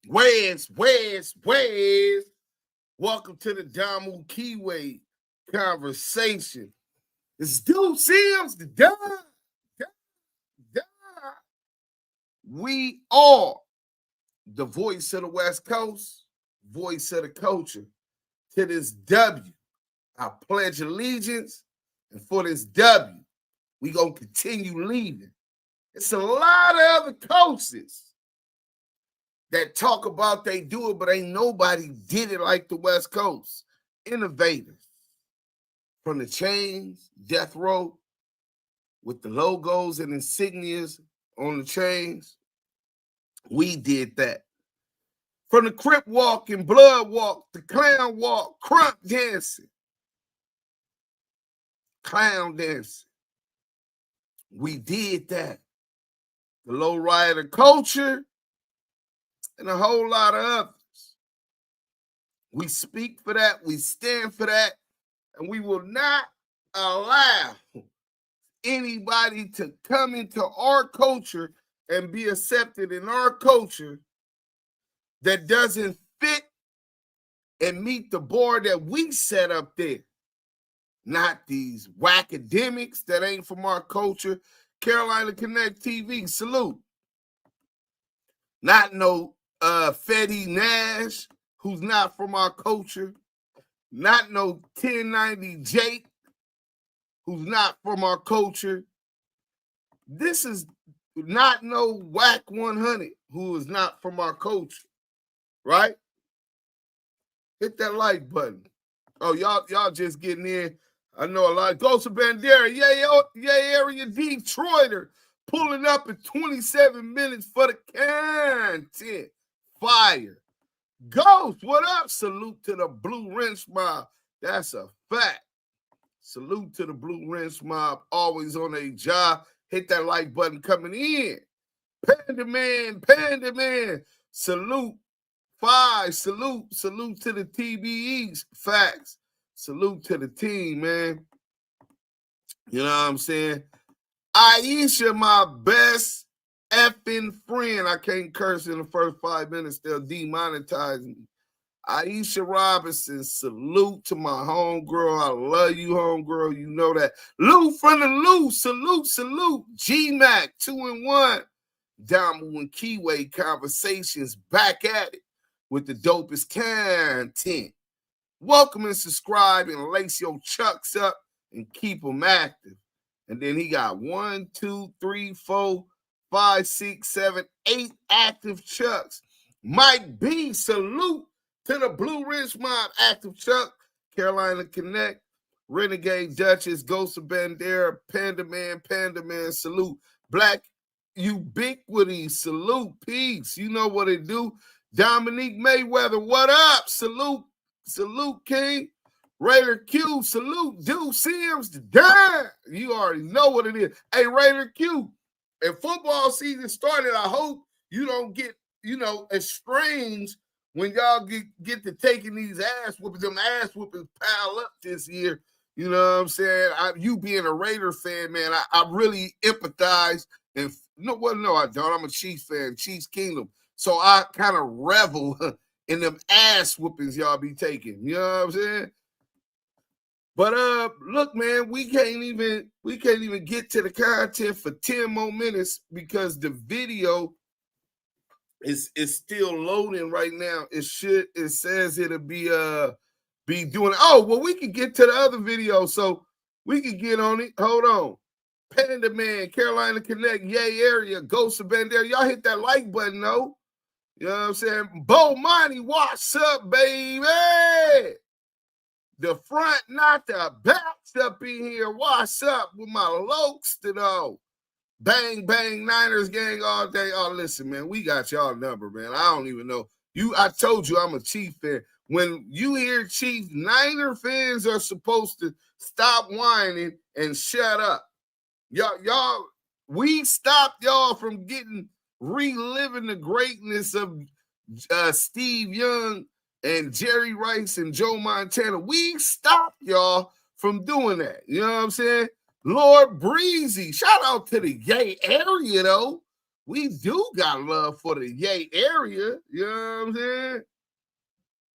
Where's? Welcome to the Damu Kiwe Conversation. It's Duse M's the da. We are the voice of the West Coast, voice of the culture. To this W, I pledge allegiance, and for this W, we gonna continue leading. It's a lot of other coasts that talk about they do it, but ain't nobody did it like the West Coast. Innovators. From the chains, death row, with the logos and insignias on the chains, we did that. From the Crip walk and blood walk, the clown walk, crump dancing, clown dancing, we did that. The low rider culture, and a whole lot of others. We speak for that, we stand for that, and we will not allow anybody to come into our culture and be accepted in our culture that doesn't fit and meet the bar that we set up there. Not these academics that ain't from our culture. Carolina Connect TV, salute. Not no Fetty Nash, who's not from our culture. Not no 1090 Jake, who's not from our culture. This is not no WACK100, who is not from our culture, right? Hit that like button. Oh, y'all just getting in. I know a lot. Ghost of Bandera, area Detroiter, pulling up in 27 minutes for the content. Fire. Ghost, what up? Salute to the Blue Wrench Mob. That's a fact. Salute to the Blue Wrench Mob. Always on a job. Hit that like button coming in. Panda Man. Salute. Five. Salute to the TBEs. Facts. Salute to the team, man. You know what I'm saying? Aisha, my best effing friend. I can't curse in the first 5 minutes. They'll demonetize me. Aisha Robinson, salute to my homegirl. I love you, homegirl. You know that. Lou from the Lou, salute. G-Mac, 2-1. Damu Kiwe Conversations, back at it with the dopest content. Welcome and subscribe and lace your chucks up and keep them active. And then he got 1, 2, 3, 4, 5, 6, 7, 8 active chucks. Mike B, salute to the Blue Ridge Mob, active chuck, Carolina Connect, Renegade Duchess, Ghost of Bandera, Panda Man, salute. Black Ubiquity, salute, peace. You know what it do. Dominique Mayweather, what up? Salute, King. Raider Q, salute. Duse Sims, damn. You already know what it is. Hey, Raider Q, if football season started, I hope you don't get, estranged when y'all get to taking these ass whoopings. Them ass whoopings pile up this year. You know what I'm saying? You being a Raider fan, man, I really empathize. And no, I don't. I'm a Chiefs fan, Chiefs Kingdom. So I kind of revel in them ass whoopings y'all be taking. You know what I'm saying? But look, man, we can't even get to the content for 10 more minutes because the video is still loading right now. It says it'll be doing it. Oh, well, we can get to the other video, so we can get on it. Hold on. Panda Man, Carolina Connect, yay area, Ghost of Bandera. Y'all hit that like button, though. You know what I'm saying? Bo Monty, what's up, baby? The front, not the backs up in here. What's up with my lokes, though? Bang, bang, Niners gang all day. Oh, listen, man, we got y'all number, man. I don't even know. I told you I'm a Chief fan. When you hear Chief, Niner fans are supposed to stop whining and shut up. Y'all, we stopped y'all from reliving the greatness of Steve Young and Jerry Rice and Joe Montana. We stopped y'all from doing that. You know what I'm saying? Lord Breezy, shout out to the gay area, though. we do got love for the Yay area. You know what I'm saying?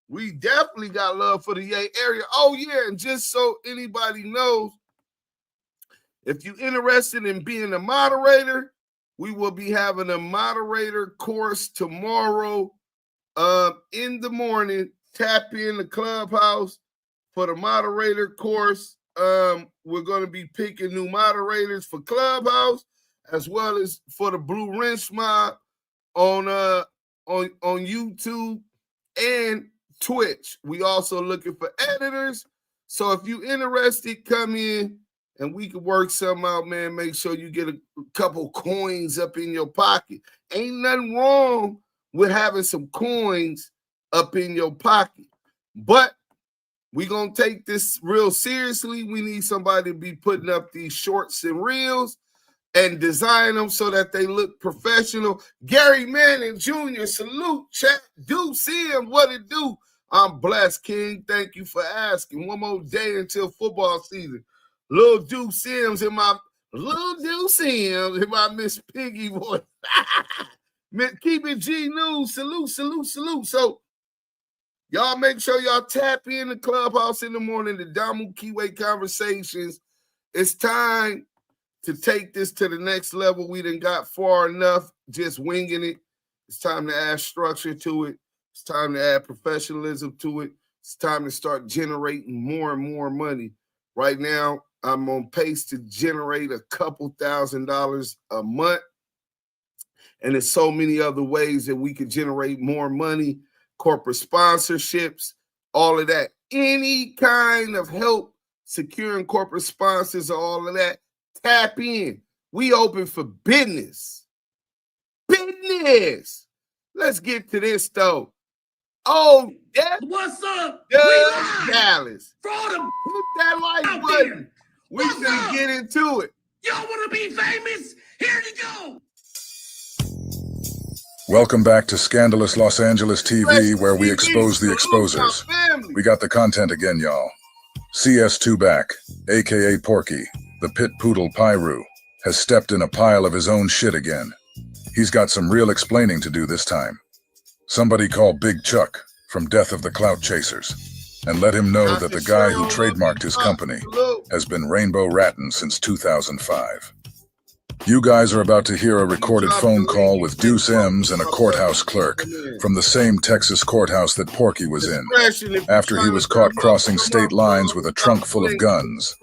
We definitely got love for the Yay area. Oh, yeah, and just so anybody knows, if you're interested in being a moderator, we will be having a moderator course tomorrow in the morning. Tap in the Clubhouse for the moderator course. We're going to be picking new moderators for Clubhouse as well as for the Blue Wrench Mob on YouTube and Twitch. We also looking for editors. So if you're interested, come in and we can work something out, man. Make sure you get a couple coins up in your pocket. Ain't nothing wrong with having some coins up in your pocket. But we're going to take this real seriously. We need somebody to be putting up these shorts and reels and design them so that they look professional. Gary Manning Jr., salute, chat. Duse M, what it do? I'm blessed, King. Thank you for asking. One more day until football season. Little Duse M's in my Miss Piggy voice. Keep it G News. Salute. So y'all make sure y'all tap in the Clubhouse in the morning, the Damu Kiwe Conversations. It's time to take this to the next level. We done got far enough just winging it. It's time to add structure to it. It's time to add professionalism to it. It's time to start generating more and more money. Right now, I'm on pace to generate a couple $1,000s a month. And there's so many other ways that we could generate more money, corporate sponsorships, all of that. Any kind of help securing corporate sponsors or all of that, tap in. We open for business. Let's get to this, though. Oh, yeah. What's up? Dallas. For all the hit that like button. We can get into it. Y'all want to be famous? Here you go. Welcome back to Scandalous Los Angeles TV, where we expose the exposers. We got the content again, y'all. CS2 Back, aka Porky, the pit poodle Pyru, has stepped in a pile of his own shit again. He's got some real explaining to do this time. Somebody call Big Chuck from Death of the Clout Chasers and let him know that the guy who trademarked his company has been rainbow ratting since 2005. You guys are about to hear a recorded phone call with Duse M's and a courthouse clerk from the same Texas courthouse that Porky was in, after he was caught crossing state lines with a trunk full of guns.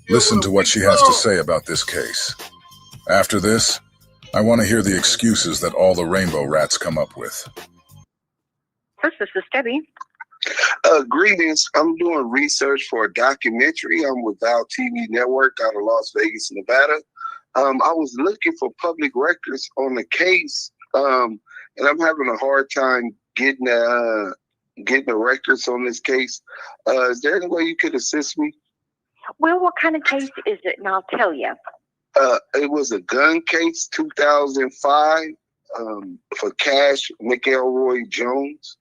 Listen to what she has to say about this case. After this, I want to hear the excuses that all the rainbow rats come up with. First, this is Debbie. Greetings. I'm doing research for a documentary. I'm with Val TV Network out of Las Vegas, Nevada. I was looking for public records on the case, and I'm having a hard time getting the records on this case. Is there any way you could assist me? Well, what kind of case is it? And I'll tell you. It was a gun case, 2005, for Cash McElroy Jones.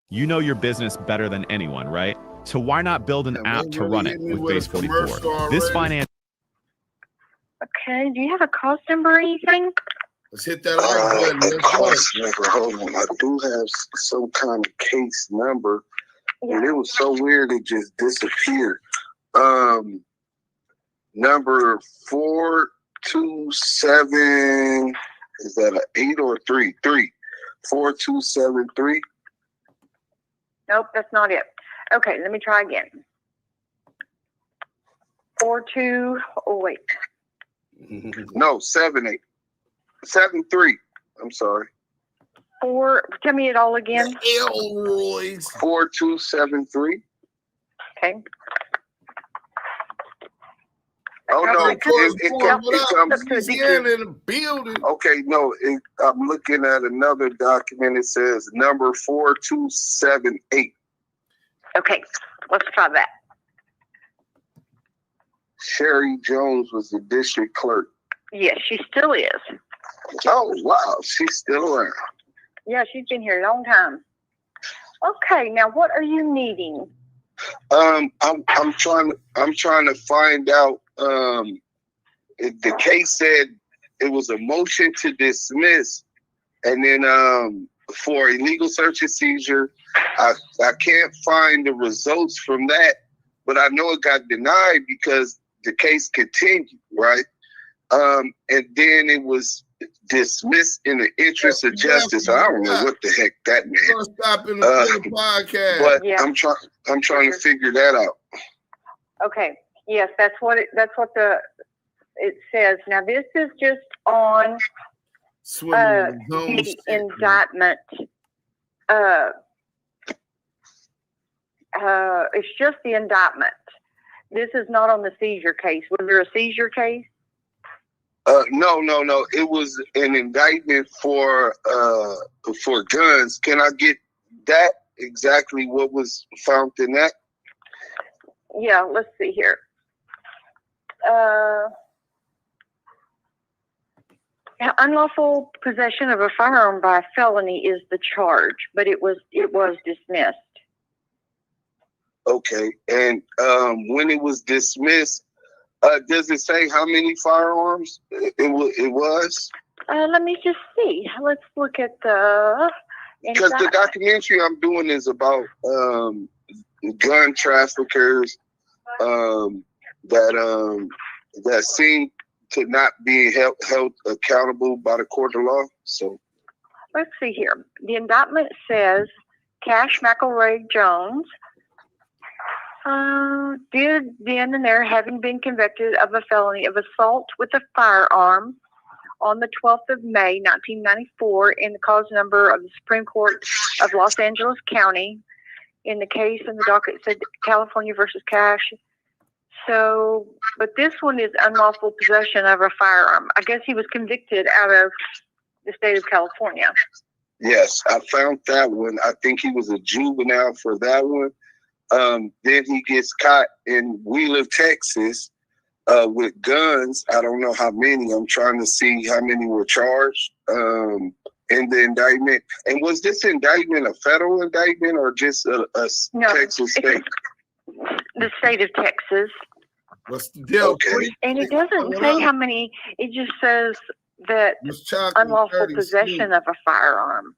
You know your business better than anyone, right? So why not build an app to run it with Base 44? This finance. Okay, do you have a cost number or anything? Let's hit that like button. Cost number. Hold on. I do have some kind of case number, and it was so weird it just disappeared. Number 427. Is that an 8 or a 3? 3. 4273. Nope, that's not it. Okay, let me try again. 42. Oh wait. No, 78. 73. I'm sorry. 4. Tell me it all again. Elroy's. 4273. Okay. Oh no! It comes in the building. Okay, no, I'm looking at another document. It says number 4278. Okay, let's try that. Sherry Jones was the district clerk. Yes, she still is. Oh wow, she's still around. Yeah, she's been here a long time. Okay, now what are you needing? I'm trying to find out. The case said it was a motion to dismiss, and then for illegal search and seizure, I can't find the results from that, but I know it got denied because the case continued, right? And then it was dismissed in the interest of justice. I don't know what the heck that meant. Stop in the podcast. But I'm trying to figure that out. Okay. Yes, that's what it says. Now this is just on the indictment. It's just the indictment. This is not on the seizure case. Was there a seizure case? No. It was an indictment for guns. Can I get that exactly? What was found in that? Yeah, let's see here. Unlawful possession of a firearm by a felony is the charge, but it was dismissed. Okay, and when it was dismissed, does it say how many firearms it was? Let me just see. Let's look at the. Because the documentary I'm doing is about gun traffickers that seem to not be held accountable by the court of law. So let's see here. The indictment says Cash McElroy Jones did then and there, having been convicted of a felony of assault with a firearm on the 12th of May, 1994, in the cause number of the Supreme Court of Los Angeles County. In the case in the docket, it said California versus Cash. So, but this one is unlawful possession of a firearm. I guess he was convicted out of the state of California. Yes, I found that one. I think he was a juvenile for that one. Then he gets caught in Wheeler, Texas, with guns. I don't know how many. I'm trying to see how many were charged in the indictment. And was this indictment a federal indictment or just a Texas state? The state of Texas. What's the deal? Okay. And it doesn't say how many. It just says that unlawful possession of a firearm.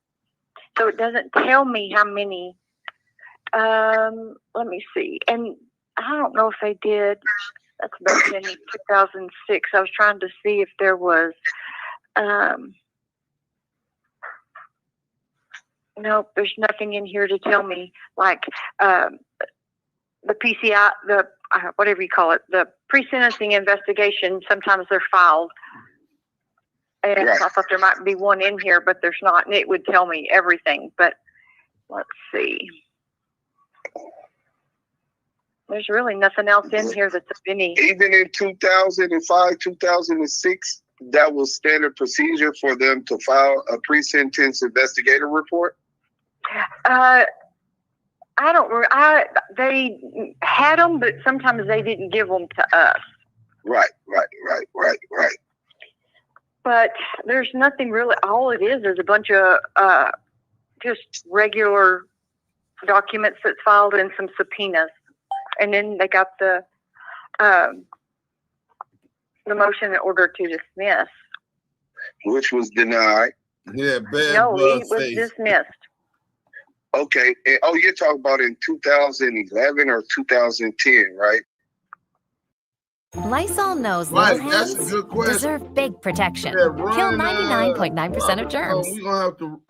So it doesn't tell me how many. Let me see. And I don't know if they did. That's back in 2006. I was trying to see if there was. Nope, there's nothing in here to tell me. Like the PCI, whatever you call it, the pre-sentencing investigation. Sometimes they're filed. And right. I thought there might be one in here, but there's not. And it would tell me everything. But let's see. There's really nothing else in here that's of any. Even in 2005, 2006, that was standard procedure for them to file a pre-sentence investigator report? They had them, but sometimes they didn't give them to us. Right. But there's nothing really. All it is a bunch of just regular documents that's filed and some subpoenas. And then they got the motion in order to dismiss, which was denied. Yeah, no, it was dismissed. Okay. Oh, you're talking about in 2011 or 2010, right? Lysol knows little hands deserve big protection. Kill 99.9% of germs. We're gonna have to.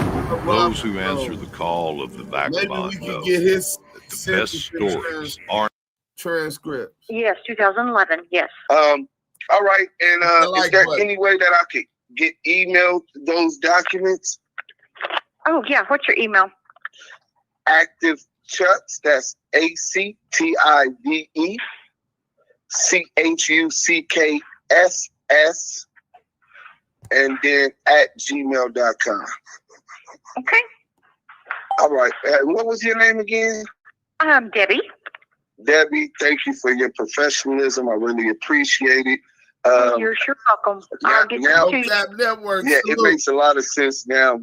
Those who answer the call of the vagabond know that the best stories aren't transcripts. Yes, 2011. Yes. All right. And is there any way that I could get emailed those documents? Oh yeah. What's your email? Active Chucks. That's ACTIVE CHUCKSS and then @gmail.com. Okay. All right. What was your name again? Debbie. Debbie, thank you for your professionalism. I really appreciate it. You're sure welcome. I'll get you network. Yeah, it makes a lot of sense now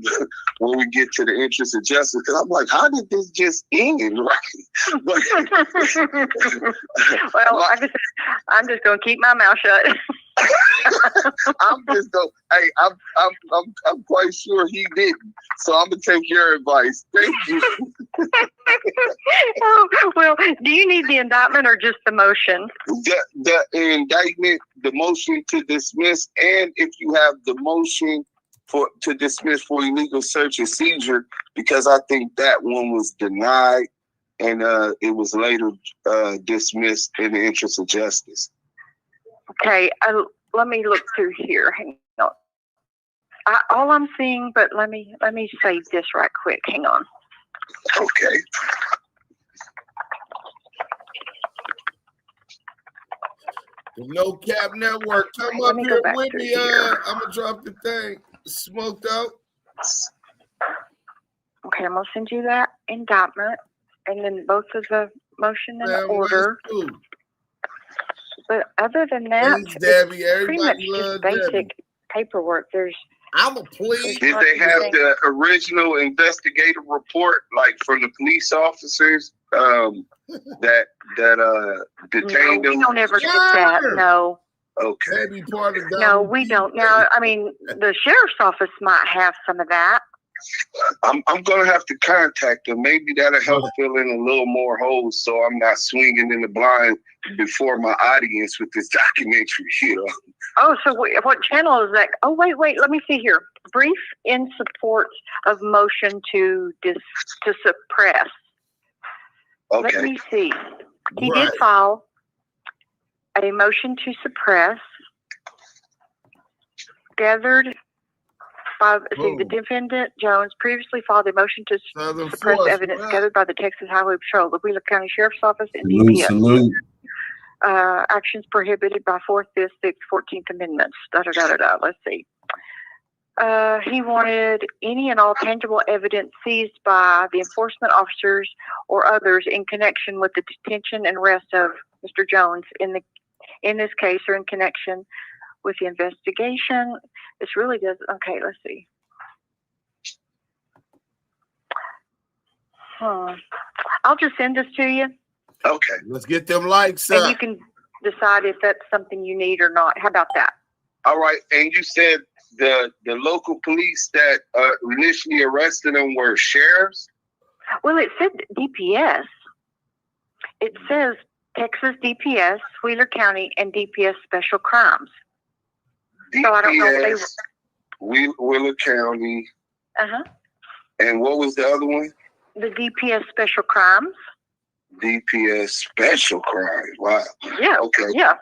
when we get to the interest of justice. Because I'm like, how did this just end? Right? Well, like I said, I'm just going to keep my mouth shut. I'm just going. Hey, I'm quite sure he didn't. So I'm gonna take your advice. Thank you. Oh, well, do you need the indictment or just the motion? The indictment, the motion to dismiss, and if you have the motion to dismiss for illegal search and seizure, because I think that one was denied and it was later dismissed in the interest of justice. Okay, let me look through here. Hang on. All I'm seeing, but let me save this right quick. Hang on. Okay. The No Cap Network, come Let up me here go back with to me. here. I'm gonna drop the thing. Smoked out. Okay, I'm gonna send you that indictment, and then both of the motion and the order. But other than that, Thanks, Debbie. it's pretty much Everybody just loves basic Debbie. paperwork. I'm a plea. Did they have the original investigative report, like from the police officers that detained them? We don't ever get that. No. Okay. Maybe part of that. No, we don't. Now, I mean, the sheriff's office might have some of that. I'm gonna have to contact them. Maybe that'll help fill in a little more holes, so I'm not swinging in the blind before my audience with this documentary. You know. Oh, so what channel is that? Oh, wait. Let me see here. Brief in support of motion to suppress. Okay. Let me see. He did file a motion to suppress, gathered by the defendant Jones previously filed a motion to suppress evidence gathered by the Texas Highway Patrol, the Wheeler County Sheriff's Office, and DPS. Salute. Actions prohibited by 4th, 5th, 6th, 14th Amendments. Let's see. He wanted any and all tangible evidence seized by the enforcement officers or others in connection with the detention and arrest of Mr. Jones in this case, or in connection with the investigation. This really does. Okay, let's see. I'll just send this to you. Okay. Let's get them likes and up. you can decide if that's something you need or not. How about that? All right. And you said the local police that initially arrested them were sheriffs? Well, it said DPS. It says Texas DPS, Wheeler County, and DPS Special Crimes. DPS, so I don't know if they Wheeler County. Uh-huh. And what was the other one? The DPS Special Crimes. DPS Special Crimes. Wow. Yeah. Okay. Yeah.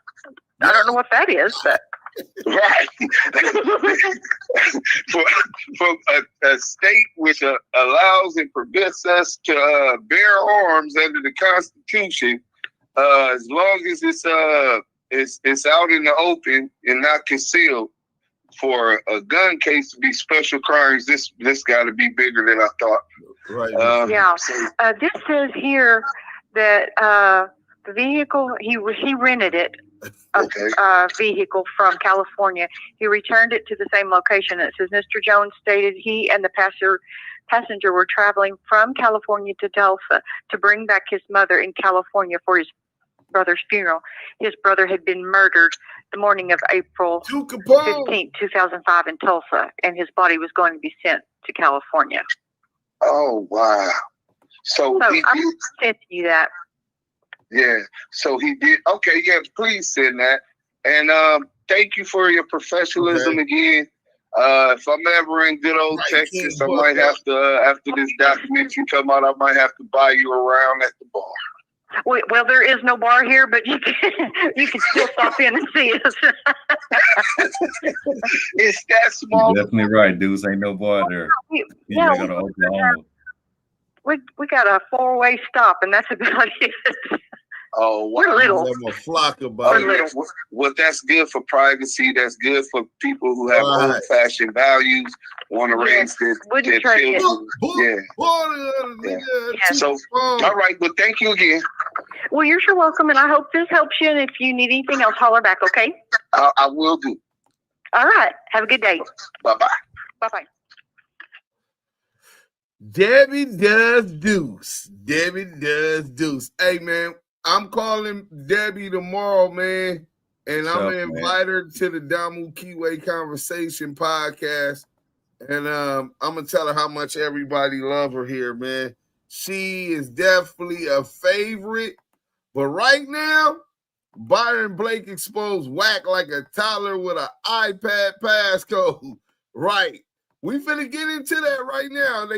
I don't know what that is, but. Right. From a state which allows and permits us to bear arms under the Constitution, as long as it's out in the open and not concealed. For a gun case to be special crimes, this got to be bigger than I thought. Right. Yeah. This says here that the vehicle he rented it. A vehicle from California. He returned it to the same location. It says Mr. Jones stated he and the passenger were traveling from California to Tulsa to bring back his mother in California for his brother's funeral. His brother had been murdered the morning of April 15, 2005 in Tulsa, and his body was going to be sent to California. Oh, wow. So I sent you that. Yeah, so he did. Okay, yeah, please send that. And thank you for your professionalism again. If I'm ever in good old Texas, I might have to, after this documentary come out, I might have to buy you around at the bar. Well, there is no bar here, but you can still stop in and see us. It's that small. You're definitely right, dudes. Ain't no bar there. Yeah, go to Oklahoma. We got a 4-way stop, and that's about it. Oh, wow. We're little. I'm a flock about it. Well, that's good for privacy. That's good for people who have old-fashioned values, want to raise their children. So, all right. Well, thank you again. Well, you're sure welcome, and I hope this helps you. And if you need anything else, holler back, okay? I will do. All right. Have a good day. Bye-bye. Bye-bye. Debbie does Deuce. Debbie does Deuce. Hey, man, I'm calling Debbie tomorrow, man. And I'm going to invite her to the Damu Kiwe Conversation Podcast. And I'm going to tell her how much everybody love her here, man. She is definitely a favorite. But right now, Byron Blake exposed Wack like a toddler with an iPad passcode. Right. We finna get into that right now.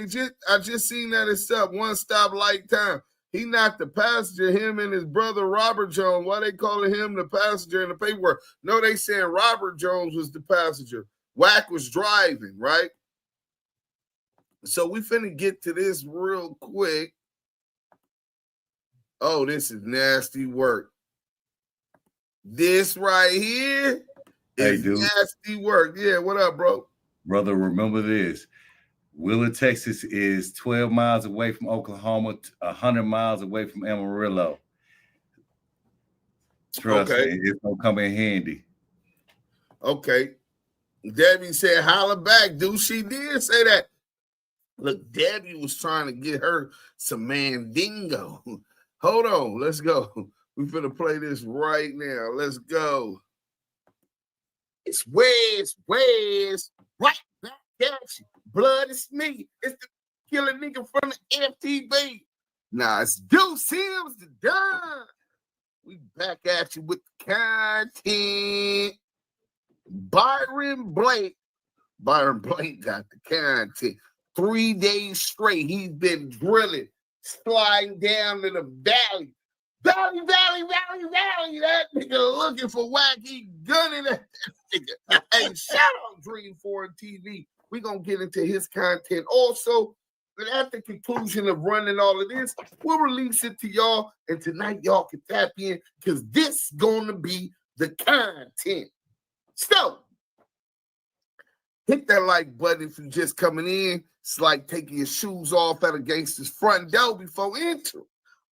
I just seen that it's up. One stop light time. He not the passenger, him and his brother Robert Jones. Why they calling him the passenger in the paperwork? No, they saying Robert Jones was the passenger. Wack was driving, right? So we finna get to this real quick. Oh, this is nasty work. This right here is nasty work. Yeah, what up, bro? Brother, remember this. Wheeler, Texas is 12 miles away from Oklahoma, 100 miles away from Amarillo. Trust me, it's going to come in handy. Okay. Debbie said, holla back, dude. She did say that. Look, Debbie was trying to get her some mandingo. Hold on. Let's go. We're going to play this right now. Let's go. It's Wes, right back at you. Blood is me. It's the killer nigga from the FTV. Nah, it's Duse M's the Don. We back at you with the content. Byron Blake got the content. 3 days straight, he's been drilling, sliding down to the valley. Valley. That nigga looking for Wack. He gunning that nigga. Hey, shout out Dream 4 TV. We're going to get into his content also. And at the conclusion of running all of this, we'll release it to y'all. And tonight, y'all can tap in because this going to be the content. So, hit that like button if you're just coming in. It's like taking your shoes off at a gangster's front door before entering.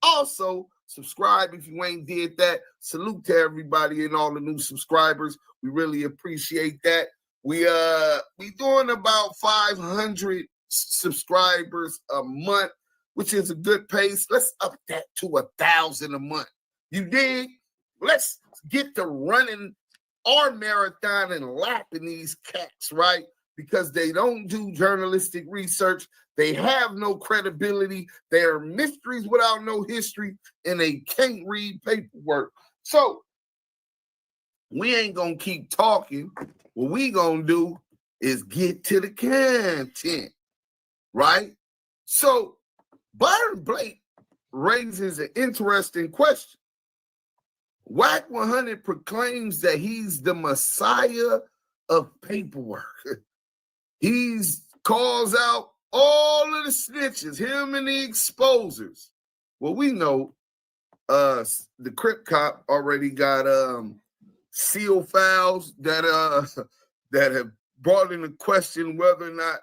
Also, subscribe if you ain't did that. Salute to everybody and all the new subscribers. We really appreciate that. We doing about 500 subscribers a month, which is a good pace. Let's up that to 1,000 a month. You dig? Let's get to running our marathon and lapping these cats, right? Because they don't do journalistic research. They have no credibility. They are mysteries without no history, and they can't read paperwork. So we ain't going to keep talking. What we going to do is get to the content, right? So Byron Blake raises an interesting question. WACK100 proclaims that he's the messiah of paperwork. He's calls out all of the snitches, him and the exposers. Well, we know the Crip Cop already got seal files that have brought into question whether or not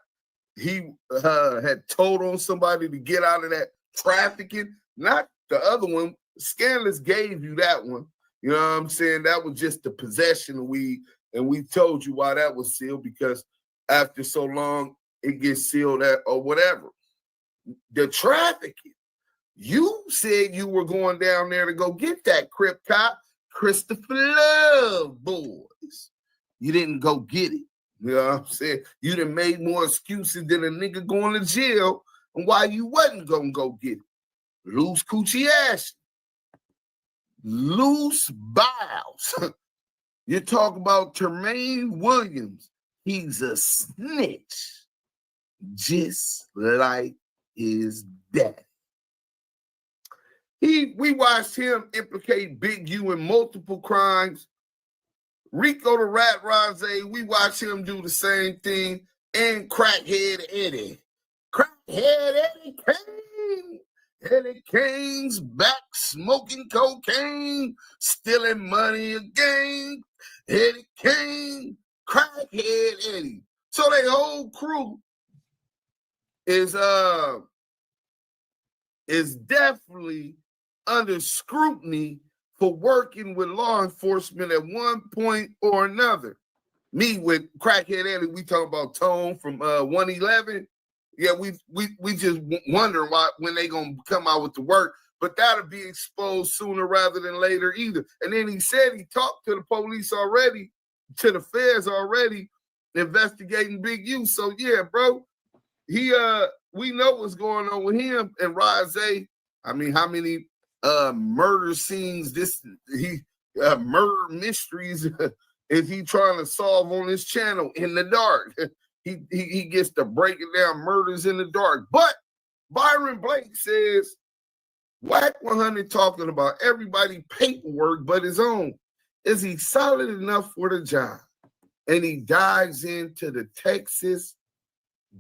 he had told on somebody to get out of that trafficking. Not the other one. Scandalous gave you that one. You know what I'm saying? That was just the possession of weed. And we told you why that was sealed, because after so long, it gets sealed or whatever. The trafficking. You said you were going down there to go get that Crip Cop, Christopher Love boys. You didn't go get it. You know what I'm saying? You done made more excuses than a nigga going to jail and why you wasn't going to go get it. Loose coochie ass. Loose bowels. You talk about Tremaine Williams. He's a snitch, just like his daddy. We watched him implicate Big U in multiple crimes. Rico the Rat Rose, we watched him do the same thing. And Crackhead Eddie. Crackhead Eddie Kane. Eddie Kane's back smoking cocaine, stealing money again. Eddie Kane, Crackhead Eddie. So their whole crew is definitely under scrutiny for working with law enforcement at one point or another. Me with Crackhead Eddie, we talk about Tone from 111. Yeah, we just wondering why when they gonna come out with the work. but that'll be exposed sooner rather than later either. And then he said he talked to the police already, to the feds already, investigating Big U. So yeah, bro, we know what's going on with him and Rose. I mean, how many murder scenes, murder mysteries is he trying to solve on his channel in the dark? He gets to breaking down murders in the dark. But Byron Blake says WACK100 talking about everybody paperwork but his own. Is he solid enough for the job? And he dives into the Texas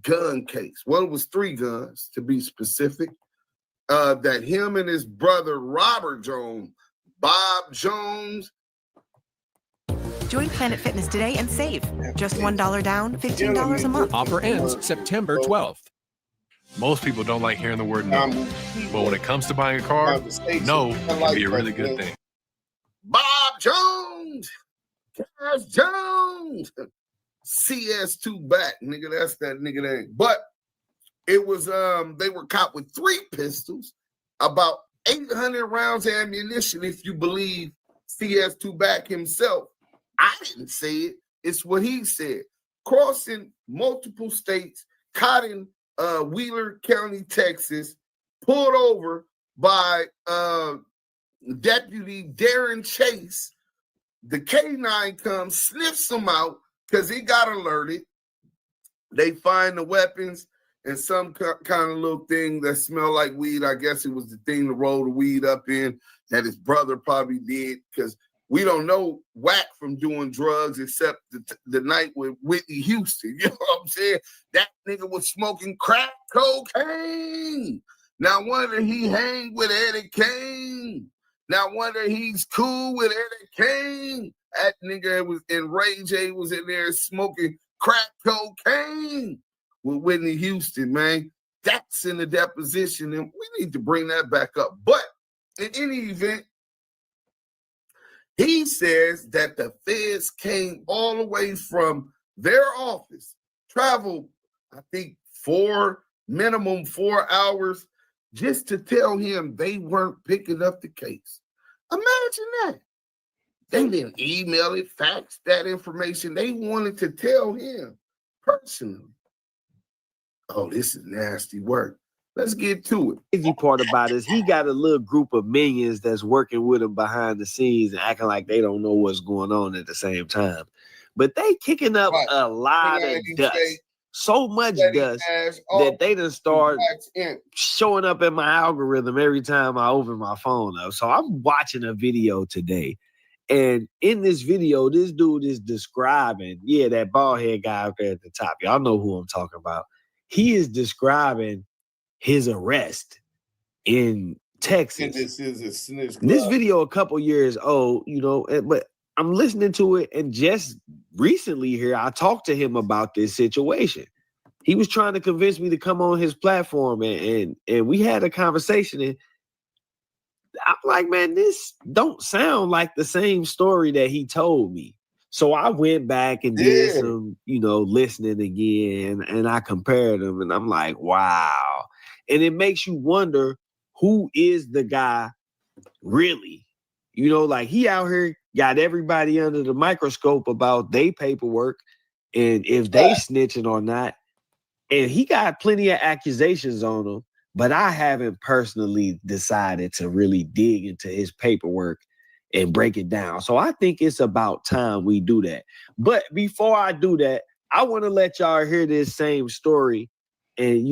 gun case. Well, it was 3 guns to be specific. That him and his brother Robert Jones, Bob Jones. Join Planet Fitness today and save. Just $1 down, $15 a month. Offer ends September 12th. Most people don't like hearing the word no. But when it comes to buying a car, no can be a really good thing. Bob Jones, Cash Jones, CS2 back, nigga. That's that nigga name. But it was they were caught with 3 pistols, about 800 rounds of ammunition, if you believe CS2 back himself. I didn't say it. It's what he said. Crossing multiple states, caught in Wheeler County, Texas, pulled over by Deputy Darren Chase. The K9 comes, sniffs him out because he got alerted. They find the weapons and some kind of little thing that smelled like weed. I guess it was the thing to roll the weed up in that his brother probably did, because we don't know Wack from doing drugs except the night with Whitney Houston. You know what I'm saying? That nigga was smoking crack cocaine. Now wonder he hang with Eddie Kane. Now wonder he's cool with Eddie Kane. That nigga was in Ray J was in there smoking crack cocaine with Whitney Houston, man. That's in the deposition, and we need to bring that back up. But in any event, he says that the feds came all the way from their office, traveled, I think, minimum 4 hours, just to tell him they weren't picking up the case. Imagine that. They didn't email it, fax that information. They wanted to tell him personally. Oh, this is nasty work. Let's get to it. The crazy part about it is he got a little group of minions that's working with him behind the scenes and acting like they don't know what's going on at the same time. But they kicking up a lot of dust. So much dust that they done start showing up in my algorithm every time I open my phone up. So I'm watching a video today. And in this video, this dude is describing, that bald head guy up there at the top. Y'all know who I'm talking about. He is describing his arrest in Texas. This is a snitch. This video a couple years old, but I'm listening to it, and just recently here, I talked to him about this situation. He was trying to convince me to come on his platform, and we had a conversation, and I'm like, man, this don't sound like the same story that he told me. So I went back and did some, listening again, and I compared them, and I'm like, wow. And it makes you wonder, who is the guy really? Like he out here got everybody under the microscope about their paperwork and if they snitching or not. And he got plenty of accusations on him, but I haven't personally decided to really dig into his paperwork and break it down. So I think it's about time we do that. But before I do that, I want to let y'all hear this same story and,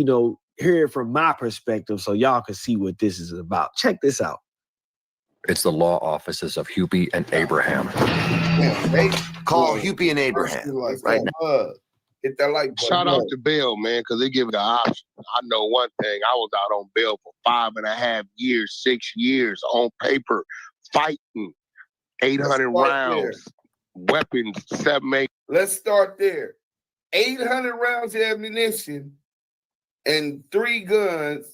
hear it from my perspective so y'all can see what this is about. Check this out. It's the law offices of Hupy and Abraham. Call Hupy and Abraham right now. Hit that like button. Shout out to bail, man, because they give it an option. I know one thing. I was out on bail for 5.5 years, 6 years on paper, fighting, 800 rounds, weapons, 7-8. Let's start there. 800 rounds of ammunition and 3 guns.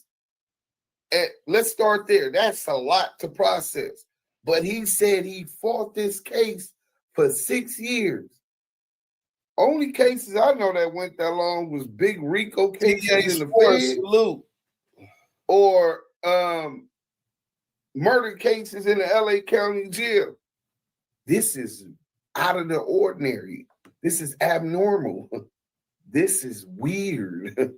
And let's start there. That's a lot to process. But he said he fought this case for 6 years. Only cases I know that went that long was Big Rico cases in the Fed, or murder cases in the LA County Jail. This is out of the ordinary. This is abnormal. This is weird.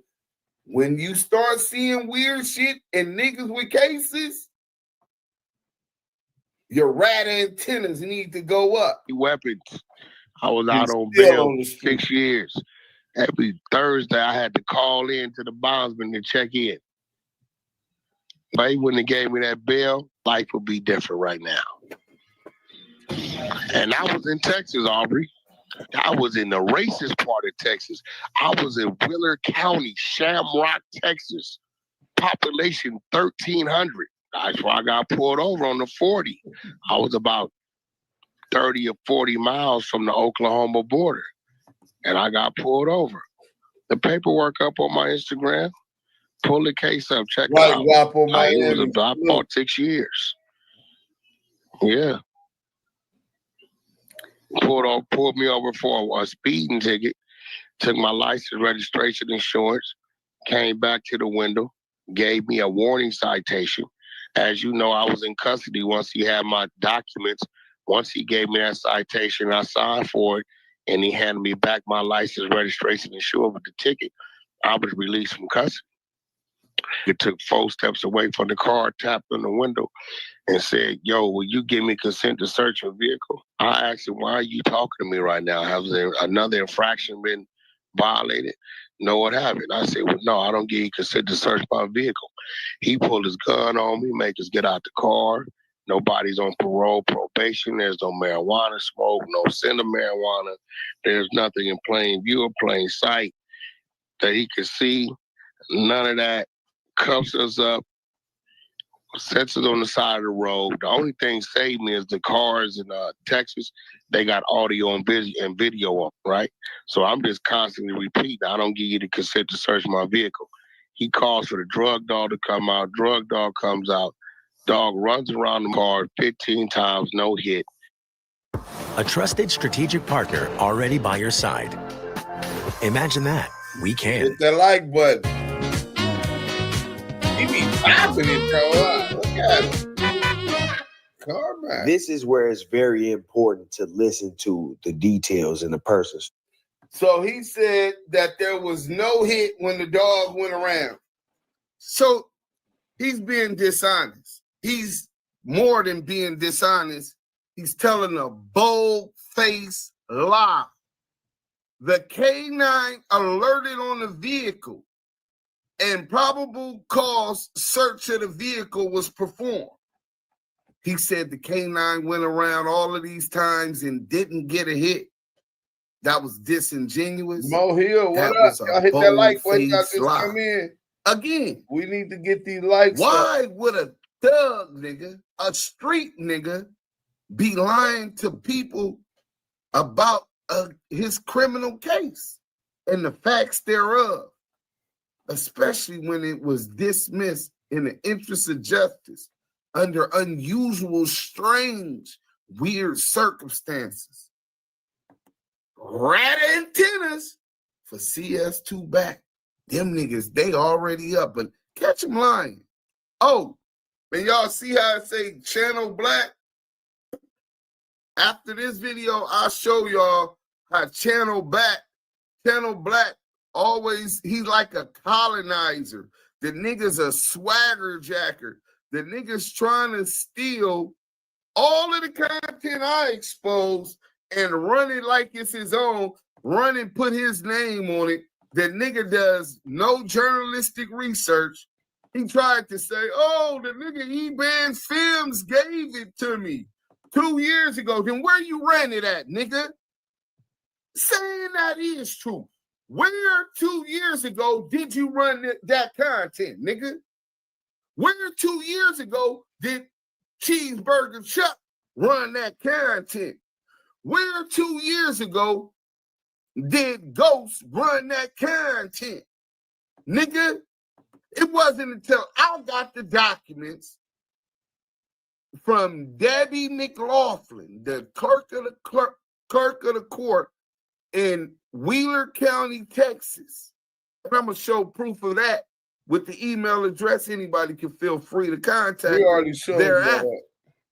When you start seeing weird shit and niggas with cases, your rat antennas need to go up. Weapons. I was out on bail 6 years. Every Thursday, I had to call in to the bondsman to check in. If he wouldn't have gave me that bail, life would be different right now. And I was in Texas, Aubrey. I was in the racist part of Texas. I was in Willard County, Shamrock, Texas. Population 1,300. That's why I got pulled over on the 40. I was about 30 or 40 miles from the Oklahoma border. And I got pulled over. The paperwork up on my Instagram. Pull the case up. Check it out. It was about 6 years. Yeah. Pulled me over for a speeding ticket. Took my license, registration, insurance. Came back to the window. Gave me a warning citation. As you know, I was in custody once he had my documents. Once he gave me that citation, I signed for it. And he handed me back my license, registration, insurance with the ticket. I was released from custody. It took 4 steps away from the car, tapped on the window, and said, "Yo, will you give me consent to search your vehicle?" I asked him, "Why are you talking to me right now? Has there another infraction been violated?" "No, it haven't." I said, "Well, no, I don't give you consent to search my vehicle." He pulled his gun on me, make us get out the car. Nobody's on parole, probation. There's no marijuana smoke, no scent of marijuana. There's nothing in plain view or plain sight that he could see. None of that. Cuffs us up, sets us on the side of the road. The only thing saved me is the cars in Texas. They got audio and video on, right? So I'm just constantly repeating, I don't give you the consent to search my vehicle. He calls for the drug dog to come out. Drug dog comes out. Dog runs around the car 15 times, no hit. A trusted strategic partner already by your side. Imagine that. We can. Hit that like button. He be popping it, bro. Look at him. Carmack. This is where it's very important to listen to the details in the person's. So he said that there was no hit when the dog went around. So he's being dishonest. He's more than being dishonest. He's telling a bold-faced lie. The K9 alerted on the vehicle and probable cause search of the vehicle was performed. He said the K9 went around all of these times and didn't get a hit. That was disingenuous. Mo Hill, what up? Y'all hit that like button. Y'all just come in. Again, we need to get these likes. Why would a thug nigga, a street nigga, be lying to people about his criminal case and the facts thereof, especially when it was dismissed in the interest of justice under unusual, strange, weird circumstances? Rat antennas for CS2 back. Them niggas, they already up, but catch them lying. Oh, and y'all see how I say channel black? After this video, I'll show y'all how channel black always, he's like a colonizer. The nigga's a swagger jacker. The nigga's trying to steal all of the content I expose and run it like it's his own, run and put his name on it. The nigga does no journalistic research. He tried to say, oh, the nigga E-Band Films gave it to me 2 years ago. Then where you ran it at, nigga? Saying that is true. Where 2 years ago did you run that content, nigga? Where 2 years ago did Cheeseburger Chuck run that content? Where 2 years ago did Ghost run that content? Nigga, it wasn't until I got the documents from Debbie McLaughlin, the clerk of the court in Wheeler County, Texas. And I'm going to show proof of that with the email address. Anybody can feel free to contact. We already showed that.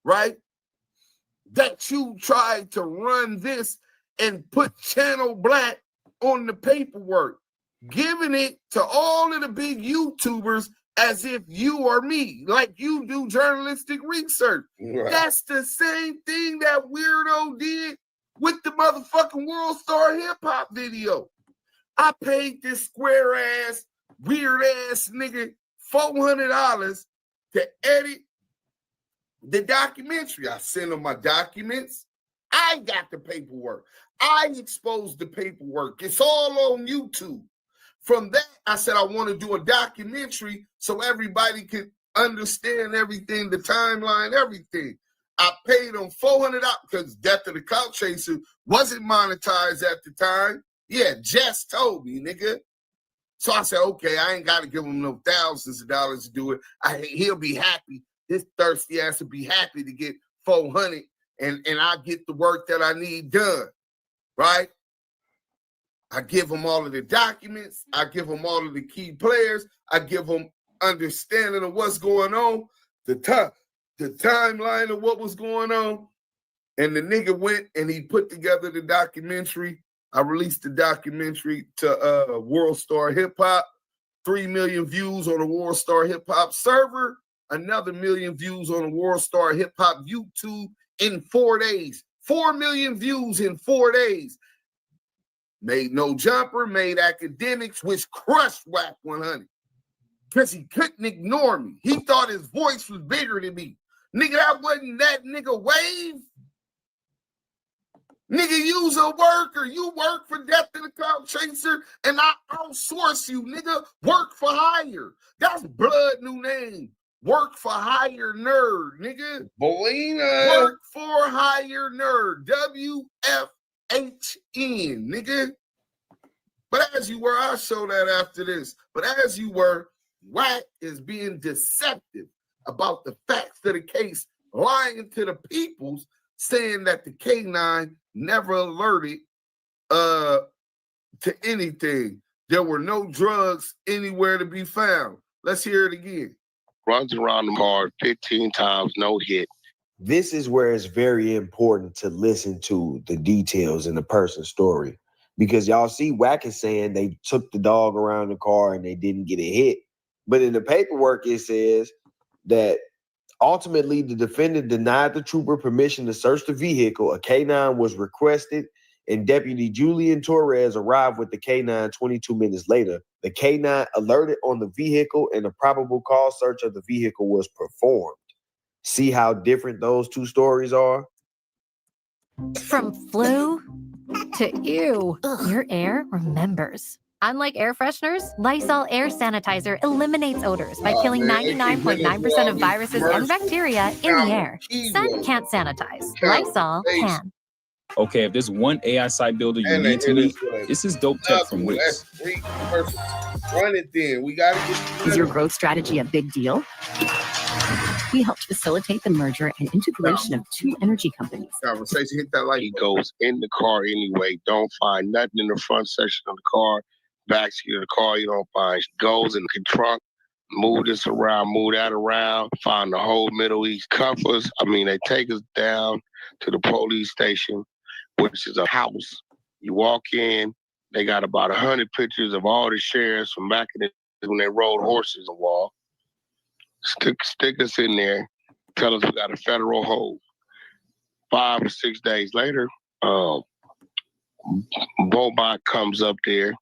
Right? That you tried to run this and put Channel Black on the paperwork, giving it to all of the big YouTubers as if you or me, like you do journalistic research. Right. That's the same thing that weirdo did with the motherfucking World Star Hip Hop video. I paid this square ass, weird ass nigga $400 to edit the documentary. I sent him my documents. I got the paperwork. I exposed the paperwork. It's all on YouTube. From that, I said I want to do a documentary so everybody could understand everything, the timeline, everything. I paid them $400 because Death of the Clout Chaser wasn't monetized at the time. Yeah, Jess told me, nigga. So I said, okay, I ain't got to give him no thousands of dollars to do it. He'll be happy. This thirsty ass will be happy to get $400 and I get the work that I need done, right? I give them all of the documents. I give them all of the key players. I give them understanding of what's going on, the timeline of what was going on. And the nigga went and he put together the documentary. I released the documentary to World Star Hip Hop. 3 million views on the World Star Hip Hop server. Another 1 million views on the World Star Hip Hop YouTube in 4 days. 4 million views in 4 days. Made No Jumper, made Academics, which crushed WACK100. Because he couldn't ignore me. He thought his voice was bigger than me. Nigga, that wasn't that nigga Wave. Nigga, you's a worker. You work for Death of the Clout Chaser, and I outsource you, nigga. Work for hire. That's blood new name. Work for hire nerd, nigga. Bolina. Work for hire nerd. WFHN, nigga. But as you were, I'll show that after this. But as you were, Wack is being deceptive about the facts of the case, lying to the peoples, saying that the K9 never alerted to anything. There were no drugs anywhere to be found. Let's hear it again. Runs around the car 15 times, no hit. This is where it's very important to listen to the details in the person's story. Because y'all see Wack is saying they took the dog around the car and they didn't get a hit. But in the paperwork, it says that ultimately the defendant denied the trooper permission to search the vehicle. A K9 was requested, and Deputy Julian Torres arrived with the K9 22 minutes later. The K9 alerted on the vehicle, and a probable cause search of the vehicle was performed. See how different those two stories are? From flu to ew, your air remembers. Unlike air fresheners, Lysol air sanitizer eliminates odors by killing 99.9% of viruses and bacteria in the air. Sun can't sanitize. Lysol can. Okay, if there's one AI site builder you need to meet, this is Dope Tech from Wix. Run it then. We got to get. Is your growth strategy a big deal? We helped facilitate the merger and integration of two energy companies. Conversation hit that light. He goes in the car anyway. Don't find nothing in the front section of the car. Backseat of the car, you don't find. Goes in the trunk, move this around, move that around, find the whole Middle East. Cuff us. They take us down to the police station, which is a house. You walk in, they got about 100 pictures of all the sheriffs from back in the when they rode horses on the wall. Stick us in there, tell us we got a federal hold. 5 or 6 days later, Bobot comes up there,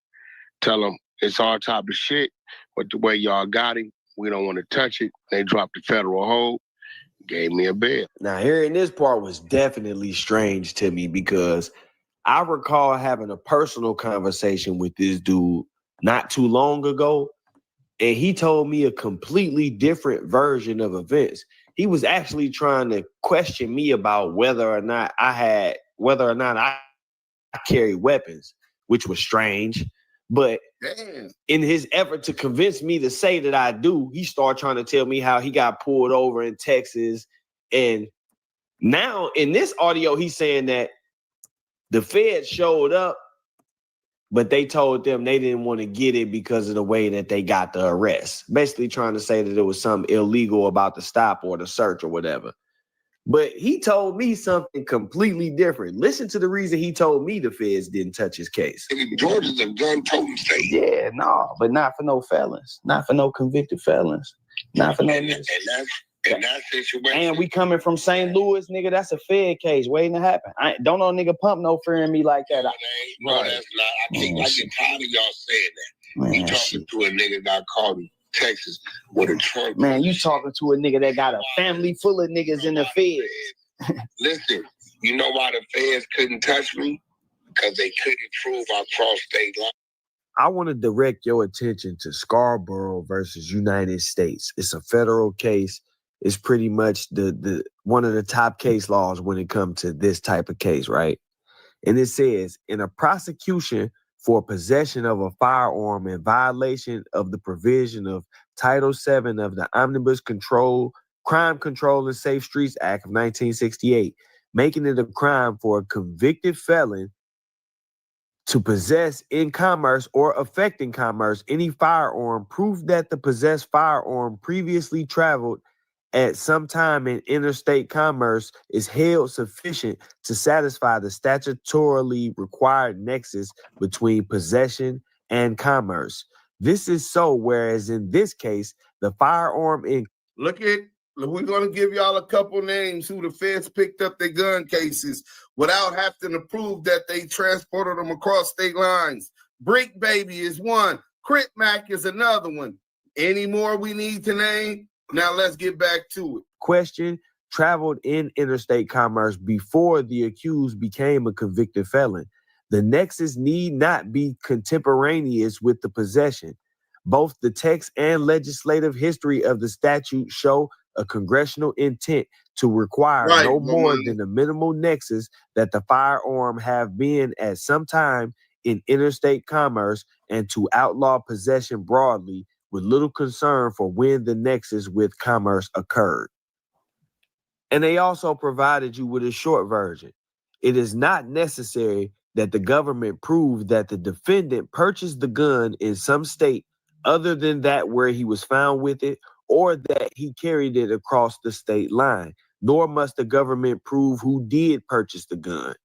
tell them it's our type of shit, but the way y'all got him, we don't want to touch it. They dropped the federal hold, gave me a bail. Now, hearing this part was definitely strange to me because I recall having a personal conversation with this dude not too long ago, and he told me a completely different version of events. He was actually trying to question me about whether or not I carry weapons, which was strange. But in his effort to convince me to say that I do, he started trying to tell me how he got pulled over in Texas. And now in this audio, he's saying that the Fed showed up, but they told them they didn't want to get it because of the way that they got the arrest. Basically trying to say that there was something illegal about the stop or the search or whatever. But he told me something completely different. Listen to the reason he told me the feds didn't touch his case. Georgia's a gun-toting state. Yeah, no, but not for no felons. Not for no convicted felons. Not for no niggas. In that situation. And we coming from St. Louis, nigga. That's a Fed case waiting to happen. Don't no nigga pump no fear in me like that. No, that's not. I get tired of y'all saying that. Man, you talking to a nigga got caught in Texas with a trunk. Man, you talking to a nigga that got a family full of niggas in the feds. Listen, you know why the feds couldn't touch me? Because they couldn't prove I crossed state line. I want to direct your attention to Scarborough versus United States. It's a federal case. It's pretty much the one of the top case laws when it comes to this type of case, right? And it says, in a prosecution for possession of a firearm in violation of the provision of Title VII of the Omnibus Crime Control and Safe Streets Act of 1968, making it a crime for a convicted felon to possess in commerce or affecting commerce any firearm, proof that the possessed firearm previously traveled at some time in interstate commerce is held sufficient to satisfy the statutorily required nexus between possession and commerce. This is so, whereas in this case, the firearm in... We're going to give y'all a couple names who the feds picked up their gun cases without having to prove that they transported them across state lines. Brick Baby is one. Crit Mac is another one. Any more we need to name? Now let's get back to it. Question traveled in interstate commerce before the accused became a convicted felon. The nexus need not be contemporaneous with the possession. Both the text and legislative history of the statute show a congressional intent to require no more than the minimal nexus that the firearm have been at some time in interstate commerce and to outlaw possession broadly with little concern for when the nexus with commerce occurred. And they also provided you with a short version. It is not necessary that the government prove that the defendant purchased the gun in some state other than that where he was found with it, or that he carried it across the state line, nor must the government prove who did purchase the gun.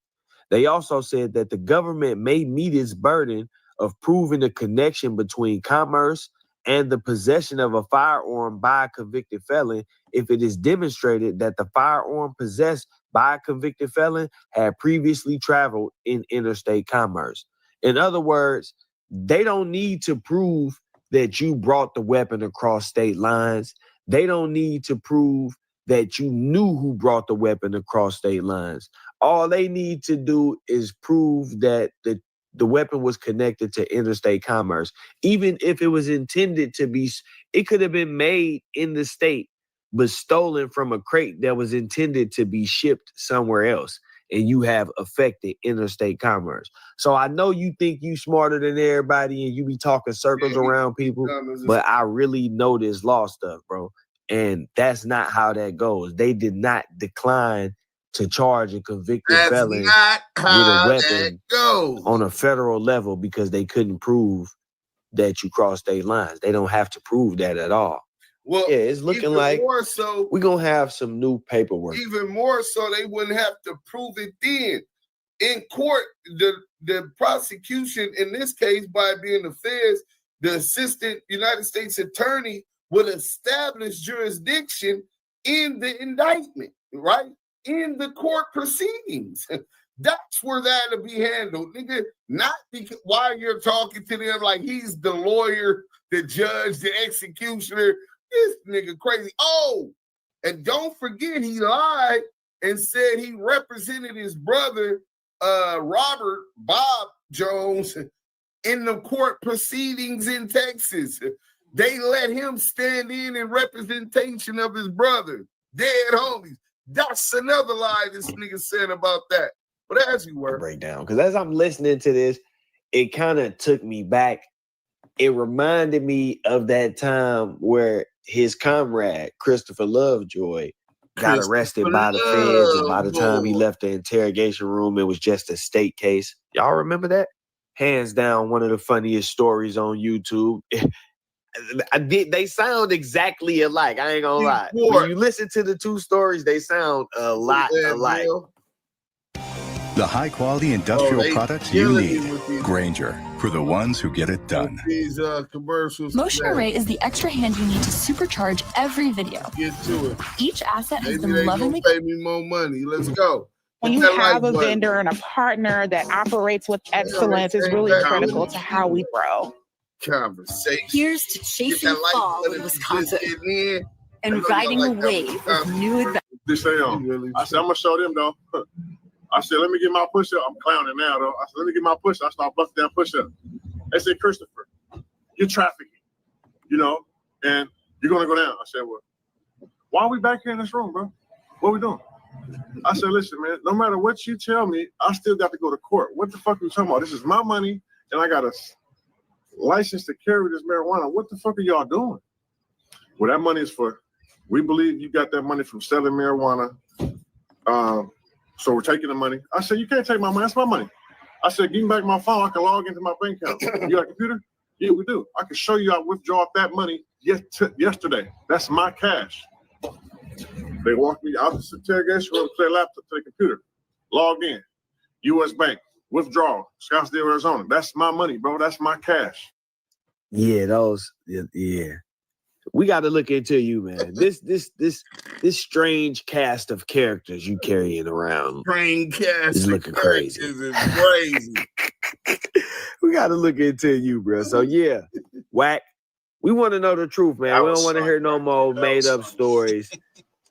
They also said that the government may meet its burden of proving a connection between commerce and the possession of a firearm by a convicted felon if it is demonstrated that the firearm possessed by a convicted felon had previously traveled in interstate commerce. In other words, they don't need to prove that you brought the weapon across state lines. They don't need to prove that you knew who brought the weapon across state lines. All they need to do is prove that the weapon was connected to interstate commerce. Even if it was intended to be, it could have been made in the state, but stolen from a crate that was intended to be shipped somewhere else, and you have affected interstate commerce. So I know you think you smarter than everybody and you be talking circles around people, but I really know this law stuff, bro. And that's not how that goes. They did not decline to charge a convicted felon with a weapon on a federal level because they couldn't prove that you crossed state lines. They don't have to prove that at all. Well, yeah, it's looking like we're going to have some new paperwork. Even more so, they wouldn't have to prove it then. In court, the prosecution, in this case, by being the feds, the assistant United States attorney would establish jurisdiction in the indictment, right? In the court proceedings. That's where that'll be handled, nigga. Not because while you're talking to them like he's the lawyer, the judge, the executioner. This nigga crazy. Oh, and don't forget he lied and said he represented his brother, Robert Bob Jones, in the court proceedings in Texas. They let him stand in representation of his brother. Dead homies. That's another lie this nigga said about that. But as you were. Breakdown. Because as I'm listening to this, it kind of took me back. It reminded me of that time where his comrade, Christopher Lovejoy, got arrested by the feds. And by the time he left the interrogation room, it was just a state case. Y'all remember that? hands down one of the funniest stories on YouTube. They sound exactly alike. I ain't gonna lie. When you listen to the two stories, they sound a lot alike. The high-quality industrial products you need. Grainger, for the ones who get it done. These commercials. Motion Array is the extra hand you need to supercharge every video. Get to it. Each asset has Maybe been lovingly. Pay me more money. Let's go. When you have a vendor and a partner that operates with excellence, is really critical to how we grow. Conversation. Here's to chasing fall in Wisconsin and riding a wave of new adventures. This thing on. I said, I'm gonna show them though. I said, let me get my push-up. I'm clowning now though. I said, let me get my push-up. I start busting down push-up. They said, Christopher, you're trafficking, and you're gonna go down. I said, well, why are we back here in this room, bro? What are we doing? I said, listen, man, no matter what you tell me, I still got to go to court. What the fuck are you talking about? This is my money, and I got a license to carry this marijuana. What the fuck are y'all doing? Well, that money is for, we believe you got that money from selling marijuana. So we're taking the money. I said, you can't take my money. That's my money. I said, give me back my phone. I can log into my bank account. You got a computer? Yeah, we do. I can show you I withdraw that money yesterday. That's my cash. They walked me out of the interrogation room to their laptop, to their computer. Log in. U.S. Bank. Withdraw. Scottsdale, Arizona. That's my money, bro. That's my cash. Yeah, yeah. We got to look into you, man. This strange cast of characters you carrying around. Strange cast is looking crazy. Is crazy. We got to look into you, bro. So yeah, Wack. We want to know the truth, man. We don't want to hear no more made up stories.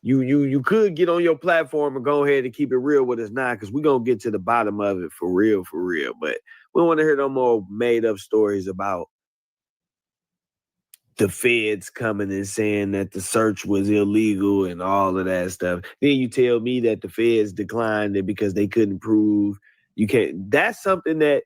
You could get on your platform and go ahead and keep it real with us now, because we're going to get to the bottom of it for real. But we don't want to hear no more made up stories about the feds coming and saying that the search was illegal and all of that stuff. Then you tell me that the feds declined it because they couldn't prove you can't. That's something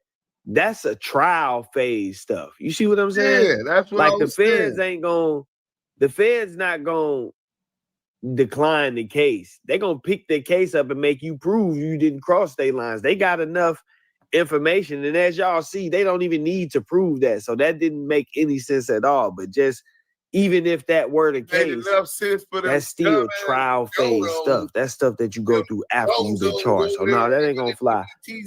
that's a trial phase stuff. You see what I'm saying? Yeah, that's what like the feds saying. The feds not going to decline the case. They're going to pick the case up and make you prove you didn't cross state lines. They got enough information, and as y'all see, they don't even need to prove that. So that didn't make any sense at all. But just even if that were the case, that's still trial phase stuff. That's stuff that you go through after you've been charged. So no, that ain't gonna fly.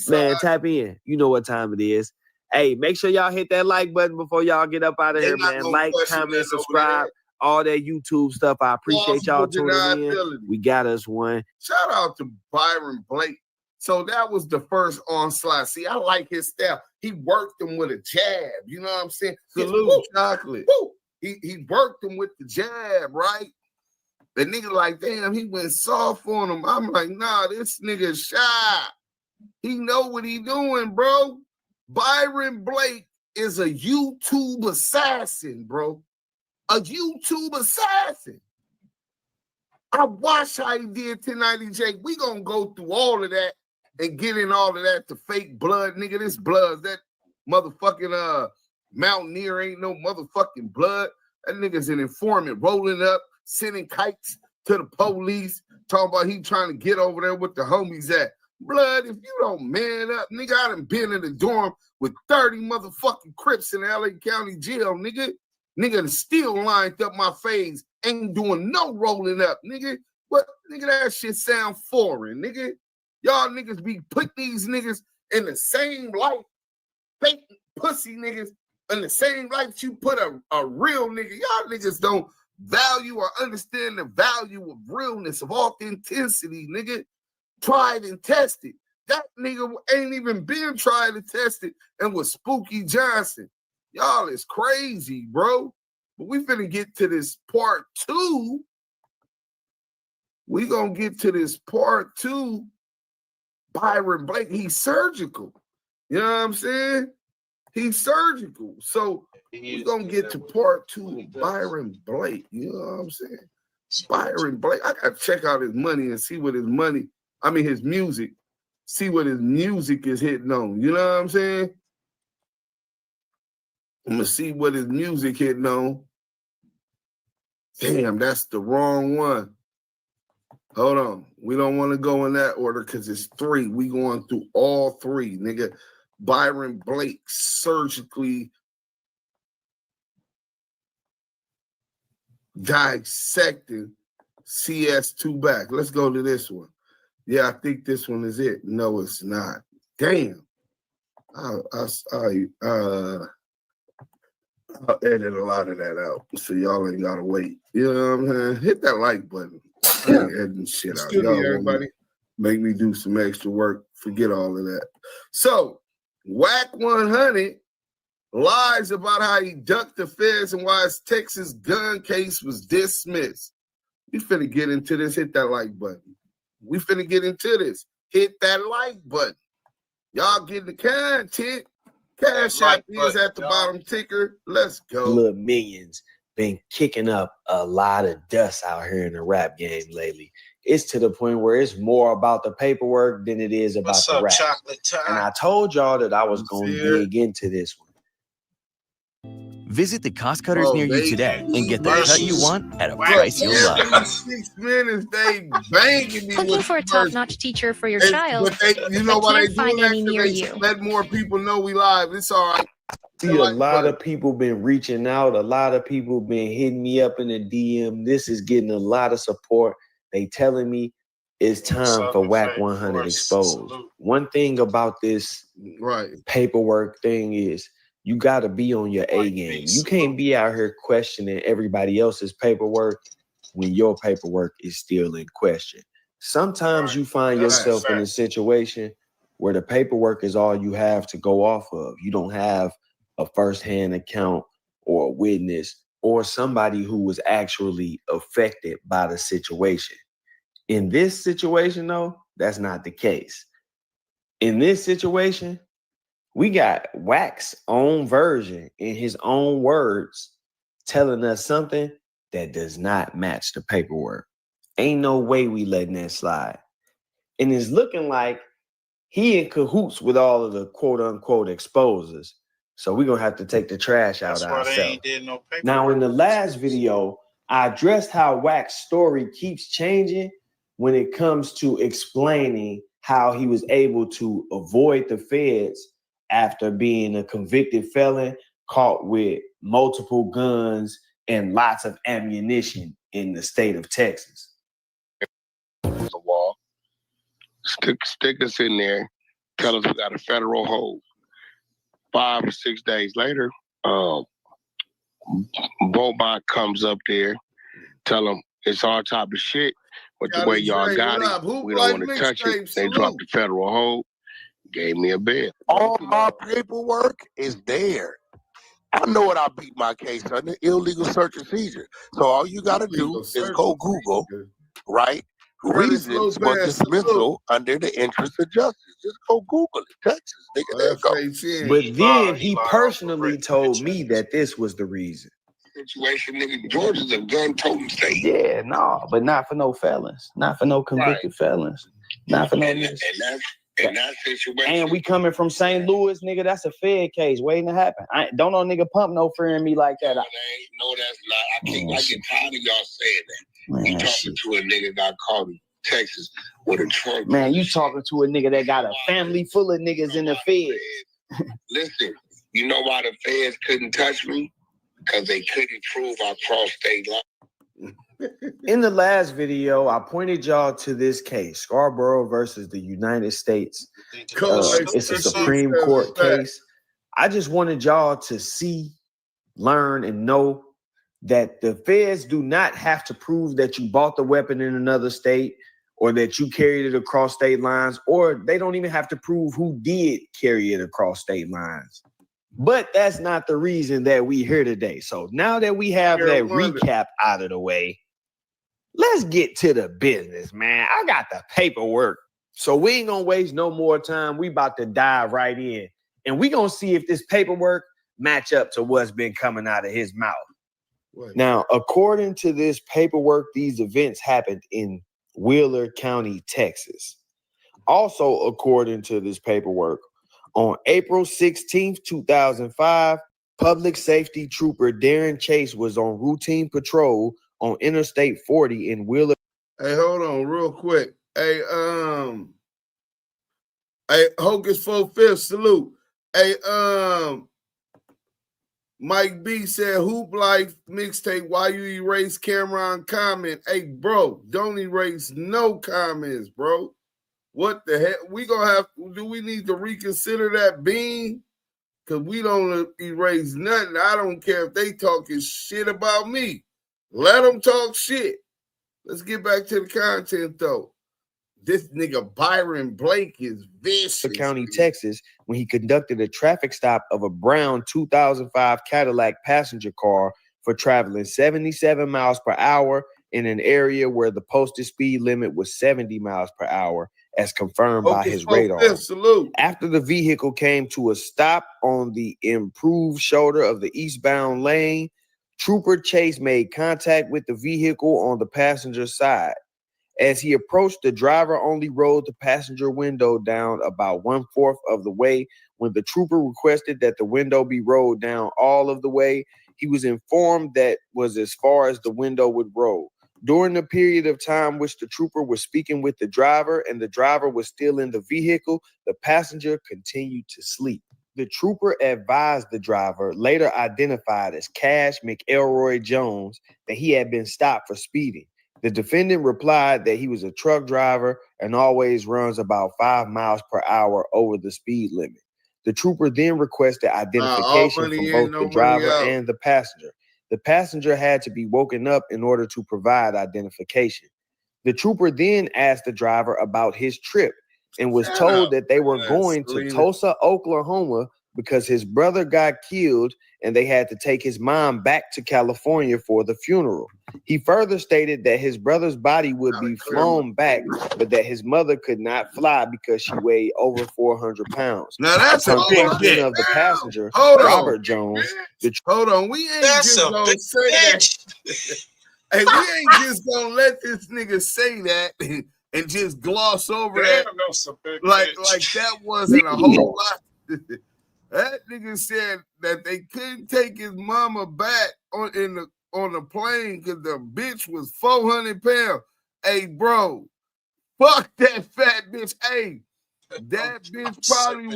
Man, tap in. You know what time it is. Hey, make sure y'all hit that like button before y'all get up out of here, man. Like, comment, subscribe, all that YouTube stuff. I appreciate y'all tuning in. We got us one. Shout out to Byron Blake. So that was the first onslaught. See, I like his style. He worked him with a jab. You know what I'm saying? Salute, chocolate. Woo. He worked him with the jab, right? The nigga like, damn, he went soft on him. I'm like, nah, this nigga shy. He know what he doing, bro. Byron Blake is a YouTube assassin, bro. A YouTube assassin. I watched how he did 1090 Jake. We gonna go through all of that and get in all of that to fake blood, nigga. This blood, that motherfucking Mountaineer ain't no motherfucking blood. That nigga's an informant rolling up, sending kites to the police, talking about he trying to get over there with the homies at. Blood, if you don't man up, nigga, I done been in the dorm with 30 motherfucking Crips in the LA County jail, nigga. Nigga still lined up my face, ain't doing no rolling up, nigga. What, nigga, that shit sound foreign, nigga. Y'all niggas be put these niggas in the same light, fake pussy niggas in the same light that you put a real nigga. Y'all niggas don't value or understand the value of realness, of authenticity, nigga. Tried and tested. That nigga ain't even been tried and tested and was Spooky Johnson. Y'all is crazy, bro. But we finna get to this part 2. We gonna get to this part 2. Byron Blake, he's surgical. You know what I'm saying? He's surgical. So we're gonna get to part 2 of Byron Blake. You know what I'm saying? Byron Blake. I gotta check out his money and see what his music. See what his music is hitting on. You know what I'm saying? I'm gonna see what his music hitting on. Damn, that's the wrong one. Hold on. We don't want to go in that order because it's 3. We going through all 3, nigga. Byron Blake surgically dissecting CS2 back. Let's go to this one. Yeah, I think this one is it. No, it's not. Damn. I'll edit a lot of that out, so y'all ain't gotta wait. You know what I'm saying? Hit that like button. I ain't editing shit out. Y'all everybody. Make me do some extra work. Forget all of that. So, WACK100 lies about how he ducked the feds and why his Texas gun case was dismissed. We finna get into this. Hit that like button. We finna get into this. Hit that like button. Y'all getting the content. Cash App is at the bottom ticker. Let's go. Little Millions been kicking up a lot of dust out here in the rap game lately. It's to the point where it's more about the paperwork than it is about the rap. And I told y'all that I was going to dig into this one. Visit the cost cutters near you today and get the cut you want at a price you'll love. 6 minutes, they banging me. Looking for a top-notch teacher for your child, you know why they find doing any that? near They you. let more people know we live. It's all right. See, a lot of people been reaching out. A lot of people been hitting me up in the DM. This is getting a lot of support. They telling me it's time for WACK100 exposed. One thing about this paperwork thing is you got to be on your A game. You can't be out here questioning everybody else's paperwork when your paperwork is still in question. Sometimes you find yourself in a situation where the paperwork is all you have to go off of. You don't have a firsthand account or a witness or somebody who was actually affected by the situation. In this situation, though, that's not the case. In this situation, we got Wack's own version in his own words telling us something that does not match the paperwork. Ain't no way we letting that slide. And it's looking like he in cahoots with all of the quote unquote exposers. So we're going to have to take the trash out ourselves. Now, in the last video, I addressed how Wack's story keeps changing when it comes to explaining how he was able to avoid the feds after being a convicted felon caught with multiple guns and lots of ammunition in the state of Texas. The wall. Stick us in there. Tell us we got a federal hold. 5 or 6 days later, Bobot comes up there, tell them it's our type of shit, but the way y'all got it, we don't want to touch it. They dropped the federal hold, gave me a bid. All my paperwork is there. I know what I beat my case under, illegal search and seizure. So all you got to do is go Google, right? Reasons for dismissal under the interest of justice. Just go Google it. Texas, nigga, there you go. But then he personally told me that this was the reason. Situation, nigga, Georgia's a gun-toting state. Yeah, no, but not for no felons. Not for no convicted felons. Not for no niggas. And that situation. And we coming from St. Louis, nigga. That's a Fed case waiting to happen. Don't no nigga pump no fear in me like that. No, that's not. I get tired of y'all saying that. Man, you talking to a nigga got caught in Texas with a trunk. Man, you talking to a nigga that got a family full of niggas in the feds. Listen, you know why the feds couldn't touch me? Because they couldn't prove I crossed state line. In the last video, I pointed y'all to this case, Scarborough versus the United States. It's a Supreme Court case. I just wanted y'all to see, learn, and know that the feds do not have to prove that you bought the weapon in another state or that you carried it across state lines, or they don't even have to prove who did carry it across state lines. But that's not the reason that we're here today. So now that we have that recap out of the way, let's get to the business, man. I got the paperwork. So we ain't gonna waste no more time. We about to dive right in. And we gonna see if this paperwork match up to what's been coming out of his mouth. Now, according to this paperwork, these events happened in Wheeler County, Texas. Also, according to this paperwork, on April 16th, 2005, public safety trooper Darren Chase was on routine patrol on Interstate 40 in Wheeler. Hey, hold on real quick. Hey, Hocus 4/5, salute. Hey, Mike B said, Hoop Life mixtape, why you erase Cameron comment? Hey, bro, don't erase no comments, bro. What the heck? Do we need to reconsider that bean? Because we don't erase nothing. I don't care if they talking shit about me. Let them talk shit. Let's get back to the content, though. This nigga Byron Blake is vicious. County, Texas, when he conducted a traffic stop of a brown 2005 Cadillac passenger car for traveling 77 miles per hour in an area where the posted speed limit was 70 miles per hour, as confirmed by his radar. Salute. After the vehicle came to a stop on the improved shoulder of the eastbound lane, Trooper Chase made contact with the vehicle on the passenger side. As he approached, the driver only rolled the passenger window down about 1/4 of the way. When the trooper requested that the window be rolled down all of the way, he was informed that was as far as the window would roll. During the period of time which the trooper was speaking with the driver and the driver was still in the vehicle, the passenger continued to sleep. The trooper advised the driver, later identified as Cash McElroy Jones, that he had been stopped for speeding. The defendant replied that he was a truck driver and always runs about 5 miles per hour over the speed limit. The trooper then requested identification from both the driver and the passenger. The passenger had to be woken up in order to provide identification. The trooper then asked the driver about his trip and was told that they were going to Tulsa, Oklahoma, because his brother got killed and they had to take his mom back to California for the funeral. He further stated that his brother's body would be flown back, but that his mother could not fly because she weighed over 400 pounds. Now that's a big question of the passenger, Robert Jones. Hold on, we ain't just gonna say that. Hey, we ain't just gonna let this nigga say that and just gloss over that. Like that wasn't a whole lot. That nigga said that they couldn't take his mama back on the plane because the bitch was 400 pounds. Hey, bro, fuck that fat bitch. Hey, that bitch probably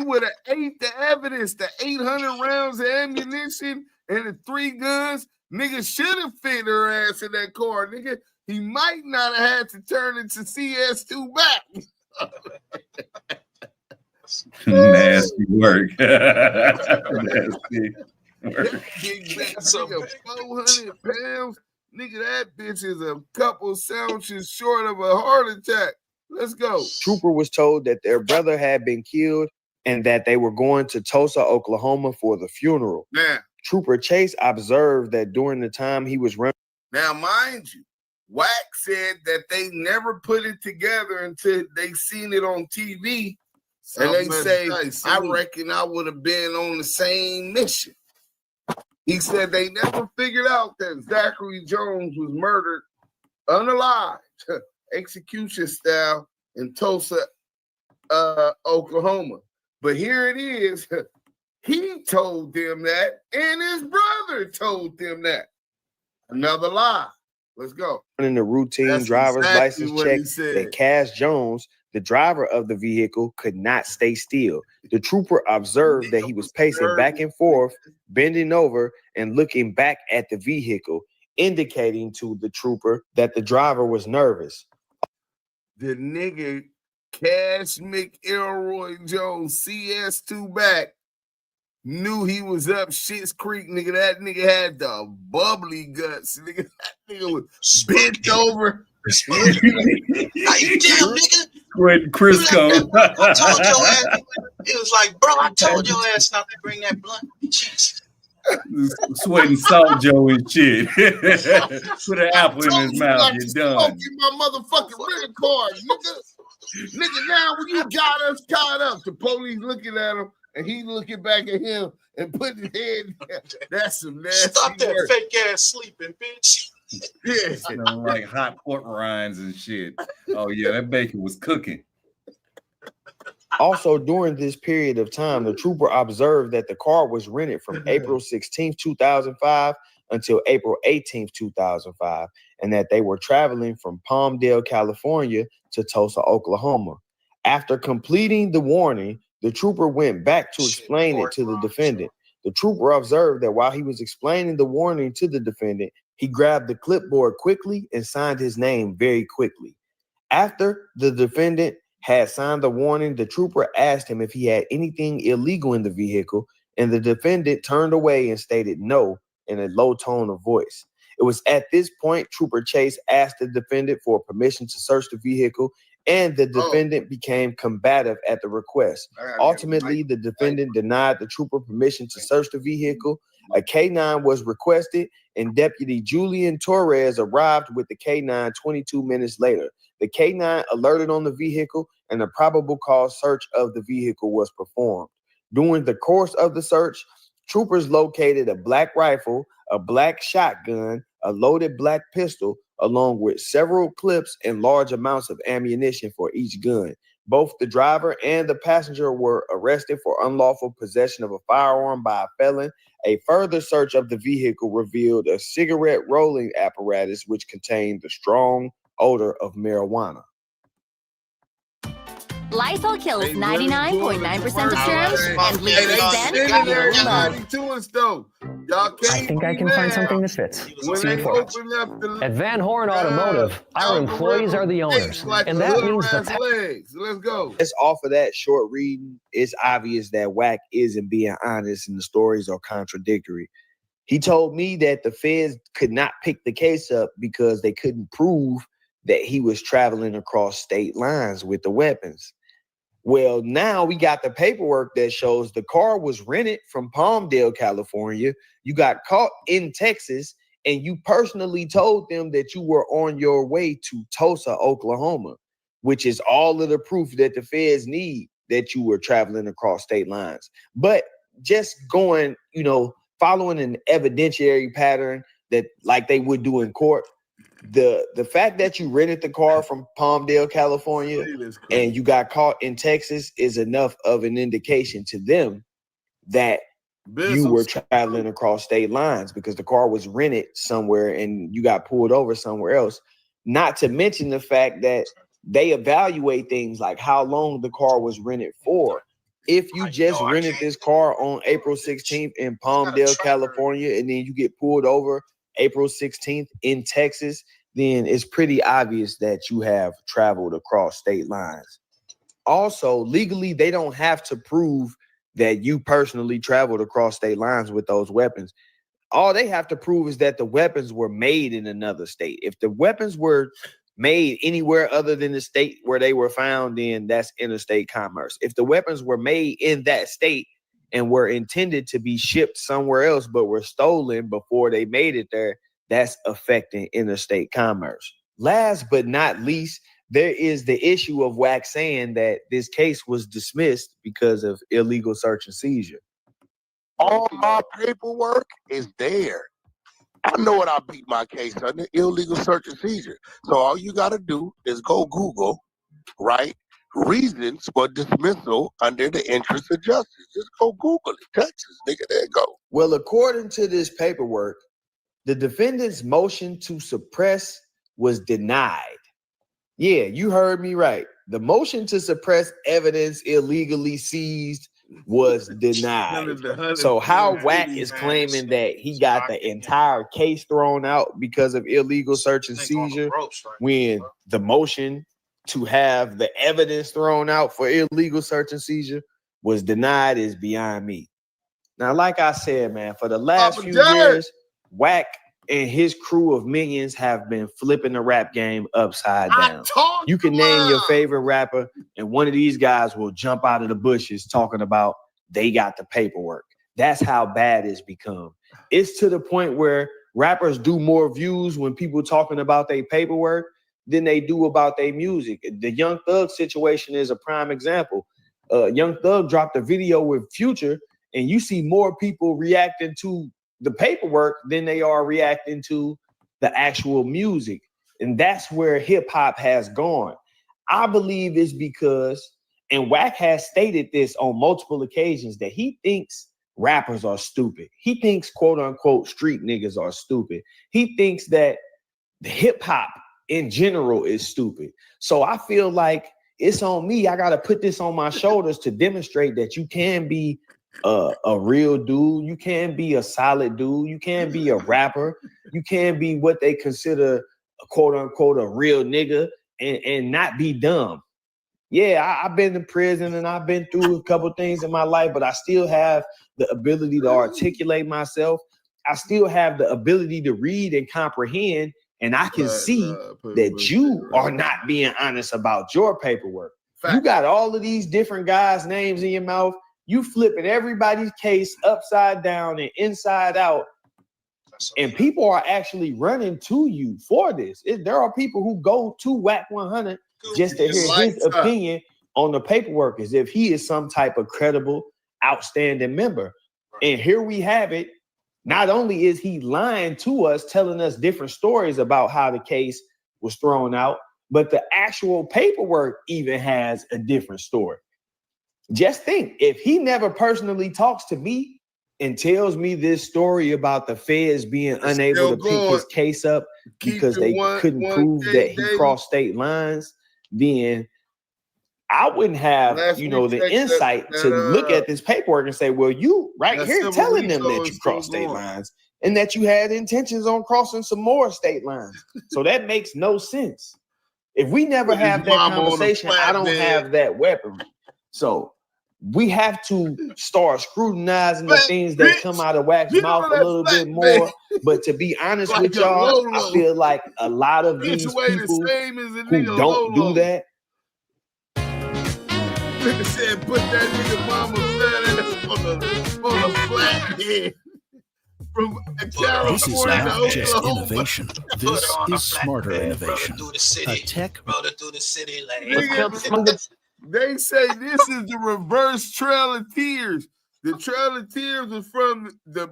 would have ate the evidence, the 800 rounds of ammunition and the 3 guns. Nigga should have fit her ass in that car, nigga. He might not have had to turn it to CS2 back. Nasty work. Nasty work. Big back nigga, 400 pounds. Nigga, that bitch is a couple sandwiches short of a heart attack. Let's go. Trooper was told that their brother had been killed and that they were going to Tulsa, Oklahoma for the funeral. Now, Trooper Chase observed that during the time he was running. Now, mind you, Wack said that they never put it together until they seen it on TV. And they say, I reckon I would have been on the same mission. He said they never figured out that Zack Jones was murdered unalived, execution style in Tulsa, Oklahoma. But here it is. He told them that, and his brother told them that. Another lie. Let's go. In the routine driver's license check that Cash Jones, the driver of the vehicle, could not stay still. The trooper observed that he was pacing back and forth, bending over and looking back at the vehicle, indicating to the trooper that the driver was nervous. The nigga Cash McElroy Jones, CS2 back, knew he was up Shit's Creek, nigga. That nigga had the bubbly guts. Nigga, that nigga was bent over. Like, damn, nigga. With Crisco. I told your ass. It was like, bro, I told your ass not to bring that blunt. Jesus. Sweating Salt Joe and shit. Put an apple in his mouth. You're done. My motherfucking rental card, nigga. Nigga, now when you got us caught up, the police looking at him and he looking back at him and putting his head down. That's some nasty Stop that work. fake ass sleeping, bitch. Yeah. Like hot pork rinds and shit. Oh, yeah, that bacon was cooking. Also, during this period of time, the trooper observed that the car was rented from April 16, 2005 until April 18, 2005, and that they were traveling from Palmdale, California to Tulsa, Oklahoma. After completing the warning, The trooper went back to explain it to the defendant. The trooper observed that while he was explaining the warning to the defendant, he grabbed the clipboard quickly and signed his name very quickly. After the defendant had signed the warning, the trooper asked him if he had anything illegal in the vehicle, and the defendant turned away and stated no in a low tone of voice. It was at this point Trooper Chase asked the defendant for permission to search the vehicle, and the defendant became combative at the request. Ultimately, the defendant denied the trooper permission to search the vehicle. A K-9 was requested, and Deputy Julian Torres arrived with the K-9 22 minutes later. The K-9 alerted on the vehicle, and a probable cause search of the vehicle was performed. During the course of the search, troopers located a black rifle, a black shotgun, a loaded black pistol, along with several clips and large amounts of ammunition for each gun. Both the driver and the passenger were arrested for unlawful possession of a firearm by a felon. A further search of the vehicle revealed a cigarette rolling apparatus which contained the strong odor of marijuana. Lysol kills 99.9% of germs and leaves then your love. I think I can find something that fits. At Van Horn Automotive, our employees are the owners, and that means the Let's go. Just off of that short reading, it's obvious that Wack isn't being honest and the stories are contradictory. He told me that the feds could not pick the case up because they couldn't prove that he was traveling across state lines with the weapons. Well, now we got the paperwork that shows the car was rented from Palmdale, California. You got caught in Texas, and you personally told them that you were on your way to Tulsa, Oklahoma, which is all of the proof that the feds need that you were traveling across state lines. But just going, following an evidentiary pattern that like they would do in court, the fact that you rented the car from Palmdale, California, and you got caught in Texas is enough of an indication to them that you were traveling across state lines because the car was rented somewhere and you got pulled over somewhere else. Not to mention the fact that they evaluate things like how long the car was rented for. If you just rented this car on April 16th in Palmdale, California, and then you get pulled over April 16th in Texas, then it's pretty obvious that you have traveled across state lines. Also, legally, they don't have to prove that you personally traveled across state lines with those weapons. All they have to prove is that the weapons were made in another state. If the weapons were made anywhere other than the state where they were found, then that's interstate commerce. If the weapons were made in that state and were intended to be shipped somewhere else but were stolen before they made it there, that's affecting interstate commerce. Last but not least, there is the issue of Wack saying that this case was dismissed because of illegal search and seizure. All my paperwork is there. I know what I beat my case under, illegal search and seizure. So all you got to do is go Google, right? Reasons for dismissal under the interest of justice. Just go Google it. Texas, nigga, there you go. Well, according to this paperwork, the defendant's motion to suppress was denied. Yeah, you heard me right. The motion to suppress evidence illegally seized was denied. So how Wack is claiming that he got the entire case thrown out because of illegal search and seizure when the motion to have the evidence thrown out for illegal search and seizure was denied is beyond me. Now, like I said, man, for the last few years, Wack and his crew of minions have been flipping the rap game upside down. You can name your favorite rapper, and one of these guys will jump out of the bushes talking about they got the paperwork. That's how bad it's become. It's to the point where rappers do more views when people talking about their paperwork than they do about their music. The Young Thug situation is a prime example. Young Thug dropped a video with Future, and you see more people reacting to the paperwork than they are reacting to the actual music. And that's where hip hop has gone. I believe it's because, and Wack has stated this on multiple occasions, that he thinks rappers are stupid. He thinks quote unquote street niggas are stupid. He thinks that the hip hop in general is stupid. So I feel like it's on me. I got to put this on my shoulders to demonstrate that you can be a real dude. You can be a solid dude. You can be a rapper. You can be what they consider a quote unquote a real nigga and not be dumb. Yeah, I've been to prison and I've been through a couple things in my life, but I still have the ability to articulate myself. I still have the ability to read and comprehend. And I can see that you are not being honest about your paperwork. You got all of these different guys' names in your mouth. You flipping everybody's case upside down and inside out. And people are actually running to you for this. There are people who go to WACK100 just to hear his opinion on the paperwork as if he is some type of credible, outstanding member. And here we have it. Not only is he lying to us, telling us different stories about how the case was thrown out, but the actual paperwork even has a different story. Just think, if he never personally talks to me and tells me this story about the feds being unable to pick his case up because they couldn't prove that he crossed state lines, then I wouldn't have, the insight to look at this paperwork and say, well, you right here telling them that you crossed state lines and that you had intentions on crossing some more state lines. So that makes no sense. If we never have that conversation, I don't have that weaponry. So we have to start scrutinizing the things that come out of Wack's mouth a little bit more. But to be honest with y'all, I feel like a lot of these people who don't do that, Nigga said, put that nigga mama on a flathead from California. This is not just innovation. This is smarter innovation. A tech. They say this is the reverse Trail of Tears. The Trail of Tears is from the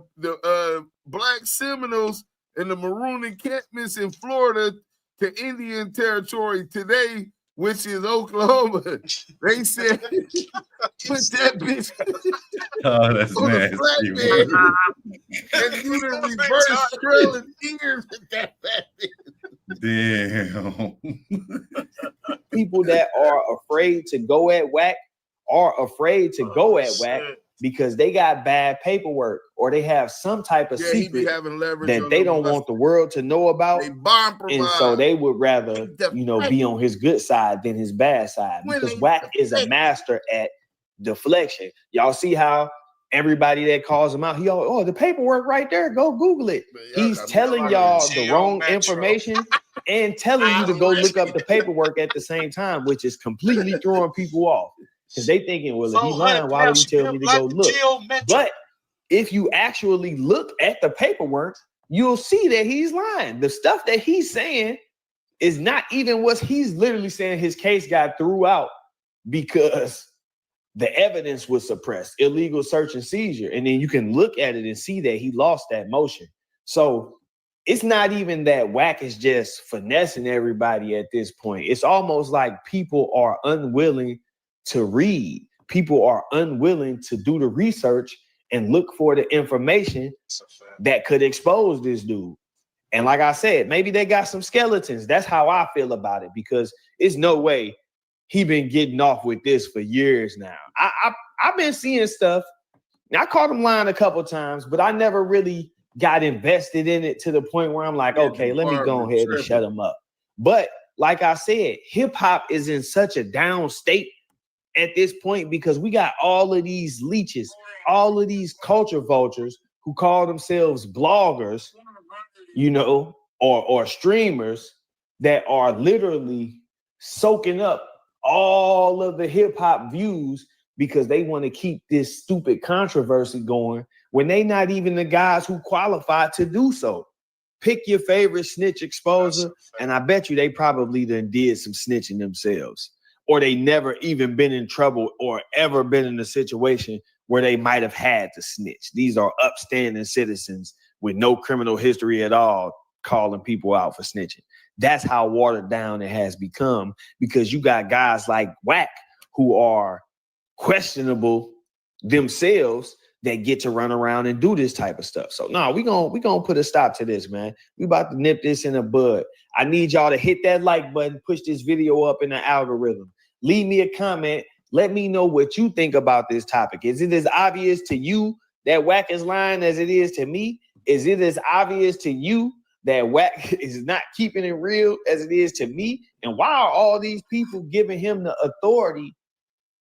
Black Seminoles and the Maroon encampments in Florida to Indian Territory today, which is Oklahoma. They said, put that bitch on the flatbed and do the reverse Trail of Tears with that Damn. People that are afraid to go at Wack are afraid to go at Wack because they got bad paperwork or they have some type of secret that they don't want the world to know about. And so they would rather, be on his good side than his bad side because Wack is a master at deflection. Y'all see how everybody that calls him out, the paperwork right there, go Google it. He's telling y'all the wrong information and telling you to go look up the paperwork at the same time, which is completely throwing people off. Because they thinking, well, if he's lying, why would he tell me to go look? But if you actually look at the paperwork, you'll see that he's lying. The stuff that he's saying is not even what he's literally saying. His case got threw out because the evidence was suppressed, illegal search and seizure. And then you can look at it and see that he lost that motion. So it's not even that Wack is just finessing everybody at this point. It's almost like people are unwilling to read. People are unwilling to do the research and look for the information that could expose this dude. And like I said, maybe they got some skeletons. That's how I feel about it, because it's no way he been getting off with this for years now. I've been seeing stuff. I caught him lying a couple times, but I never really got invested in it to the point where I'm like, okay, let me go ahead and shut him up. But like I said, hip hop is in such a down state at this point because we got all of these leeches, all of these culture vultures who call themselves bloggers, or streamers that are literally soaking up all of the hip hop views because they want to keep this stupid controversy going when they not even the guys who qualify to do so. Pick your favorite snitch exposer, and I bet you they probably done did some snitching themselves, or they never even been in trouble or ever been in a situation where they might have had to snitch. These are upstanding citizens with no criminal history at all calling people out for snitching. That's how watered down it has become, because you got guys like Wack who are questionable themselves that get to run around and do this type of stuff. So no, we gonna put a stop to this, man. We about to nip this in the bud. I need y'all to hit that like button, push this video up in the algorithm. leave me a comment. Let me know what you think about this topic. Is it as obvious to you that Wack is lying as it is to me? Is it as obvious to you that Wack is not keeping it real as it is to me? And why are all these people giving him the authority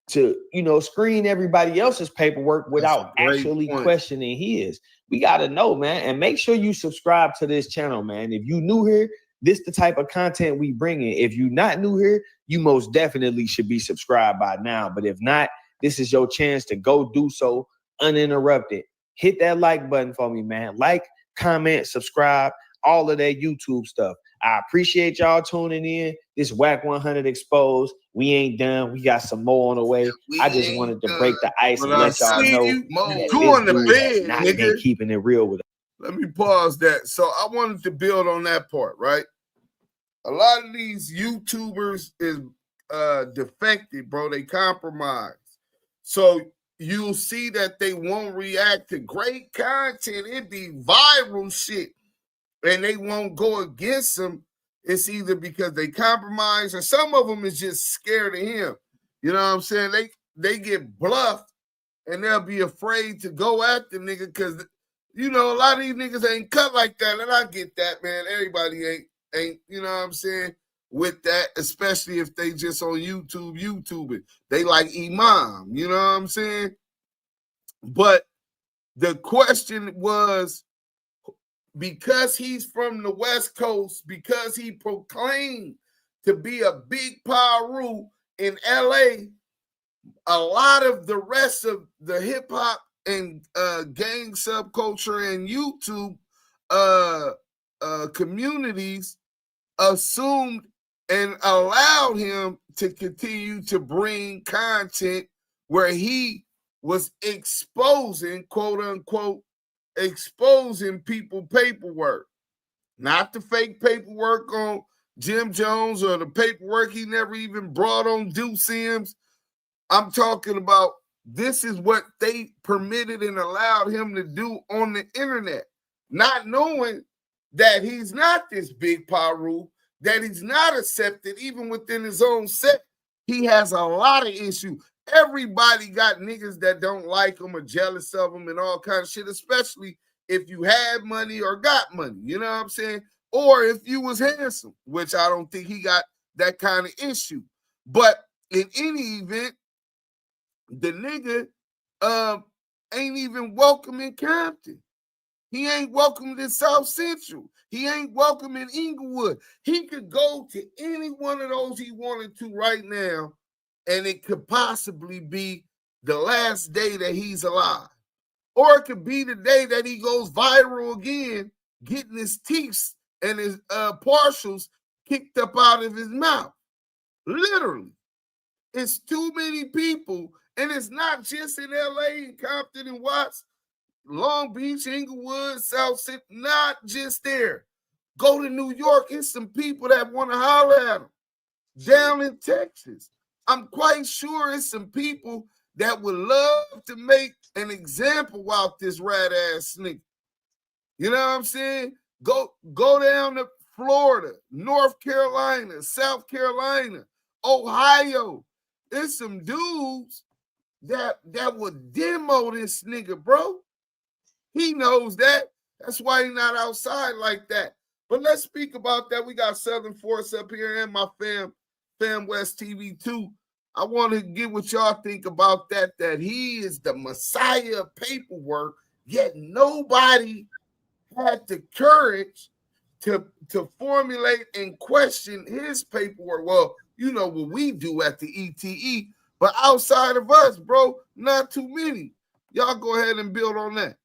to, screen everybody else's paperwork without actually questioning his? We got to know, man. And make sure you subscribe to this channel, man. If you new here, this the type of content we bring in. If you're not new here, you most definitely should be subscribed by now. But if not, this is your chance to go do so uninterrupted. Hit that like button for me, man. Like, comment, subscribe, all of that YouTube stuff. I appreciate y'all tuning in. This WACK100 Exposed. We ain't done. We got some more on the way. I just wanted to break the ice and let y'all know. Two on the bed, not nigga. Keeping it real with it. Let me pause that. So I wanted to build on that part, right? A lot of these YouTubers is defected, bro. They compromise. So you'll see that they won't react to great content. It be viral shit. And they won't go against them. It's either because they compromise or some of them is just scared of him. You know what I'm saying? They get bluffed and they'll be afraid to go at the nigga because, a lot of these niggas ain't cut like that. And I get that, man. Everybody ain't, you know what I'm saying, with that, especially if they just on YouTubing. They like Imam, you know what I'm saying? But the question was, because he's from the West Coast, because he proclaimed to be a big Paru in LA, a lot of the rest of the hip hop and gang subculture and YouTube communities assumed and allowed him to continue to bring content where he was exposing, quote unquote, exposing people paperwork, not the fake paperwork on Jim Jones or the paperwork he never even brought on Duse M. I'm talking about this is what they permitted and allowed him to do on the internet, not knowing that he's not this big Paru, that he's not accepted even within his own set. He has a lot of issues. Everybody got niggas that don't like him or jealous of him and all kinds of shit, especially if you had money or got money, you know what I'm saying? Or if you was handsome, which I don't think he got that kind of issue. But in any event, the nigga ain't even welcome in Compton. He ain't welcome in South Central. He ain't welcome in Inglewood. He could go to any one of those he wanted to right now, and it could possibly be the last day that he's alive. Or it could be the day that he goes viral again, getting his teeth and his partials kicked up out of his mouth. Literally. It's too many people, and it's not just in LA and Compton and Watts, Long Beach, Inglewood, South Central, not just there. Go to New York, it's some people that want to holler at him. Down in Texas, I'm quite sure it's some people that would love to make an example out this rat-ass nigga. You know what I'm saying? Go down to Florida, North Carolina, South Carolina, Ohio. There's some dudes that would demo this nigga, bro. He knows that. That's why he's not outside like that. But let's speak about that. We got Southern Force up here and my Fam West TV 2. I want to get what y'all think about that he is the messiah of paperwork, yet nobody had the courage to formulate and question his paperwork. Well, you know what we do at the ETE, but outside of us, bro, not too many. Y'all go ahead and build on that.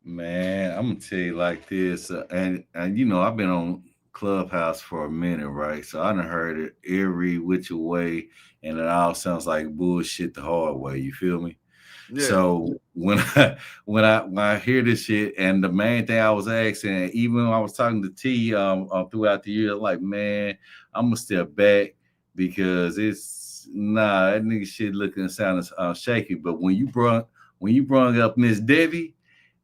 Man, I'm gonna tell you like this, and you know, I've been on Clubhouse for a minute, right? So I done heard it every which way, and it all sounds like bullshit the hard way. You feel me? Yeah. So when I hear this shit, and the main thing I was asking, even when I was talking to T throughout the year, like, man, I'm gonna step back because that nigga shit looking and sounding shaky. But when you brung up Miss Debbie,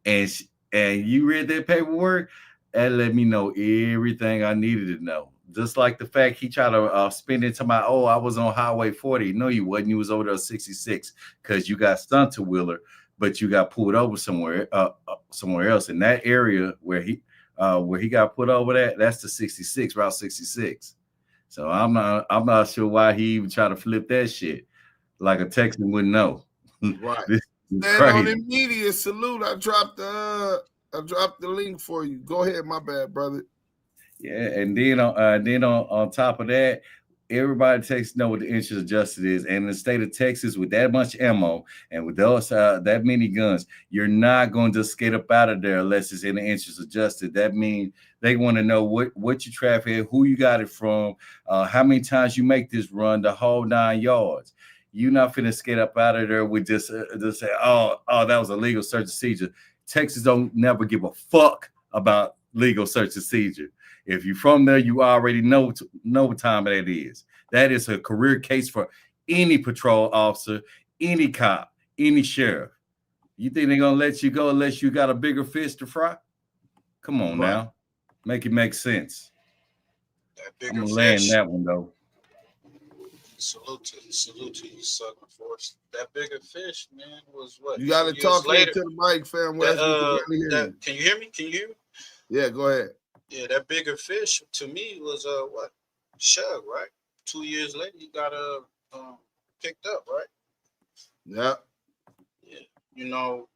and you read that paperwork, that let me know everything I needed to know. Just like the fact he tried to spin into my, oh, I was on Highway 40. No, you wasn't. You was over there 66 because you got stunt to Wheeler, but you got pulled over somewhere else. In that area where he got put over, that's the 66, Route 66. So I'm not sure why he even tried to flip that shit. Like a Texan wouldn't know. Right. And on the media salute, I dropped the link for you. Go ahead, my bad, brother. Yeah, and then on top of that, everybody in Texas know what the interest of justice is. And in the state of Texas, with that much ammo and with those that many guns, you're not going to just skate up out of there unless it's in the interest of justice. That means they want to know what you traffic, who you got it from, how many times you make this run, the whole 9 yards. You're not finna skate up out of there with just say, oh, that was a legal search and seizure. Texas don't never give a fuck about legal search and seizure. If you're from there, you already know what time that is. That is a career case for any patrol officer, any cop, any sheriff. You think they're gonna let you go unless you got a bigger fish to fry? Come on now, make it make sense. I'm gonna land that one though. Salute to you, Southern Force. That bigger fish, man, was what? You gotta talk to the mic, fam. Can you hear me? Can you hear me? Yeah, go ahead. Yeah, that bigger fish to me was what? Shug, right? 2 years later, he got picked up, right? Yeah. Yeah. You know,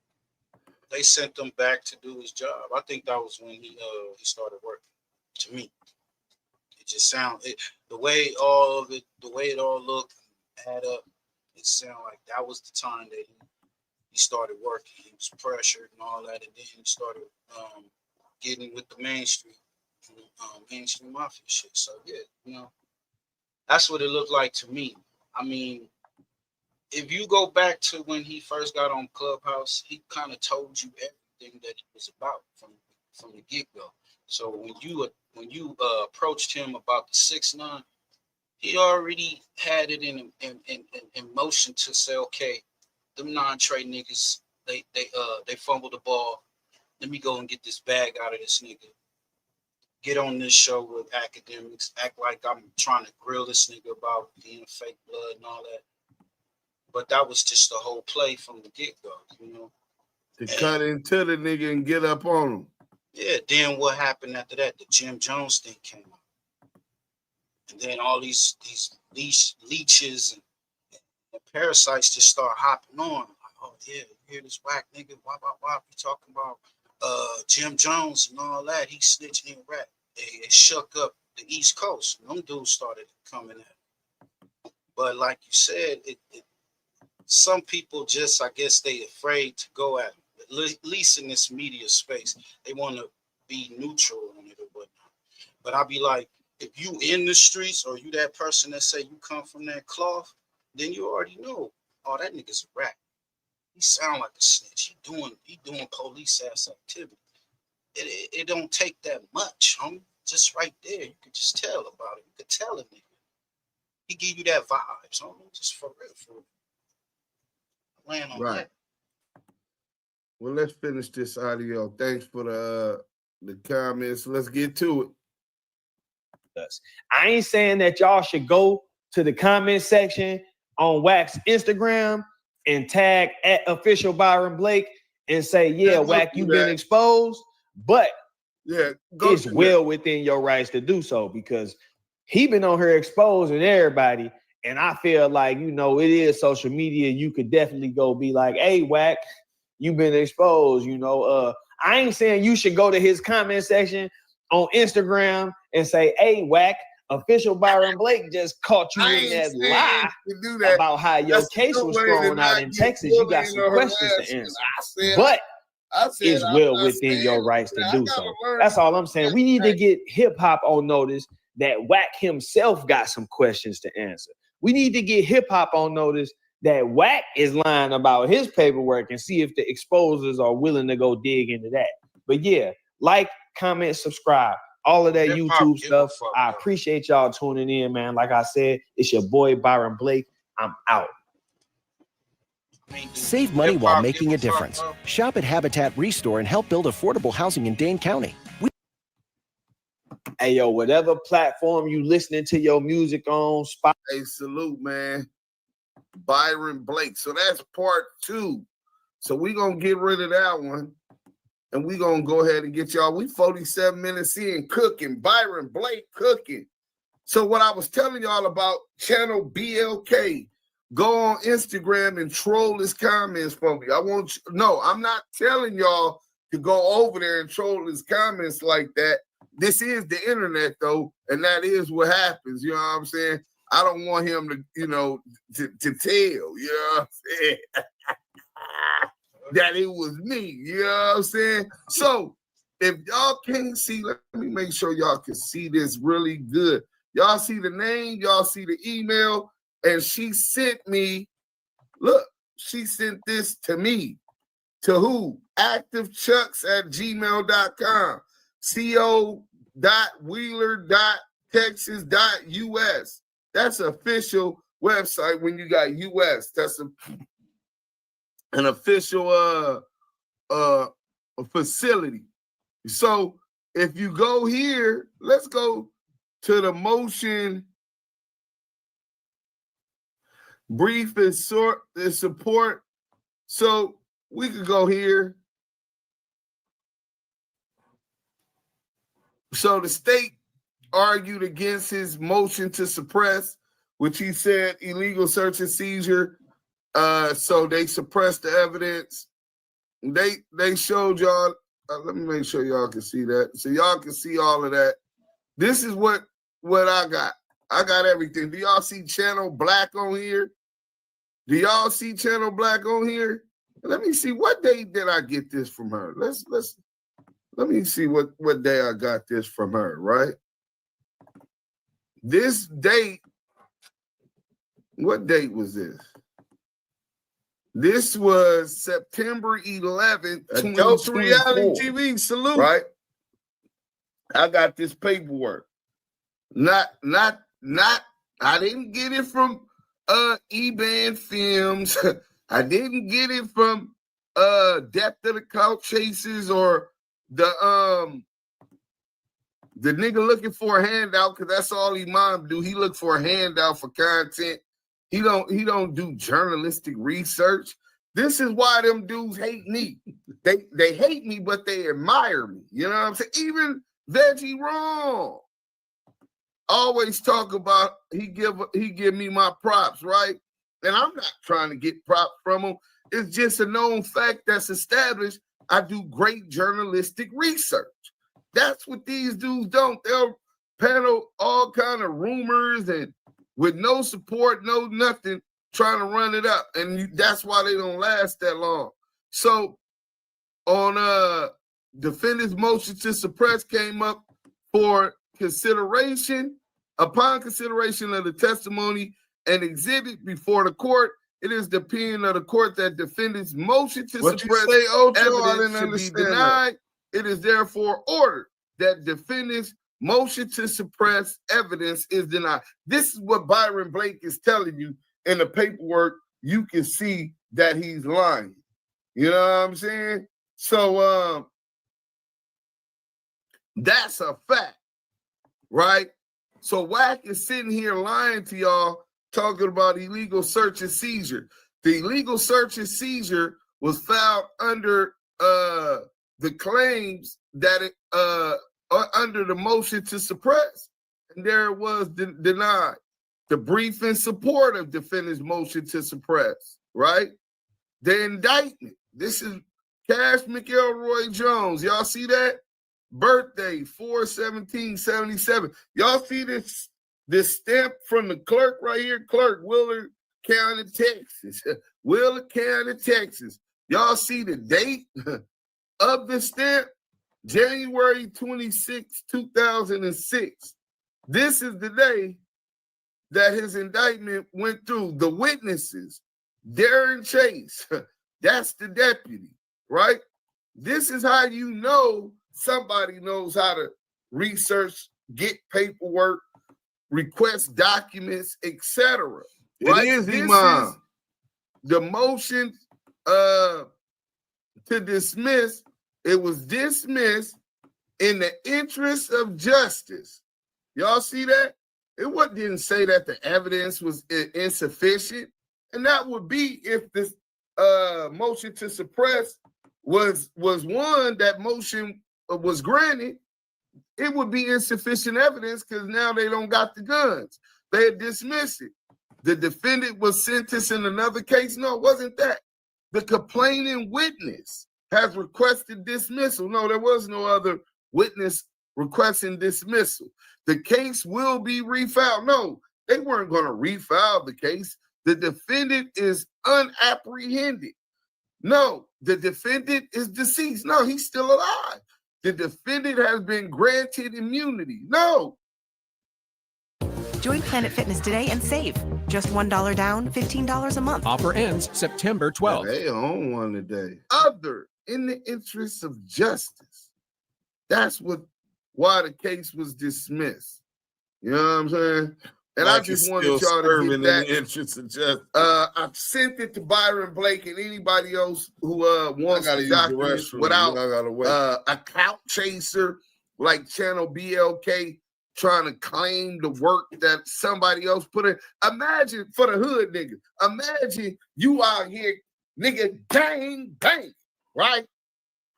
they sent him back to do his job. I think that was when he started working. To me, it just sounded the way it all looked, add up. It sounded like that was the time that he started working. He was pressured and all that, and then he started getting with the mainstream mafia shit. So yeah, you know, that's what it looked like to me. I mean, if you go back to when he first got on Clubhouse, he kind of told you everything that it was about from the get-go. So when you approached him about the 6ix9ine, he already had it in motion to say, okay, them non-Trey niggas, they fumbled the ball. Let me go and get this bag out of this nigga. Get on this show with academics, act like I'm trying to grill this nigga about being fake blood and all that. But that was just the whole play from the get-go, you know. To cut into the nigga and get up on him. Yeah, then what happened after that? The Jim Jones thing came out. And then all these leeches and parasites just start hopping on. Like, oh yeah, you hear this whack nigga, wop. You talking about Jim Jones and all that. He snitching in rap. It shook up the East Coast. And them dudes started coming at. But like you said, some people just, I guess they afraid to go at him. At least in this media space, they want to be neutral on it or whatnot. But I'll be like, if you in the streets or you that person that say you come from that cloth, then you already know, oh, that nigga's a rat. He sound like a snitch. He doing police ass activity. It don't take that much, homie. Just right there, you could just tell about it. You could tell a nigga. He give you that vibes, homie. Just for real. Land on that. Well, let's finish this audio. Thanks for the comments. Let's get to it. I ain't saying that y'all should go to the comment section on Wack's Instagram and tag @official Byron Blake and say, yeah, Wack, you've been exposed, but it's well within your rights to do so because he been on here exposing everybody. And I feel like, you know, it is social media. You could definitely go be like, hey, Wack, you've been exposed, you know. I ain't saying you should go to his comment section on Instagram and say, hey, Wack, official Byron Blake just caught you in that lie about how your case was thrown out in Texas. You got some questions to answer. But it's well within your rights to do so. That's all I'm saying. We need to get hip hop on notice that Wack himself got some questions to answer. We need to get hip hop on notice that Wack is lying about his paperwork and see if the exposers are willing to go dig into that. But yeah, like, comment, subscribe, all of that YouTube stuff. I appreciate y'all tuning in, man. Like I said, it's your boy Byron Blake. I'm out. Save money while making a difference. Shop at Habitat Restore and help build affordable housing in Dane County. Hey, yo, whatever platform you listening to your music on, Spotify. Hey, salute, man. Byron Blake. So that's part 2. So we're going to get rid of that one. And we're going to go ahead and get y'all. We 47 minutes in cooking. Byron Blake cooking. So what I was telling y'all about channel BLK, go on Instagram and troll his comments for me. I'm not telling y'all to go over there and troll his comments like that. This is the internet, though, and that is what happens. You know what I'm saying? I don't want him to, to tell, you know what I'm saying? That it was me, you know what I'm saying? So if y'all can't see, let me make sure y'all can see this really good. Y'all see the name, y'all see the email, and she sent me, look, she sent this to me. To who? activechucks@gmail.com. co.wheeler.texas.us. That's an official website when you got US. That's an official facility. So if you go here, let's go to the motion brief and support. So we could go here. So the state argued against his motion to suppress, which he said illegal search and seizure. So they suppressed the evidence. They showed y'all. Let me make sure y'all can see that. So y'all can see all of that. This is what I got. I got everything. Do y'all see Channel Black on here? Do y'all see Channel Black on here? Let me see, what day did I get this from her? Let me see what day I got this from her, right? This date, what date was this? This was September 11th, 2024. Reality TV, salute. Right? I got this paperwork. Not, I didn't get it from E-Band Films. I didn't get it from Death of the Couch Chasers or the nigga looking for a handout, because that's all he mom do. He look for a handout for content. He don't do journalistic research. This is why them dudes hate me. They hate me, but they admire me. You know what I'm saying? Even Veggie Wrong always talk about he give me my props, right? And I'm not trying to get props from him. It's just a known fact that's established. I do great journalistic research. That's what these dudes don't. They'll peddle all kind of rumors and with no support, no nothing, trying to run it up. And that's why they don't last that long. So on defendant's motion to suppress came up for consideration. Upon consideration of the testimony and exhibit before the court, it is the opinion of the court that defendant's motion to suppress evidence should be denied. It is therefore ordered that defendant's motion to suppress evidence is denied. This is what Byron Blake is telling you in the paperwork. You can see that he's lying. You know what I'm saying? So that's a fact, right? So Wack is sitting here lying to y'all, talking about illegal search and seizure. The illegal search and seizure was filed under the claims that it under the motion to suppress, and there it was denied. The brief in support of defendant's motion to suppress, right? The indictment. This is Cash McElroy Jones. Y'all see that? Birthday 4/17/77. Y'all see this stamp from the clerk right here? Clerk, Willard County, Texas. Willard County, Texas. Y'all see the date of the stamp? January 26, 2006. This is the day that his indictment went through. The witnesses, Darren Chase, that's the deputy, right? This is how you know somebody knows how to research, get paperwork, request documents, etc. Right? It is Imam. The motion to dismiss, it was dismissed in the interest of justice. Y'all see that? It didn't say that the evidence was insufficient. And that would be if this motion to suppress was won, that motion was granted, it would be insufficient evidence because now they don't got the guns. They had dismissed it. The defendant was sentenced in another case. No, it wasn't that. The complaining witness has requested dismissal. No, there was no other witness requesting dismissal. The case will be refiled. No, they weren't going to refile the case. The defendant is unapprehended. No, the defendant is deceased. No, he's still alive. The defendant has been granted immunity. No. Join Planet Fitness today and save. Just $1 down, $15 a month. Offer ends September 12th. They own one today. Other in the interest of justice. That's why the case was dismissed. You know what I'm saying? And I just wanted y'all to get that. In the interest of justice. I sent it to Byron Blake and anybody else who wants to document without a clout chaser like Channel BLK trying to claim the work that somebody else put in. Imagine, for the hood nigga, imagine you out here, nigga, gang, right?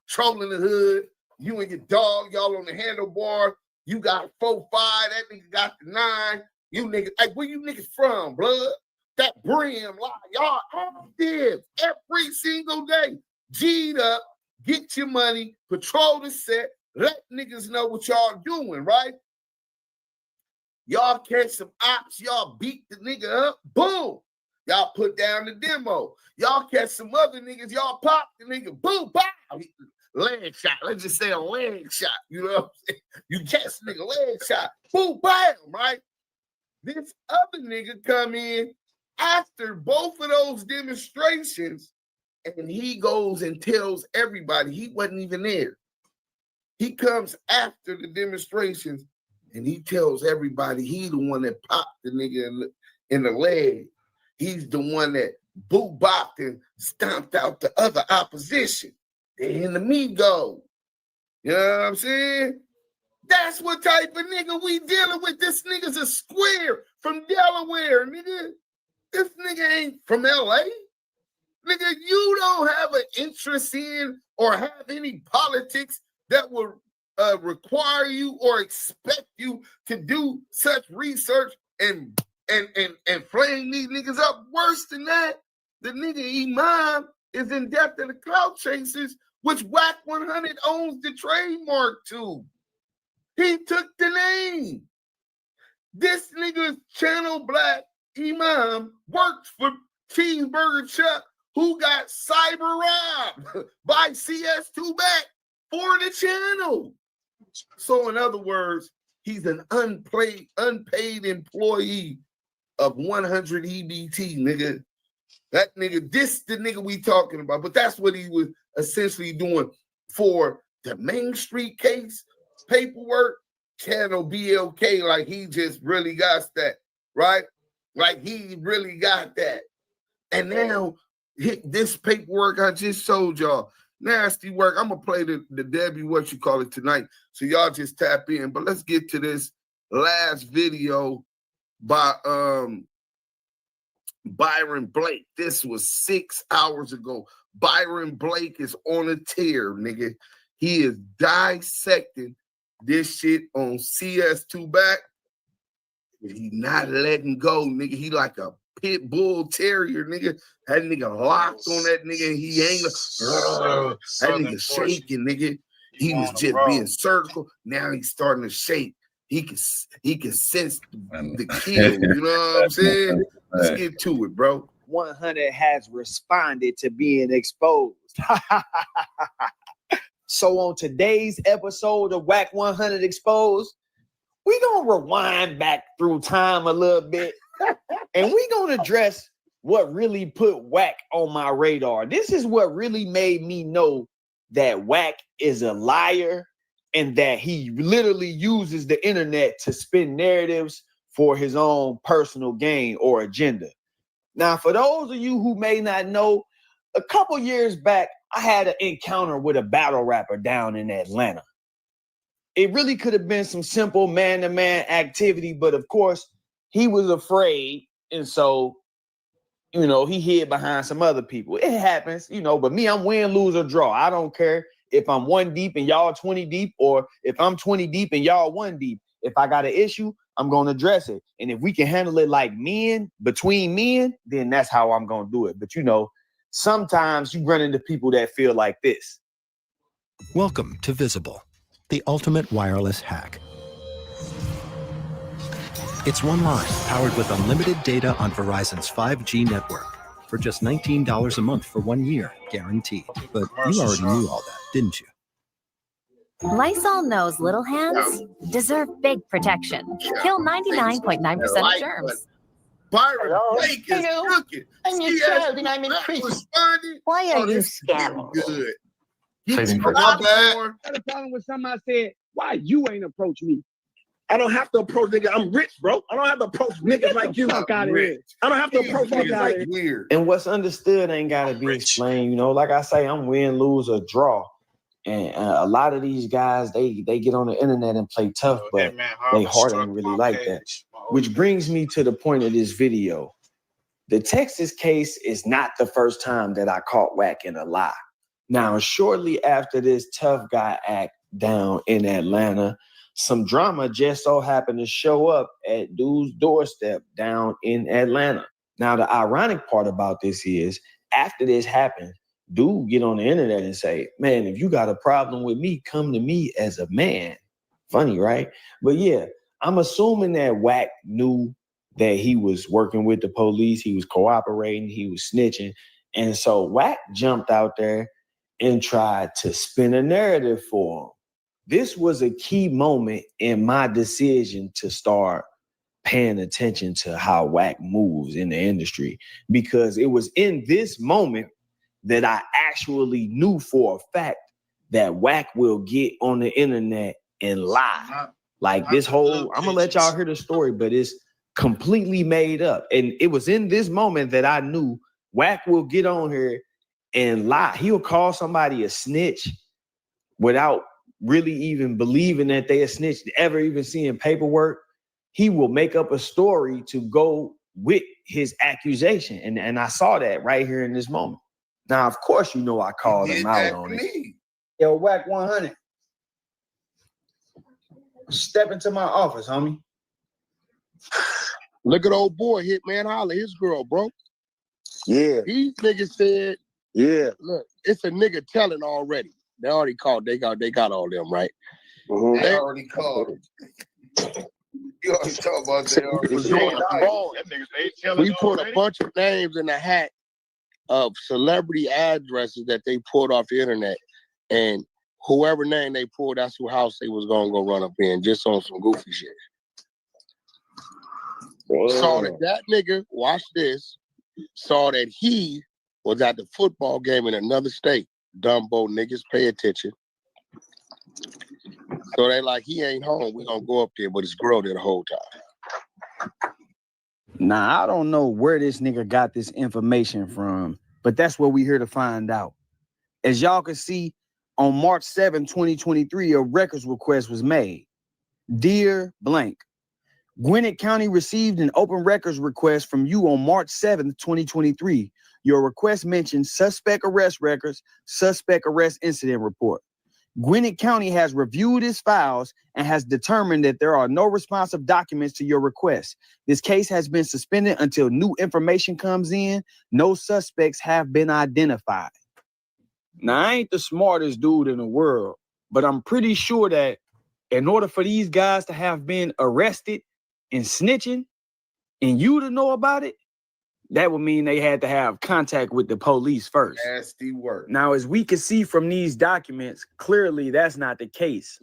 Trolling the hood. You and your dog, y'all on the handlebar. You got 4-5. That nigga got the 9. You niggas, hey, where you niggas from, blood? That brim, lie. Y'all active every single day. G'd up, get your money, patrol the set, let niggas know what y'all doing, right? Y'all catch some ops, y'all beat the nigga up, boom. Y'all put down the demo. Y'all catch some other niggas, y'all pop the nigga, boom, pow. Leg shot. Let's just say a leg shot. You know what I'm saying? You catch nigga leg shot, boom, bam, right? This other nigga come in after both of those demonstrations, and he goes and tells everybody he wasn't even there. He comes after the demonstrations, and he tells everybody he the one that popped the nigga in the leg. He's the one that boo-bopped and stomped out the other opposition. They're in the Migo. You know what I'm saying? That's what type of nigga we dealing with. This nigga's a square from Delaware, nigga. This nigga ain't from LA. Nigga, you don't have an interest in or have any politics that will require you or expect you to do such research and flame these niggas up. Worse than that, the nigga Imam is in debt to the clout chasers, which WACK100 owns the trademark to. He took the name. This nigga's Channel Black Imam worked for Cheeseburger Chuck, who got cyber robbed by CS2 back for the channel. So in other words, he's an unpaid employee of 100 EBT, nigga. That nigga, this the nigga we talking about. But that's what he was essentially doing for the Main Street case, paperwork, Channel BLK, like he just really got that, right? Like he really got that. And now this paperwork I just showed y'all, nasty work. I'm gonna play the Debbie what you call it tonight, so y'all just tap in. But let's get to this last video by Byron Blake. This was 6 hours ago. Byron Blake is on a tear, nigga. He is dissecting this shit on CS2 back. He not letting go, nigga. He like a pit bull terrier, nigga. That nigga locked on that nigga, and he ain't that nigga shaking, nigga. He was just being surgical. Now he's starting to shake. He can sense the kill. You know what I'm saying? Let's get to it, bro. 100 has responded to being exposed. So on today's episode of WACK100 Exposed, we gonna rewind back through time a little bit, and we gonna address what really put Wack on my radar. This is what really made me know that Wack is a liar and that he literally uses the internet to spin narratives for his own personal gain or agenda. Now, for those of you who may not know, a couple years back, I had an encounter with a battle rapper down in Atlanta. it really could have been some simple man-to-man activity, but of course, he was afraid, and so, you know, he hid behind some other people. It happens, you know, but me, I'm win, lose, or draw. I don't care if I'm 1 deep and y'all 20 deep, or if I'm 20 deep and y'all 1 deep. If I got an issue, I'm going to address it. And if we can handle it like men, between men, then that's how I'm going to do it. But, you know, sometimes you run into people that feel like this. Welcome to Visible, the ultimate wireless hack. It's one line powered with unlimited data on Verizon's 5G network for just $19 a month for 1 year, guaranteed. But you already knew all that, didn't you? Lysol knows little hands deserve big protection. Kill 99.9% of germs. Byron Blake is cooking. I'm your child and I'm in prison. Why are you scamming? Good. My bad. I had a problem with somebody said, why you ain't approach me? I don't have to approach niggas. I'm rich, bro. I don't have to approach niggas like you. Fuck out of here. I don't have to approach niggas like weird. And what's understood ain't got to be explained. You know, like I say, I'm win, lose, or draw. And a lot of these guys, they get on the internet and play tough, but they heart ain't really like that. Which brings me to the point of this video. The Texas case is not the first time that I caught Wack in a lie. Now, shortly after this tough guy act down in Atlanta, some drama just so happened to show up at Dude's doorstep down in Atlanta. Now, the ironic part about this is, after this happened, Dude get on the internet and say, man, if you got a problem with me, come to me as a man. Funny, right? But yeah, I'm assuming that Wack knew that he was working with the police, he was cooperating, he was snitching. And so Wack jumped out there and tried to spin a narrative for him. This was a key moment in my decision to start paying attention to how Wack moves in the industry, because it was in this moment that I actually knew for a fact that Wack will get on the internet and lie. Like this whole, I'm gonna let y'all hear the story, but it's completely made up. And it was in this moment that I knew Wack will get on here and lie. He'll call somebody a snitch without really even believing that they a snitch, ever even seeing paperwork. He will make up a story to go with his accusation. And I saw that right here in this moment. Now, of course, you know I called him out on it. Yo, WACK100. Step into my office, homie. Look at old boy Hitman holler his girl, bro. Yeah. These niggas said, yeah. Look, it's a nigga telling already. They already called. They got all them, right? Mm-hmm. They already called. You already talk about that. We put a bunch of names in the hat of celebrity addresses that they pulled off the internet, and whoever name they pulled, that's who house they was gonna go run up in, just on some goofy shit. Saw that nigga, watch this, saw that he was at the football game in another state. Dumbo niggas, pay attention. So they like, he ain't home, we gonna go up there, but his girl there the whole time. Nah, I don't know where this nigga got this information from, but that's what we here to find out. As y'all can see, on March 7, 2023, a records request was made. Dear blank, Gwinnett County received an open records request from you on March 7, 2023. Your request mentions suspect arrest records, suspect arrest incident report. Gwinnett County has reviewed its files and has determined that there are no responsive documents to your request. This case has been suspended until new information comes in. No suspects have been identified. Now, I ain't the smartest dude in the world, but I'm pretty sure that in order for these guys to have been arrested and snitching and you to know about it, that would mean they had to have contact with the police first. Nasty work. Now, as we can see from these documents, clearly that's not the case.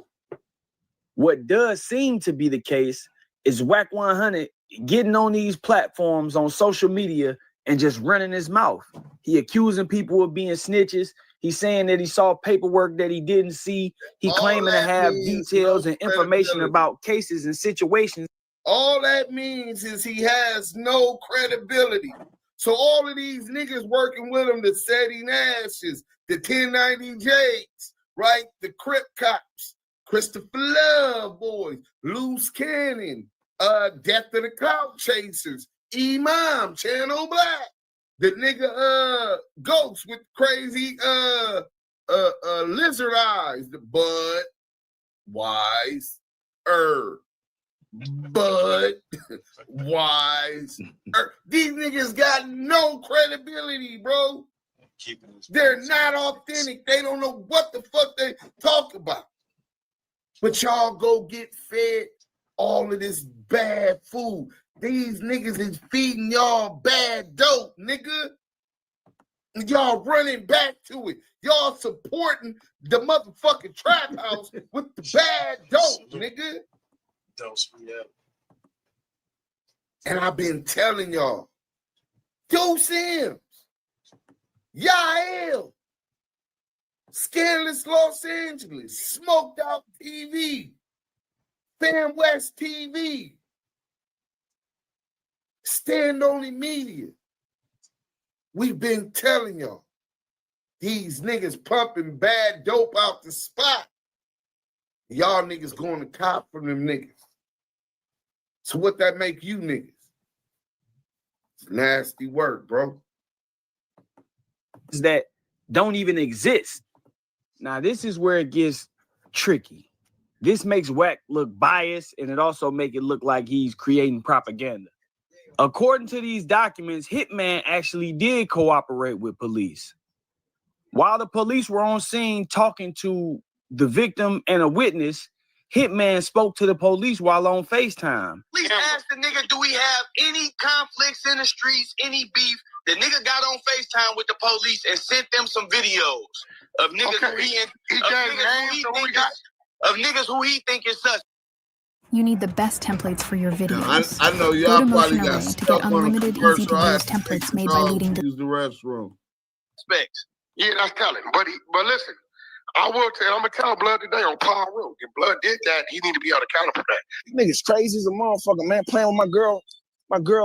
What does seem to be the case is WACK100 getting on these platforms on social media and just running his mouth. He accusing people of being snitches. He's saying that he saw paperwork that he didn't see. He claiming to have details and information about cases and situations. All that means is he has no credibility. So all of these niggas working with him, the Setty Nashes, the 1090 Jakes, right? The Crip Cops, Christopher Love Boys, Loose Cannon, Death of the Clout Chasers, Imam, Channel Black, the nigga Ghost with crazy lizard eyes, the Bud Wise Bud Wise. These niggas got no credibility, bro. They're not authentic. They don't know what the fuck they talk about. But y'all go get fed all of this bad food. These niggas is feeding y'all bad dope, nigga. Y'all running back to it. Y'all supporting the motherfucking trap house with the bad dope, nigga. And I've been telling y'all, Duse M, Yael, Scandalous Los Angeles, Smoked Out TV, Fam West TV, Stand Only Media. We've been telling y'all, these niggas pumping bad dope out the spot. Y'all niggas going to cop from them niggas. So what that make you niggas? It's nasty work, bro. That don't even exist. Now, this is where it gets tricky. This makes Wack look biased, and it also make it look like he's creating propaganda. According to these documents, Hitman actually did cooperate with police. While the police were on scene talking to the victim and a witness, Hitman spoke to the police while on FaceTime. Please ask the nigga, do we have any conflicts in the streets, any beef? The nigga got on FaceTime with the police and sent them some videos of niggas who he think is sus. You need the best templates for your videos. I know y'all probably got to get stuck on unlimited, the easy-to-use templates made by leading. Use the restroom. Specs. Yeah, that's telling. But listen, I will tell. I'm gonna tell Blood today on Paul Road. If Blood did that, he need to be held accountable for that. These niggas crazy as a motherfucker, man. Playing with my girl,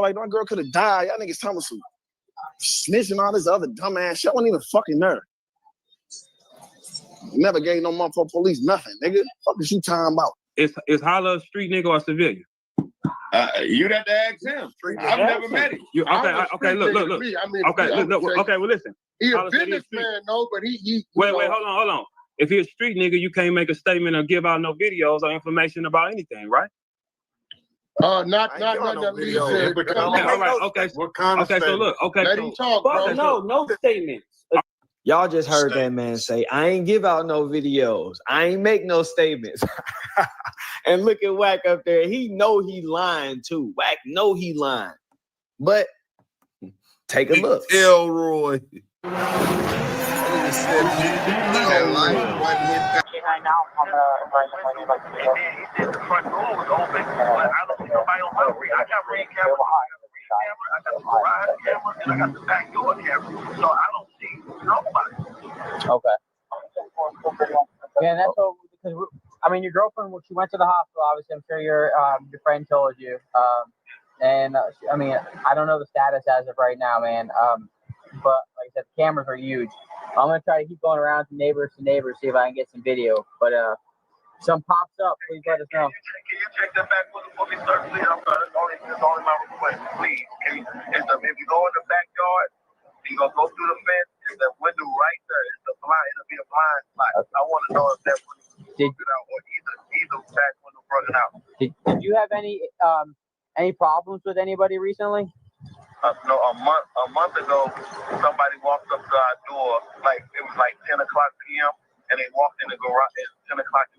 like my girl could have died. Y'all niggas telling me some snitching all this other dumbass shit. I wasn't even fucking there. Never gave no motherfucker police nothing, nigga. Fuck is you talking about? Is Holla a street nigga or a civilian? You'd have to ask him. I've never met him. Okay, look. Okay, well, listen. He a businessman, no, but he wait, hold on. If he's a street nigga, you can't make a statement or give out no videos or information about anything, right? Not that we said. Okay. What kind of statement? So look, okay. Let him talk, bro. No statements. Y'all just heard that man say, I ain't give out no videos. I ain't make no statements. And look at Wack up there. He know he lying too. Wack know he lying. But take a look. Elroy. I got the garage camera and I got the backyard camera, so I don't see nobody. Okay. Yeah, that's all because your girlfriend, when she went to the hospital, obviously, I'm sure your friend told you. I don't know the status as of right now, man. But like I said, the cameras are huge. I'm gonna try to keep going around to neighbors, see if I can get some video. But some pops up, please let us know. Can you check that back for me, sir? Please, it's only my request. Please, if you go in the backyard, you're gonna go through the fence. There's that window right there. It'll be a blind spot. I want to know if that window broken out or either back window broken out. Did you have any problems with anybody recently? No, a month ago, somebody walked up to our door. It was 10 o'clock p.m. and they walked in the garage at 10 o'clock.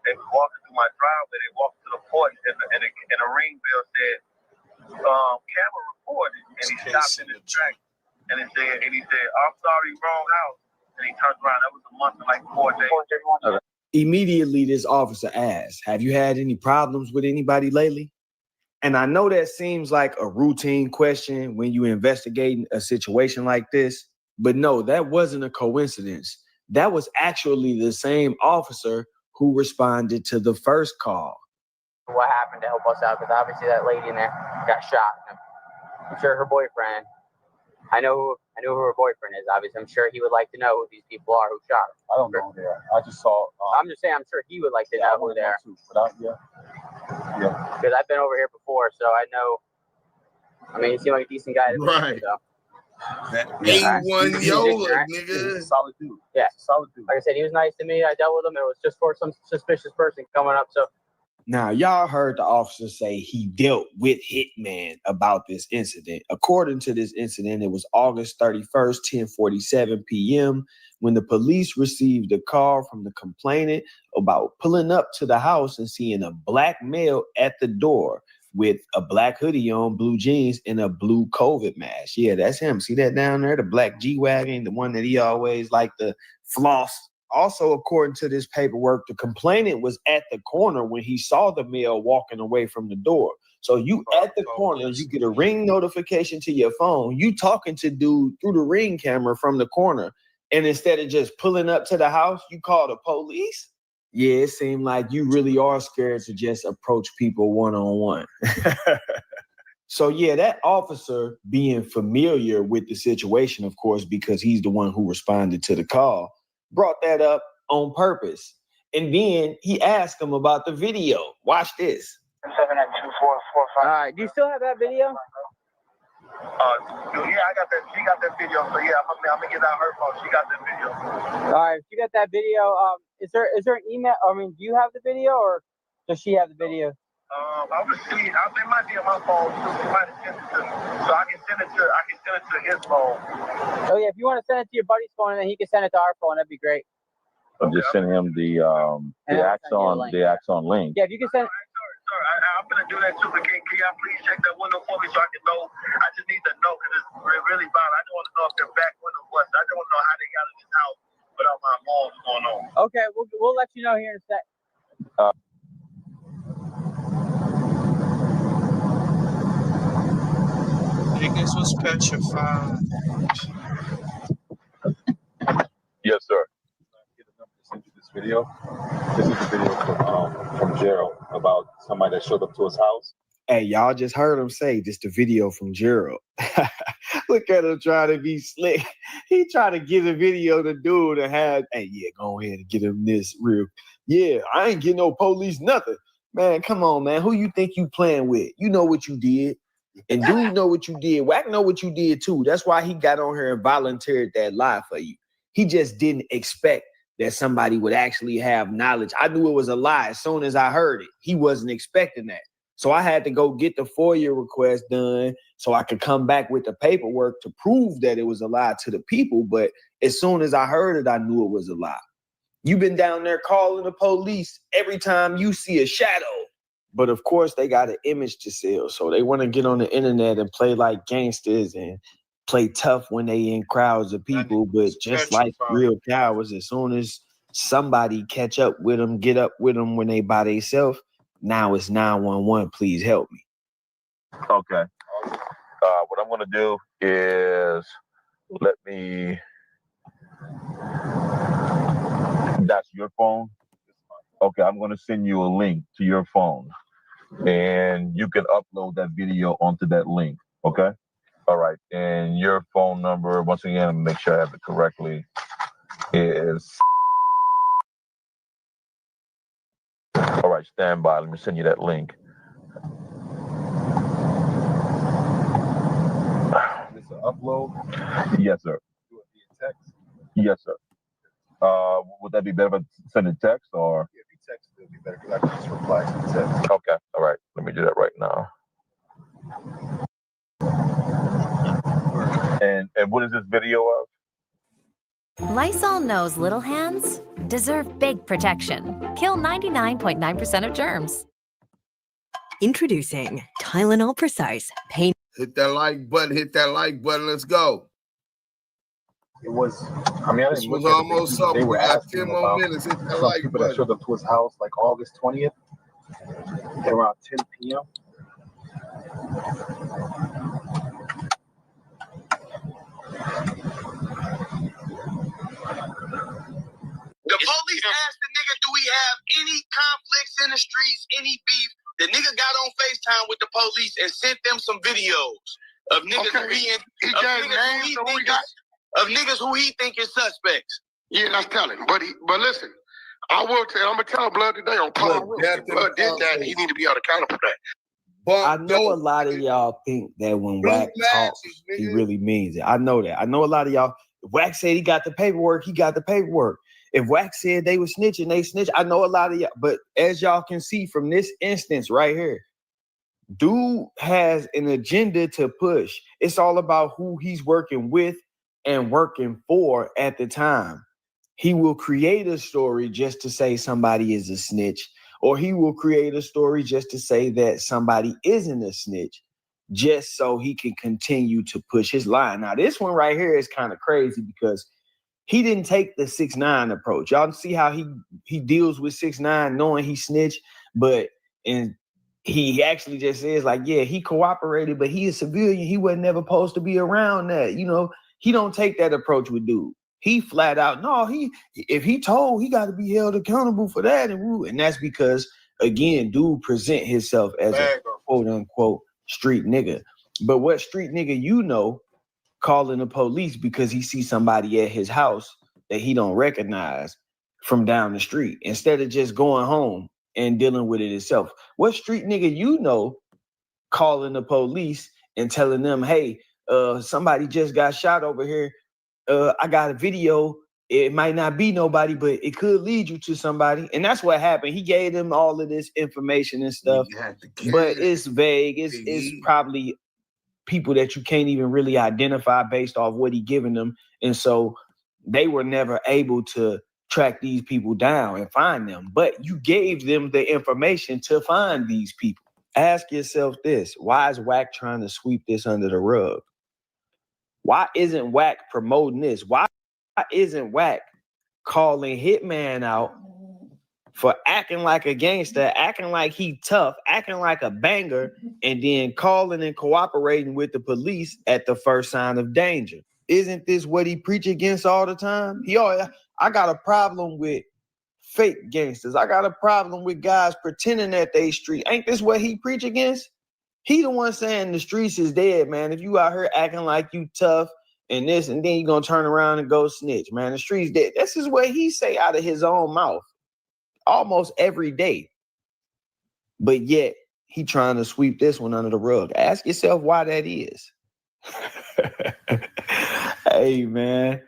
They walked through my driveway. They walked to the porch, and a ring bell said, "Camera recorded." And he stopped in his track, and he said, "I'm sorry, wrong house." And he turned around. That was a month and 4 days. Okay. Immediately, this officer asked, "Have you had any problems with anybody lately?" And I know that seems like a routine question when you investigating a situation like this, but no, that wasn't a coincidence. That was actually the same officer who responded to the first call. What happened to help us out? Because obviously that lady in there got shot. I'm sure her boyfriend I know who her boyfriend is. Obviously, I'm sure he would like to know who these people are who shot her. I don't know who they are. I just saw. I'm just saying, I'm sure he would like to know who they are. Yeah. Because I've been over here before, so I know. I mean, he seemed like a decent guy. Right. So. That A1 Yola, nigga. Solid dude. Yeah. Solid dude. Like I said, he was nice to me. I dealt with him. It was just for some suspicious person coming up. So. Now, y'all heard the officer say he dealt with Hitman about this incident. According to this incident, it was August 31st, 10:47 p.m. when the police received a call from the complainant about pulling up to the house and seeing a black male at the door with a black hoodie on, blue jeans, and a blue COVID mask. Yeah, that's him. See that down there? The black G-Wagon, the one that he always liked to floss. Also, according to this paperwork, the complainant was at the corner when he saw the male walking away from the door. So you at the corner, you get a ring notification to your phone. You talking to dude through the ring camera from the corner. And instead of just pulling up to the house, you call the police? Yeah, it seemed like you really are scared to just approach people one-on-one. So yeah, that officer being familiar with the situation, of course, because he's the one who responded to the call, brought that up on purpose. And then he asked him about the video. Watch this. 792-445. All right. Do you still have that video? Yeah, I got that. She got that video. So yeah, I'm gonna get out her phone. She got that video. All right. If you got that video, is there an email? I mean, do you have the video or does she have the video? I was see. It might be on my phone too. She might have sent it to me, so I can send it to his phone. Oh yeah, if you want to send it to your buddy's phone and then he can send it to our phone, that'd be great. I'm just sending him the Axon link. Yeah, if you can send. I'm gonna do that too. But can y'all please check that window for me so I can know? I just need to know because it's really bad. I don't want to know if their back window was. I don't want to know how they got in this house without my mom going on. Okay, we'll let you know here in a sec. Niggas was petrified. Yes, sir. Send you this video. This is the video from Gerald about somebody that showed up to his house. Hey, y'all just heard him say this the video from Gerald. Look at him trying to be slick. He trying to get a video to dude and have, hey, yeah, go ahead and get him this real. Yeah, I ain't getting no police, nothing. Man, come on, man. Who you think you playing with? You know what you did. And dude know what you did. Wack know what you did too. That's why he got on here and volunteered that lie for you. He just didn't expect that somebody would actually have knowledge. I knew it was a lie as soon as I heard it. He wasn't expecting that. So I had to go get the FOIA request done so I could come back with the paperwork to prove that it was a lie to the people. But as soon as I heard it, I knew it was a lie. You've been down there calling the police every time you see a shadow. But of course, they got an image to sell. So they want to get on the internet and play like gangsters and play tough when they in crowds of people. But just like real cowards, as soon as somebody catch up with them, get up with them when they by themselves, now it's 911. Please help me. Okay. What I'm going to do is let me. That's your phone? Okay, I'm going to send you a link to your phone. And you can upload that video onto that link. Okay? All right. And your phone number, once again, make sure I have it correctly, is. All right, stand by. Let me send you that link. This an upload? Yes, sir. Do it via text? Yes, sir. Would that be better if I send a text or? Yeah, if you text, it would be better because I can just reply to the text. Okay. All right. Let me do that right now. And what is this video of? Lysol knows little hands deserve big protection. Kill 99.9% of germs. Introducing Tylenol Precise Pain. Hit that like button. Hit that like button. Let's go. It was, I mean, I this didn't was look at almost it. something. They were asking 10 more about minutes. Hit that some like people button. that showed up to his house like August 20th at around 10 p.m. The police asked the nigga, do we have any conflicts in the streets, any beef? The nigga got on FaceTime with the police and sent them some videos. of niggas of niggas who he think is suspects. Yeah, that's telling. But listen, I'm gonna tell Blood today on Paul. Blood did that. He need to be held accountable for that. I know a lot of y'all think that when Wack talks, he really means it. I know that. I know a lot of y'all. If Wack said he got the paperwork, he got the paperwork. If Wack said they were snitching, they snitch. I know a lot of y'all. But as y'all can see from this instance right here, dude has an agenda to push. It's all about who he's working with and working for at the time. He will create a story just to say somebody is a snitch, or he will create a story just to say that somebody isn't a snitch, just so he can continue to push his line. Now, this one right here is kind of crazy because he didn't take the 6ix9ine approach. Y'all see how he deals with 6ix9ine knowing he snitched, and he actually just says like, yeah, he cooperated, but he a civilian. He wasn't never supposed to be around that. You know, he don't take that approach with dude. He flat out, no, if he told, he got to be held accountable for that. And that's because, again, dude present himself as a quote unquote street nigga. But what street nigga you know calling the police because he sees somebody at his house that he don't recognize from down the street instead of just going home and dealing with it himself? What street nigga you know calling the police and telling them, hey, somebody just got shot over here. I got a video. It might not be nobody, but it could lead you to somebody. And that's what happened. He gave them all of this information and stuff, but it's vague. It's probably people that you can't even really identify based off what he giving them. And so they were never able to track these people down and find them. But you gave them the information to find these people. Ask yourself this. Why is Wack trying to sweep this under the rug? Why isn't Wack promoting this? Why isn't Wack calling Hitman out for acting like a gangster, acting like he tough, acting like a banger, and then calling and cooperating with the police at the first sign of danger? Isn't this what he preach against all the time? I got a problem with fake gangsters. I got a problem with guys pretending that they street. Ain't this what he preach against? He the one saying the streets is dead, man. If you out here acting like you tough and this, and then you gonna turn around and go snitch, man. The streets dead. This is what he say out of his own mouth almost every day. But yet he trying to sweep this one under the rug. Ask yourself why that is. Hey, man.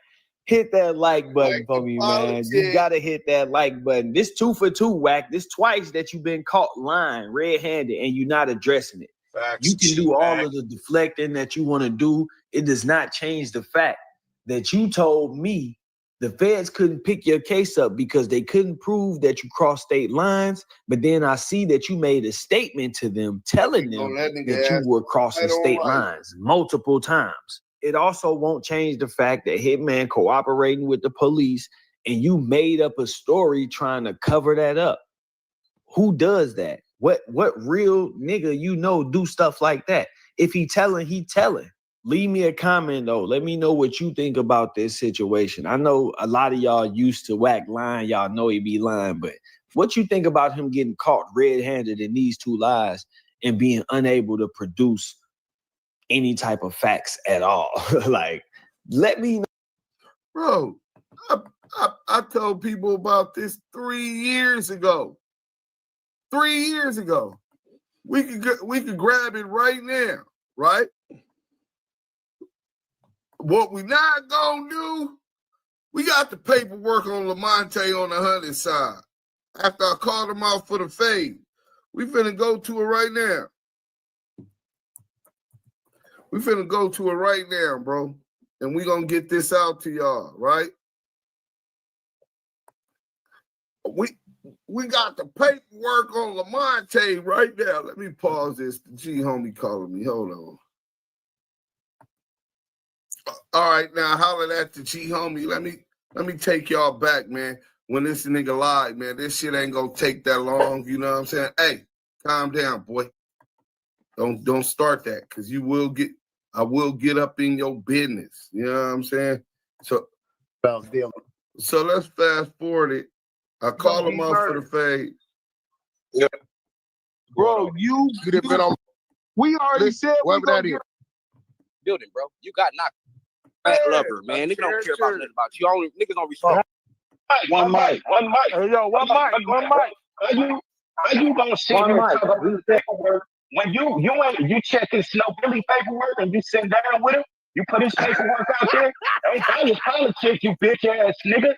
Hit that like button for me, man. You gotta hit that like button. This 2 for 2, Wack. This twice that you've been caught lying red-handed and you're not addressing it. Facts. You can do all of the deflecting that you want to do. It does not change the fact that you told me the feds couldn't pick your case up because they couldn't prove that you crossed state lines. But then I see that you made a statement to them telling them that you were crossing state lines multiple times. It also won't change the fact that Hitman cooperating with the police and you made up a story trying to cover that up. Who does that? What real nigga you know do stuff like that? If he telling, he telling. Leave me a comment though. Let me know what you think about this situation. I know a lot of y'all used to Wack lying. Y'all know he be lying, but what you think about him getting caught red-handed in these 2 lies and being unable to produce any type of facts at all? Like, let me know. Bro, I told people about this 3 years ago. 3 years ago. We could grab it right now, right? What we not gonna do, we got the paperwork on Lamonte on the 100 side. After I called him out for the fade, we finna go to it right now. We finna go to it right now, bro. And we gonna get this out to y'all, right? We got the paperwork on Lamonte right now. Let me pause this. The G homie calling me. Hold on. All right, now holler at the G homie. Let me take y'all back, man. When this nigga lied, man, this shit ain't gonna take that long. You know what I'm saying? Hey, calm down, boy. Don't start that, because I will get up in your business. You know what I'm saying? So let's fast forward it. I call him out for the fade. Yeah. Bro, we already said we gonna get building, bro. You got knocked. Fat lover, man. Nigga don't care about nothing about you. Niggas don't respect. One mic. Hey, yo, one mic. How you gonna sit here and talk about paperwork when you checking Snow Billy paperwork and you sit down with him? You put his paperwork out there. That was politics, you bitch ass nigga.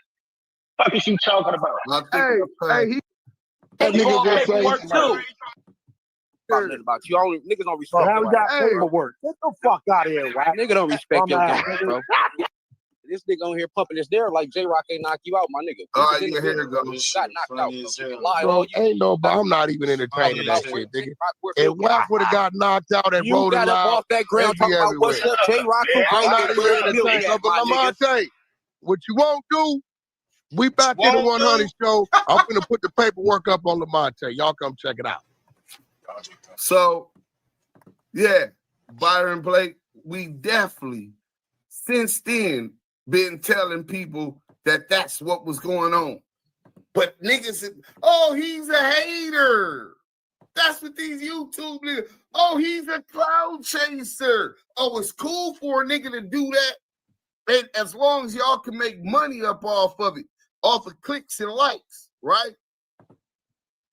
Fuck is you talking about? That nigga just paperwork too. About you. Niggas don't respect. How we got paperwork? Get the fuck out of here, Wack. Nigga don't respect your game, bro. This nigga on here pumping his there like J-Rock ain't knock you out, my nigga. All right, here it goes. Got knocked out. Bro. Ain't no, but I'm not even entertaining that shit, nigga. If Wack would have got knocked out and rolled got up off that ground talking about what's up, J-Rock. I'm not even entertaining. But Lamonte, what you won't do, we back in the 100 show. I'm going to put the paperwork up on Lamonte. Y'all come check it out. So, yeah, Byron Blake, we definitely, since then, been telling people that that's what was going on. But niggas said, oh, he's a hater. That's what these YouTube niggas, oh, he's a cloud chaser. Oh, it's cool for a nigga to do that. And as long as y'all can make money up off of it, off of clicks and likes, right?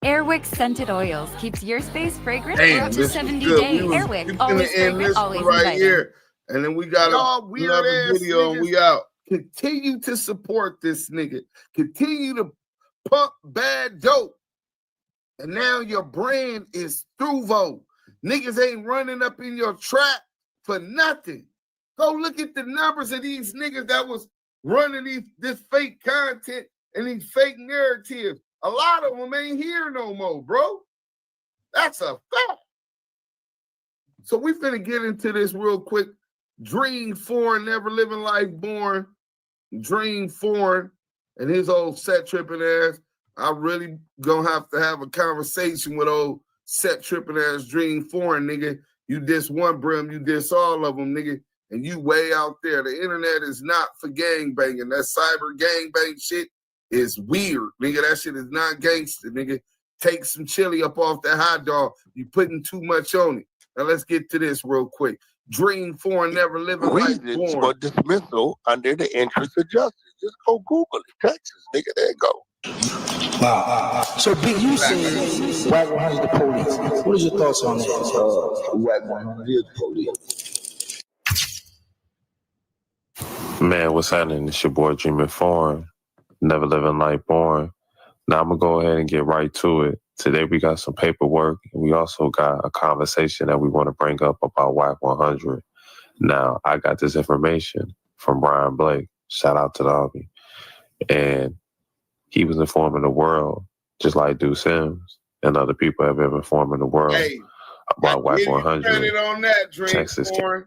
Airwick Scented Oils keeps your space fragrant for Damn, up to this 70 was good. days. We was Airwick, gonna always end fragrant, this always right inviting. here. And then we got Y'all another video and we out. Continue to support this nigga. Continue to pump bad dope. And now your brand is Thruvo. Niggas ain't running up in your trap for nothing. Go look at the numbers of these niggas that was running this fake content and these fake narratives. A lot of them ain't here no more, bro. That's a fact. So we finna get into this real quick. Dream Foreign, Never Living Life Born. Dream Foreign and his old set tripping ass. I really gonna have a conversation with old set tripping ass Dream Foreign, nigga. You diss one brim, you diss all of them, nigga. And you way out there. The internet is not for gangbanging. That cyber gangbang shit is weird, nigga. That shit is not gangster, nigga. Take some chili up off that hot dog. You putting too much on it. Now let's get to this real quick. Dream Foreign, Never Living Life Reasons Born. for dismissal under the interest of justice. Just go Google it. Texas, nigga. There you go. Wow. So, Big, you saying WACK 100 the police. What is your thoughts on that? WACK 100 is the police. Man, what's happening? It's your boy Dreaming Foreign, Never Living Life Born. Now I'm going to go ahead and get right to it. Today we got some paperwork, and we also got a conversation that we want to bring up about WACK 100. Now, I got this information from Byron Blake. Shout out to the Army. And he was informing the world, just like Duse M and other people have been informing the world about WACK 100. Credit on that, Dream Texas. Foreign.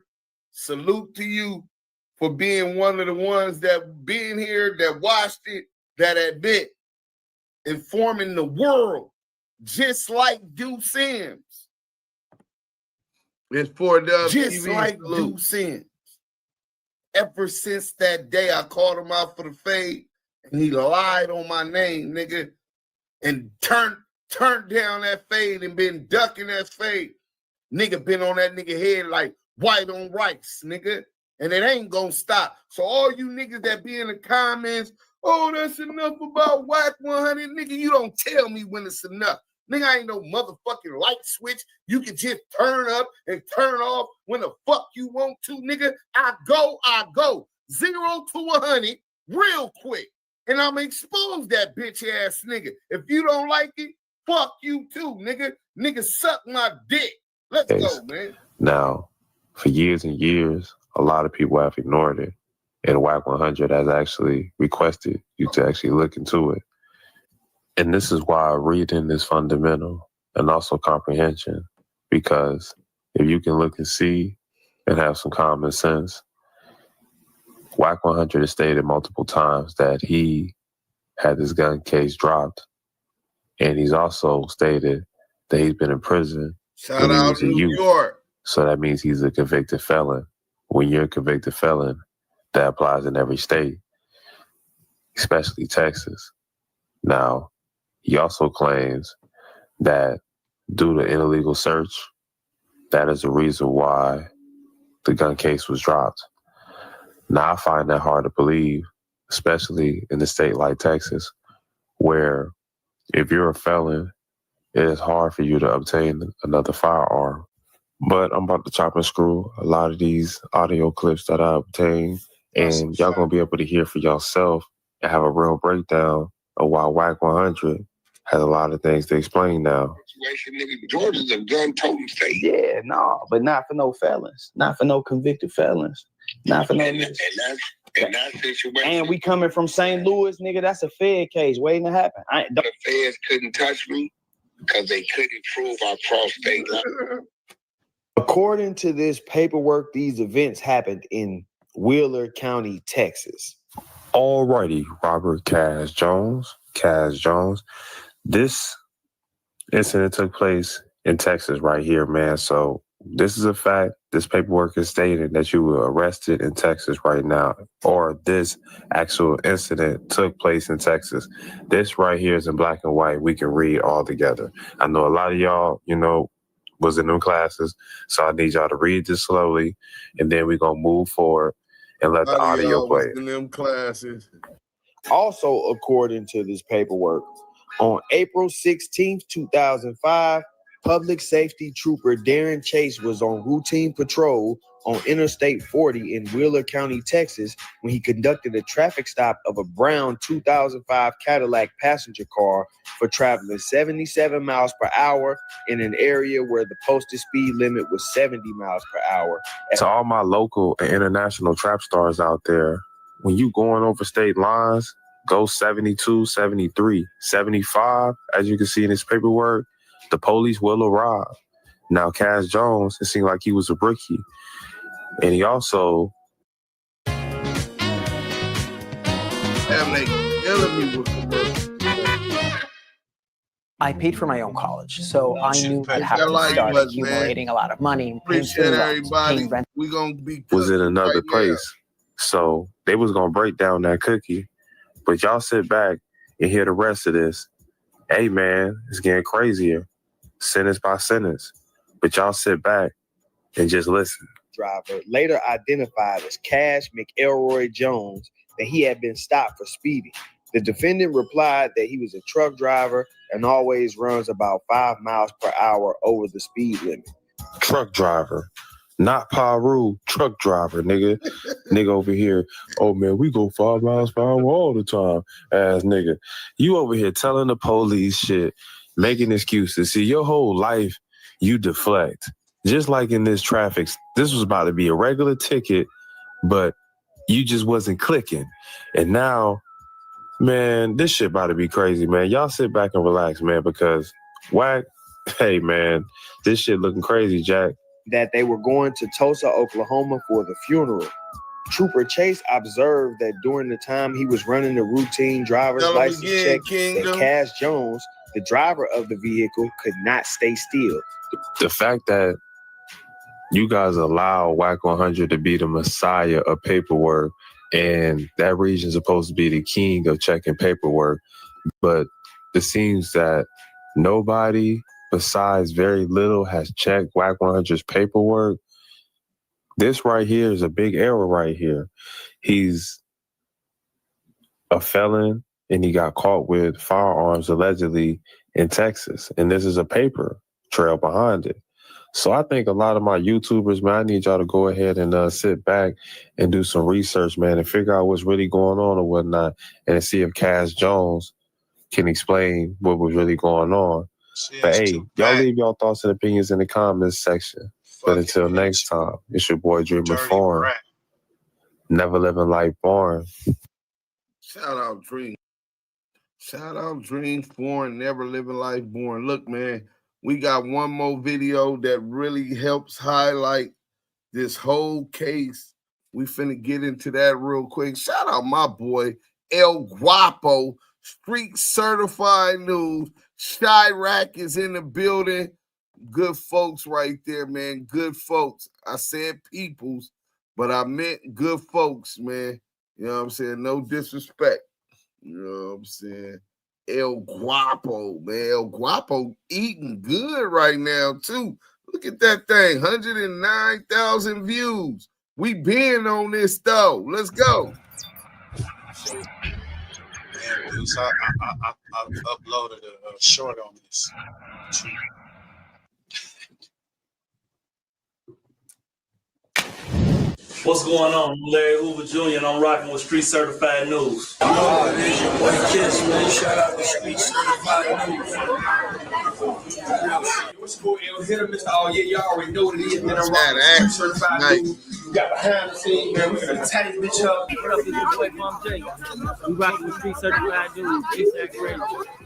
Salute to you for being one of the ones that been here, that watched it, that admit, informing the world, just like Duse Sims. It's for the just TV like Duse Sims. Ever since that day, I called him out for the fade, and he lied on my name, nigga, and turned down that fade and been ducking that fade. Nigga been on that nigga head like white on rice, nigga, and it ain't gonna stop. So all you niggas that be in the comments, oh, that's enough about WACK 100, nigga, you don't tell me when it's enough. Nigga, I ain't no motherfucking light switch. You can just turn up and turn off when the fuck you want to, nigga. I go. 0 to 100 real quick. And I'm gonna expose that bitch ass nigga. If you don't like it, fuck you too, nigga. Nigga, suck my dick. Let's go, man. Now, for years and years, a lot of people have ignored it. And WACK 100 has actually requested you to actually look into it. And this is why reading is fundamental and also comprehension. Because if you can look and see and have some common sense, WACK 100 has stated multiple times that he had this gun case dropped. And he's also stated that he's been in prison. Shout out to New York. So that means he's a convicted felon. When you're a convicted felon, that applies in every state, especially Texas. Now, he also claims that due to illegal search, that is the reason why the gun case was dropped. Now, I find that hard to believe, especially in a state like Texas, where if you're a felon, it is hard for you to obtain another firearm. But I'm about to chop and screw a lot of these audio clips that I obtained, and y'all gonna be able to hear for yourself and have a real breakdown of why WACK100 has a lot of things to explain now. Georgia's a gun-toting state. Yeah, no, but not for no felons. Not for no convicted felons. Not for no in that situation. And we coming from St. Louis, nigga. That's a Fed case waiting to happen. The feds couldn't touch me because they couldn't prove I crossed state line. According to this paperwork, these events happened in Wheeler County, Texas. Alrighty, Robert Cass Jones. This incident took place in Texas right here, man. So this is a fact. This paperwork is stating that you were arrested in Texas right now, or this actual incident took place in Texas. This right here is in black and white. We can read all together. I know a lot of y'all, was in them classes, so I need y'all to read this slowly, and then we're going to move forward and let the audio play. In them classes. Also, according to this paperwork, on April 16th, 2005, Public Safety Trooper Darren Chase was on routine patrol on Interstate 40 in Wheeler County, Texas, when he conducted a traffic stop of a brown 2005 Cadillac passenger car for traveling 77 miles per hour in an area where the posted speed limit was 70 miles per hour. To all my local and international trap stars out there, when you going over state lines, go 72, 73, 75, as you can see in this paperwork, the police will arrive. Now, Cass Jones, it seemed like he was a rookie. And he also... I paid for my own college, so I knew I'd have to start accumulating a lot of money. Appreciate everybody. We're going to be... was in another place. So they was going to break down that cookie. But y'all sit back and hear the rest of this. Hey, man, it's getting crazier. Sentence by sentence. But y'all sit back and just listen. Driver, later identified as Cash McElroy Jones, that he had been stopped for speeding. The defendant replied that he was a truck driver and always runs about 5 miles per hour over the speed limit. Truck driver. Not Paru, truck driver, nigga. Nigga over here, oh man, we go 5 miles per hour all the time. Ass nigga. You over here telling the police shit, making excuses. See, your whole life, you deflect. Just like in this traffic, this was about to be a regular ticket, but you just wasn't clicking. And now, man, this shit about to be crazy, man. Y'all sit back and relax, man, because Wack, hey, man, this shit looking crazy, Jack. That they were going to Tulsa, Oklahoma for the funeral. Trooper Chase observed that during the time he was running the routine driver's license check, that Cass Jones, the driver of the vehicle, could not stay still. The fact that you guys allow WACK100 to be the messiah of paperwork, and that region's supposed to be the king of checking paperwork, but it seems that nobody besides very little has checked WACK100's paperwork. This right here is a big error right here. He's a felon and he got caught with firearms allegedly in Texas. And this is a paper trail behind it. So I think a lot of my YouTubers, man, I need y'all to go ahead and sit back and do some research, man, and figure out what's really going on or whatnot, and see if Cass Jones can explain what was really going on. But hey, y'all leave y'all thoughts and opinions in the comments section. But until next time, it's your boy Dreamer Foreign. Never living life boring. Shout out Dream. Shout out Dream Foreign, never living life boring. Look, man, we got one more video that really helps highlight this whole case. We finna get into that real quick. Shout out my boy, El Guapo, Street Certified News. Chirac is in the building. Good folks right there, man. Good folks. I said peoples, but I meant good folks, man. You know what I'm saying? No disrespect. You know what I'm saying? El Guapo, man. El Guapo eating good right now, too. Look Look at that thing, 109,000 views. We been on this though. Let's go. Man, Deuce, I uploaded a short on this. What's going on? I'm Larry Hoover Jr. and I'm rocking with Street Certified News. Oh, it is your boy Kiss, man. Shout out to Street Certified News. What's cool? Hit him, Mr. Oh, yeah, y'all already know what it is, man. I'm rocking with Street Certified News. You got behind the scenes, man. We're going to tie this bitch up. What up, this is your boy Mom J. We rocking with Street Certified News.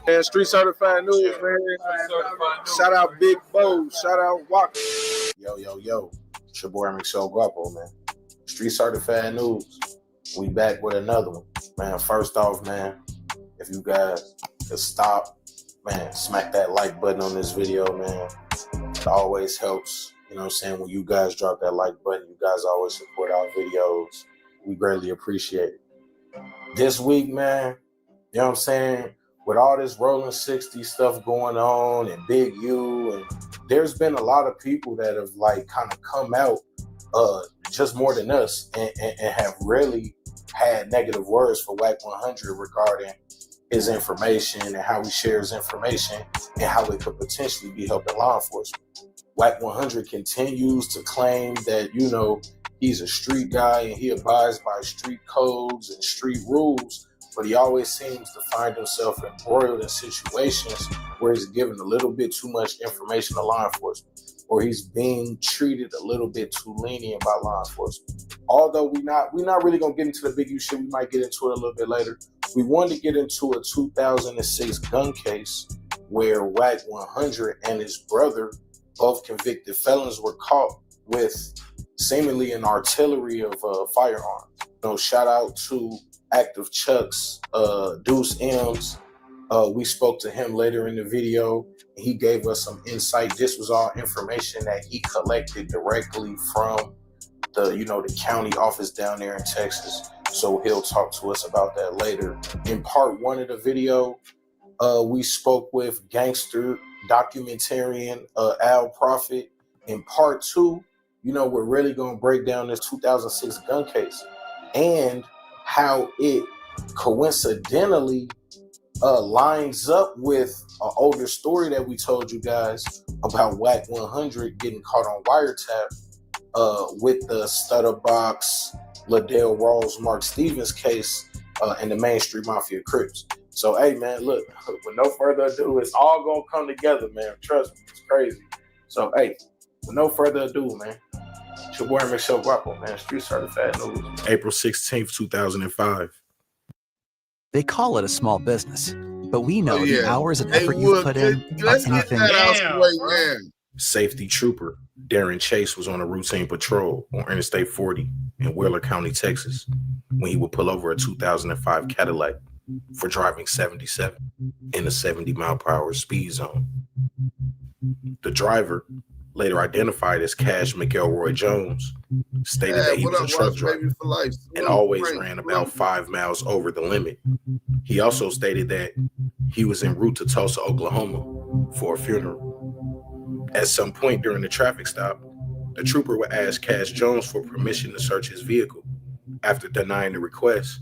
Man, Street Certified News, man. Shout out Big Bo. Shout out Wack. Yo. It's your boy Michelle Guapo, man. Street Certified News. We back with another one. Man, first off, man, if you guys could stop, man, smack that like button on this video, man. It always helps. You know what I'm saying? When you guys drop that like button, you guys always support our videos. We greatly appreciate it. This week, man, you know what I'm saying? With all this Rolling 60 stuff going on and Big U, and there's been a lot of people that have like kind of come out just more than us and have really had negative words for WACK100 regarding his information and how he shares information and how it could potentially be helping law enforcement. WACK100 continues to claim that, you know, he's a street guy and he abides by street codes and street rules, but he always seems to find himself embroiled in situations where he's given a little bit too much information to law enforcement, or he's being treated a little bit too lenient by law enforcement. Although we're not really gonna get into the Big U shit, we might get into it a little bit later. We wanted to get into a 2006 gun case where WACK100 and his brother, both convicted felons, were caught with seemingly an artillery of firearms. You know, shout out to Active Chuck's Duse M's. We spoke to him later in the video. He gave us some insight. This was all information that he collected directly from the county office down there in Texas. So he'll talk to us about that later. In part one of the video, we spoke with gangster documentarian Al Prophet. In part two, we're really going to break down this 2006 gun case and how it coincidentally lines up with an older story that we told you guys about WACK100 getting caught on wiretap with the Stutterbox, Liddell Rawls, Mark Stevens case and the Main Street Mafia Crips. So, hey, man, look, with no further ado, it's all going to come together, man. Trust me, it's crazy. So, hey, with no further ado, man, it's your boy Michelle Guapo, man, Street Certified News. April 16th, 2005. They call it a small business, but we know the hours and effort you've put in are anything. Safety trooper Darren Chase was on a routine patrol on Interstate 40 in Wheeler County, Texas, when he would pull over a 2005 Cadillac for driving 77 in a 70-mile-per-hour speed zone. The driver, later identified as Cash McElroy Jones, stated that he was a truck driver and always ran about 5 miles over the limit. He also stated that he was en route to Tulsa, Oklahoma for a funeral. At some point during the traffic stop, the trooper would ask Cash Jones for permission to search his vehicle. After denying the request,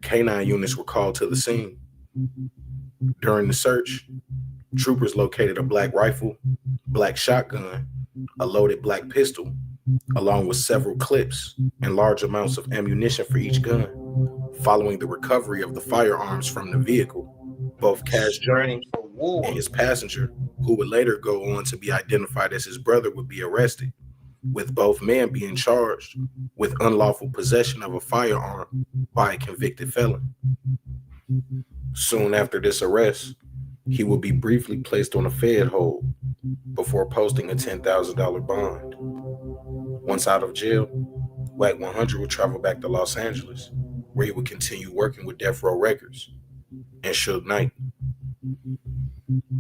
K9 units were called to the scene. During the search, troopers located a black rifle, black shotgun, a loaded black pistol, along with several clips and large amounts of ammunition for each gun. Following the recovery of the firearms from the vehicle, both Cash Jones and his passenger, who would later go on to be identified as his brother, would be arrested, with both men being charged with unlawful possession of a firearm by a convicted felon. Soon after this arrest, he would be briefly placed on a Fed hold before posting a $10,000 bond. Once out of jail, WACK100 would travel back to Los Angeles, where he would continue working with Death Row Records and Suge Knight.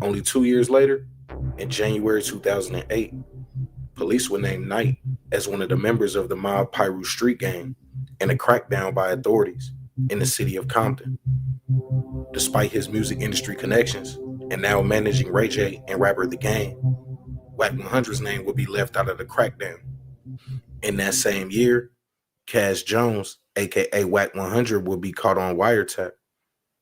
Only 2 years later, in January 2008, police would name Knight as one of the members of the mob Pyru Street Gang in a crackdown by authorities in the city of Compton. Despite his music industry connections and now managing Ray J and rapper The Game, WACK100's name would be left out of the crackdown. In that same year, Cash Jones, aka WACK100, would be caught on wiretap,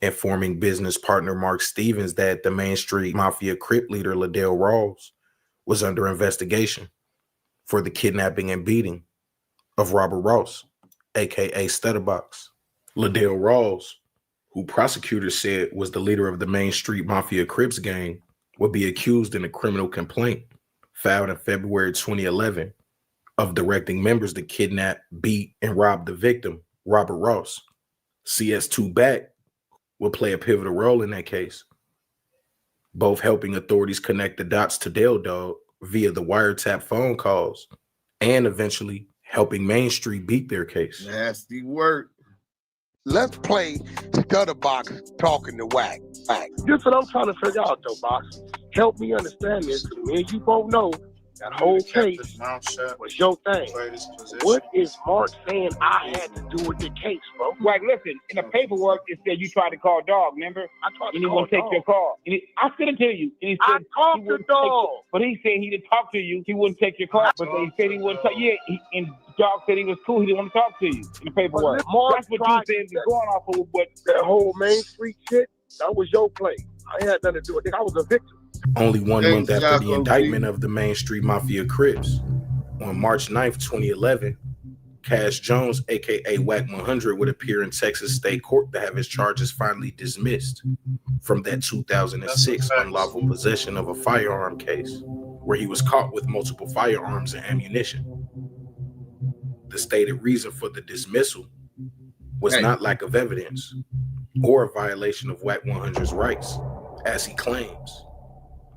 informing business partner Mark Stevens that the Main Street Mafia Crip leader Liddell Rawls was under investigation for the kidnapping and beating of Robert Ross, aka Stutterbox. Liddell Rawls, who prosecutors said was the leader of the Main Street Mafia Crips gang, would be accused in a criminal complaint filed in February 2011 of directing members to kidnap, beat, and rob the victim, Robert Ross. CS2 Back will play a pivotal role in that case, both helping authorities connect the dots to Dale Dog via the wiretap phone calls and eventually helping Main Street beat their case. Nasty work. Let's play Stutterbox talking to Wack. This is what I'm trying to figure out, though, Box. Help me understand this. Me and you both know that whole case was your thing. What is Mark saying I had to do with the case, bro? Wack, listen, in the paperwork, it said you tried to call Dog, remember? I tried to and he call won't take Dog. your call. And I said it to you. And he said I talked to Dog. But he said he didn't talk to you. He wouldn't take your call. But he said he wouldn't talk. Yeah, and Dog said he was cool. He didn't want to talk to you in the paperwork. That's what you said is going off of what that whole Main Street shit, that was your play. I had nothing to do with it. I was a victim. Only 1 month after the indictment of the Main Street Mafia Crips, on March 9th, 2011, Cash Jones, aka WACK100, would appear in Texas State Court to have his charges finally dismissed from that 2006 unlawful possession of a firearm case, where he was caught with multiple firearms and ammunition. The stated reason for the dismissal was not lack of evidence or a violation of WACK100's rights, as he claims,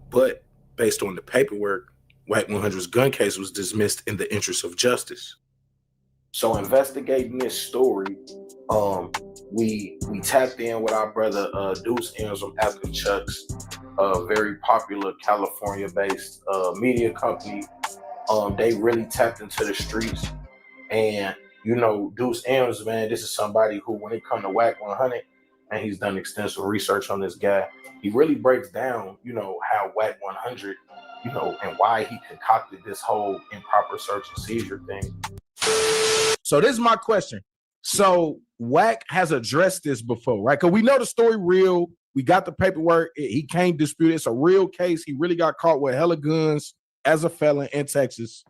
but based on the paperwork, WACK100's gun case was dismissed in the interest of justice. So investigating this story, we tapped in with our brother Duse M from After Chucks, a very popular California-based media company. They really tapped into the streets, and you know, Duse M's, man, this is somebody who, when it comes to WACK100, and he's done extensive research on this guy, he really breaks down, you know, how WACK100, you know, and why he concocted this whole improper search and seizure thing. So this is my question. So Wack has addressed this before, right? Because we know the story real. We got the paperwork. He can't dispute it. It's a real case. He really got caught with hella guns as a felon in Texas.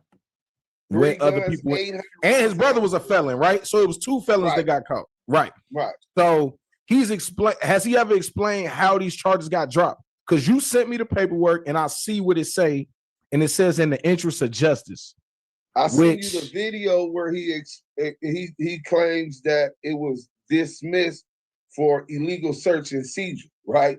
With other people. And his brother was a felon, right? So it was 2 felons that got caught. Right. Right. So has he ever explained how these charges got dropped? Because you sent me the paperwork and I see what it say, and it says in the interest of justice. I sent you the video where he claims that it was dismissed for illegal search and seizure, right?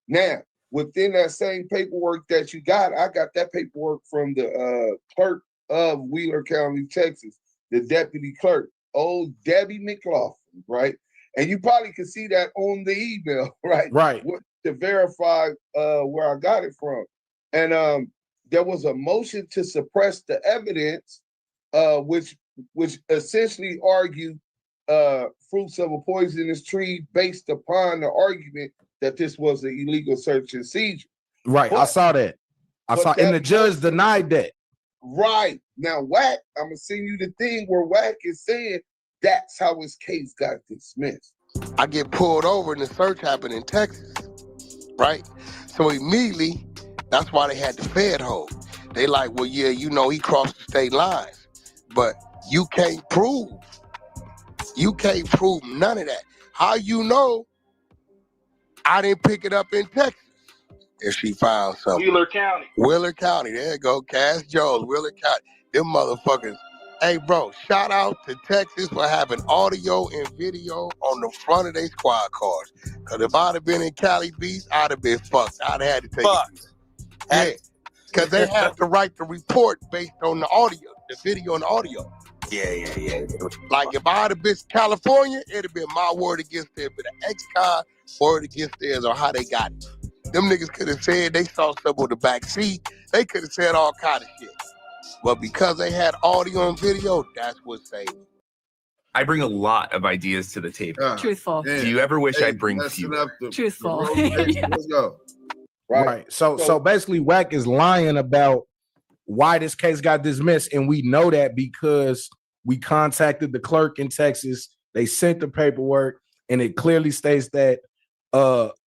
Now, within that same paperwork that you got, I got that paperwork from the clerk of Wheeler County, Texas, the deputy clerk, old Debbie McLaughlin, right? And you probably can see that on the email, right? Right. To verify where I got it from. And there was a motion to suppress the evidence, which essentially argued fruits of a poisonous tree based upon the argument that this was an illegal search and seizure. Right, I saw that. And the judge denied that. Right. Now, Wack, I'm going to send you the thing where Wack is saying that's how his case got dismissed. I get pulled over and the search happened in Texas, right? So immediately, that's why they had the Fed hold. They like, well, yeah, you know, he crossed the state lines, but you can't prove none of that. How you know I didn't pick it up in Texas? If she found something. Wheeler County, there you go. Cash Jones, Wheeler County. Them motherfuckers. Hey, bro, shout out to Texas for having audio and video on the front of their squad cars. Because if I'd have been in Cali Beach, I'd have been fucked. I'd have had to take it. Yeah, because they have to write the report based on the audio, the video and the audio. Yeah. Like if I'd have been California, it'd have been my word against theirs, but the ex-con word against theirs on how they got it. Them niggas could have said they saw stuff on the back seat. They could have said all kind of shit. But because they had audio and video, that's what saved them. I bring a lot of ideas to the table. Truthful. Do you ever wish I bring fewer? Truthful. Let's go. Right. So basically, Wack is lying about why this case got dismissed, and we know that because we contacted the clerk in Texas. They sent the paperwork, and it clearly states that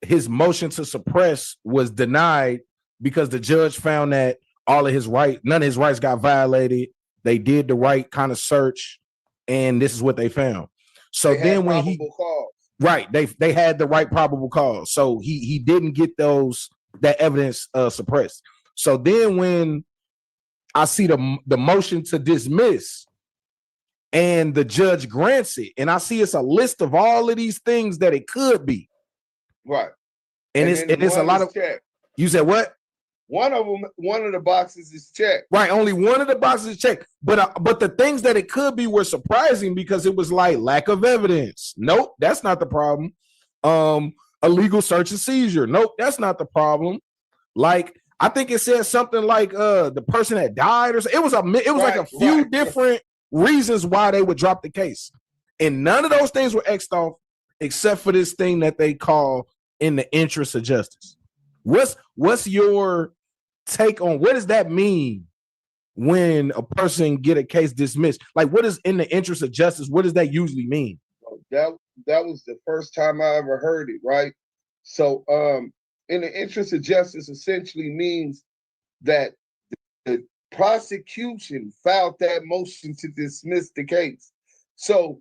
his motion to suppress was denied because the judge found that none of his rights got violated. They did the right kind of search, and this is what they found. So then when they had the right probable cause. So he didn't get that evidence suppressed. So then when I see the motion to dismiss and the judge grants it, and I see it's a list of all of these things that it could be. Right. And it's a lot of checked. You said what? One of the boxes is checked. Right, only one of the boxes is checked. But the things that it could be were surprising because it was like lack of evidence. Nope, that's not the problem. Illegal search and seizure. Nope, that's not the problem. Like I think it said something like the person that died or something. It was like a few different reasons why they would drop the case. And none of those things were X'd off except for this thing that they call in the interest of justice. What's your take on what does that mean when a person get a case dismissed? Like what is in the interest of justice? What does that usually mean? That was the first time I ever heard it, right? So in the interest of justice essentially means that the prosecution filed that motion to dismiss the case. So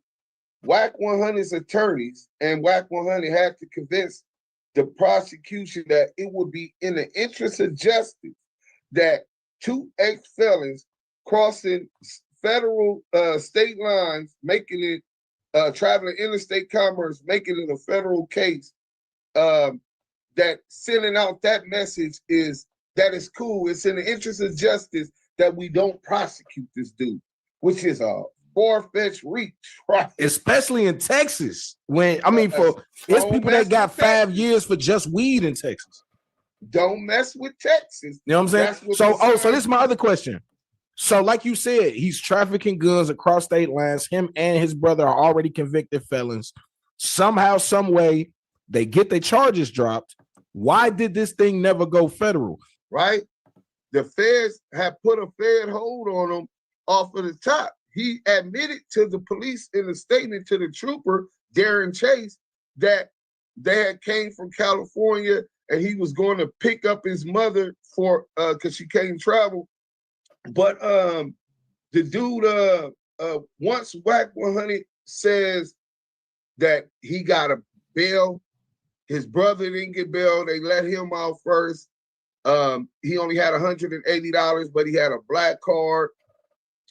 WACK100's attorneys and WACK100 had to convince the prosecution that it would be in the interest of justice that two ex-felons crossing federal state lines, making it traveling interstate commerce, making it a federal case, that sending out that message is that it's cool. It's in the interest of justice that we don't prosecute this dude, which is a far-fetched reach, right? Especially in Texas. It's people that got 5 years for just weed in Texas. Don't mess with Texas. You know what I'm saying? So this is my other question. So like you said, he's trafficking guns across state lines. Him and his brother are already convicted felons. Somehow, some way, they get their charges dropped. Why did this thing never go federal? Right? The feds have put a fed hold on him off of the top. He admitted to the police in a statement to the trooper, Darren Chase, that they had came from California and he was going to pick up his mother for because she can't travel. But the dude, once WACK100 says that he got a bail, his brother didn't get bail, they let him out first. He only had $180, but he had a black card.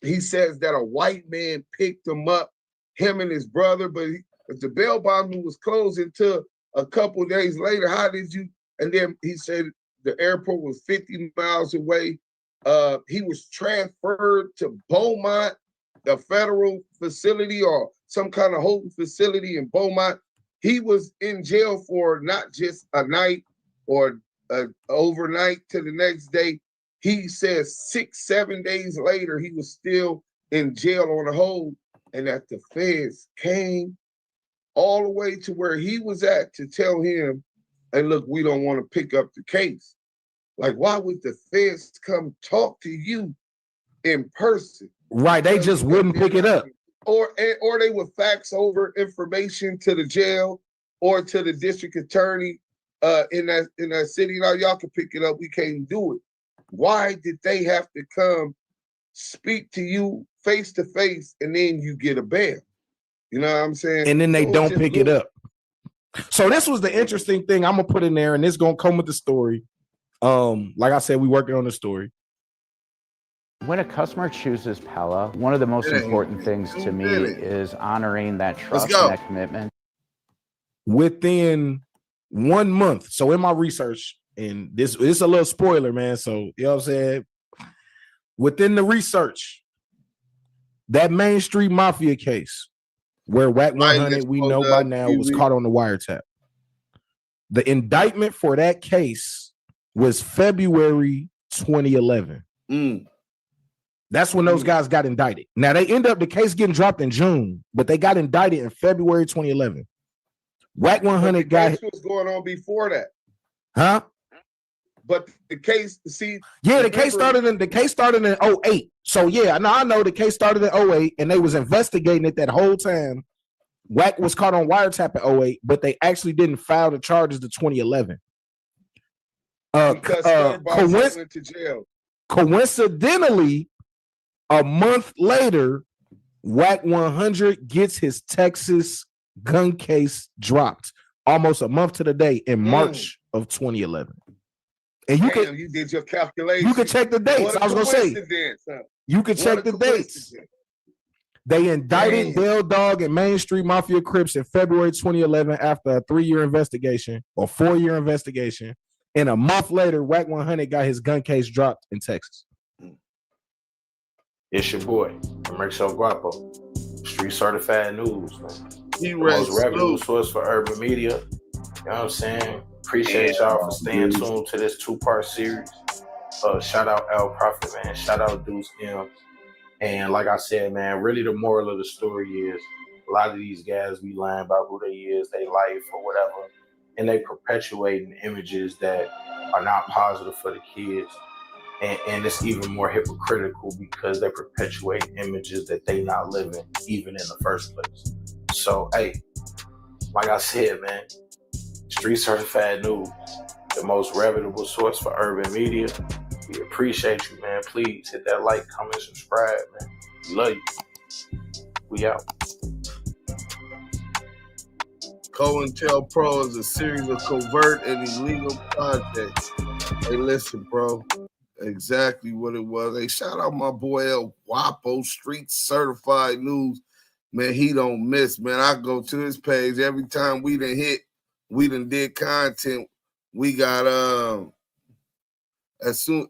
He says that a white man picked him up, him and his brother, but if the bail bond was closed until a couple of days later, how did you? And then he said the airport was 50 miles away. He was transferred to Beaumont, the federal facility or some kind of holding facility in Beaumont. He was in jail for not just a night or overnight to the next day. He says 6-7 days later, he was still in jail on a hold, and that the feds came all the way to where he was at to tell him, hey, look, we don't want to pick up the case. Like, why would the feds come talk to you in person? Right, they just wouldn't pick it up. Or they would fax over information to the jail or to the district attorney in that city. Now, y'all can pick it up. We can't do it. Why did they have to come speak to you face to face and then you get a bail? You know what I'm saying? And then they don't pick it up. So this was the interesting thing I'm gonna put in there, and it's gonna come with the story. Like I said, we working on the story. When a customer chooses Pella, one of the most important things to me is honoring that trust and that commitment. Within 1 month, so in my research, and this is a little spoiler, man. So you know what I'm saying? Within the research, that Main Street Mafia case where WACK100, we know by now, was caught on the wiretap. The indictment for that case was February 2011. That's when those guys got indicted. Now the case getting dropped in June, but they got indicted in February 2011. WACK100 got was going on before that. Huh? but the case, see, the case started in 08. So yeah, I know the case started in 08, and they was investigating it that whole time. Wack was caught on wiretap in 08, but they actually didn't file the charges to 2011. Because went to jail. Coincidentally, a month later, WACK100 gets his Texas gun case dropped almost a month to the day in March of 2011. And you did your calculation. You could check the dates. I was gonna say you could check the dates. They indicted Bell Dog and Main Street Mafia Crips in February 2011 after a 3-year investigation or 4-year investigation. And a month later, WACK100 got his gun case dropped in Texas. It's your boy, Emerso Guapo, Street Certified News, man. The most reputable source for urban media. You know what I'm saying? Appreciate y'all for staying tuned to this 2-part series. Shout out Al Prophet, man. Shout out Duse M. And like I said, man, really the moral of the story is a lot of these guys be lying about who they is, they life or whatever, and they perpetuating images that are not positive for the kids. And it's even more hypocritical because they perpetuate images that they not living even in the first place. So, hey, like I said, man, Street Certified News, the most reputable source for urban media. We appreciate you, man. Please hit that like, comment, subscribe, man. Love you. We out. COINTELPRO is a series of covert and illegal projects. Hey, listen, bro. Exactly what it was. Hey, shout out my boy El Guapo, Street Certified News. Man, he don't miss, man. I go to his page every time we done did content. We got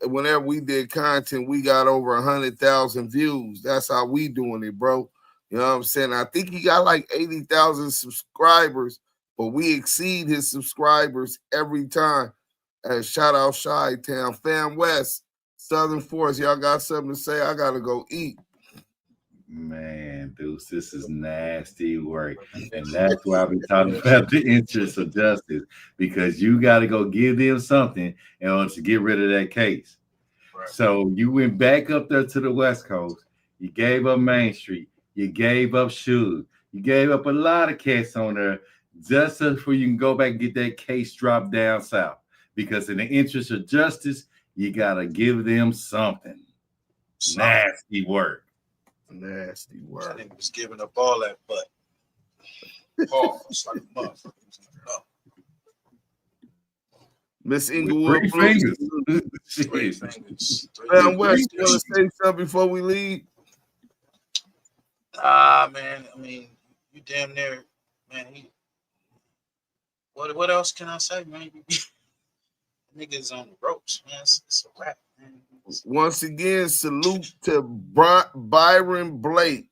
whenever we did content, we got over 100,000 views. That's how we doing it, bro. You know what I'm saying? I think he got like 80,000 subscribers, but we exceed his subscribers every time. Shout out Chi-Town, Fam West, Southern Force. Y'all got something to say? I gotta go eat. Man, Deuce, this is nasty work. And that's why I've been talking about the interest of justice, because you got to go give them something in order to get rid of that case. Right. So you went back up there to the West Coast. You gave up Main Street. You gave up Suge. You gave up a lot of cats on there just so you can go back and get that case dropped down south. Because in the interest of justice, you got to give them something. Nasty work. Nasty work. That nigga was giving up all that butt. Pause like a motherfucker. Miss Inglewood. Three fingers. Man, West, you want to say something before we leave? Man. I mean, you damn near, man. What else can I say, man? Niggas on the ropes, man. It's a wrap, man. Once again, salute to Byron Blake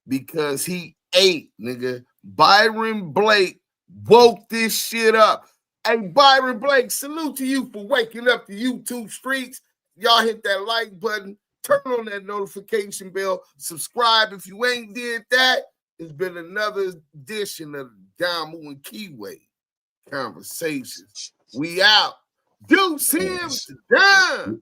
because he ate, nigga. Byron Blake woke this shit up. Hey, Byron Blake, salute to you for waking up the YouTube streets. Y'all hit that like button. Turn on that notification bell. Subscribe if you ain't did that. It's been another edition of Damu Kiwe Conversations. We out. Duse M done.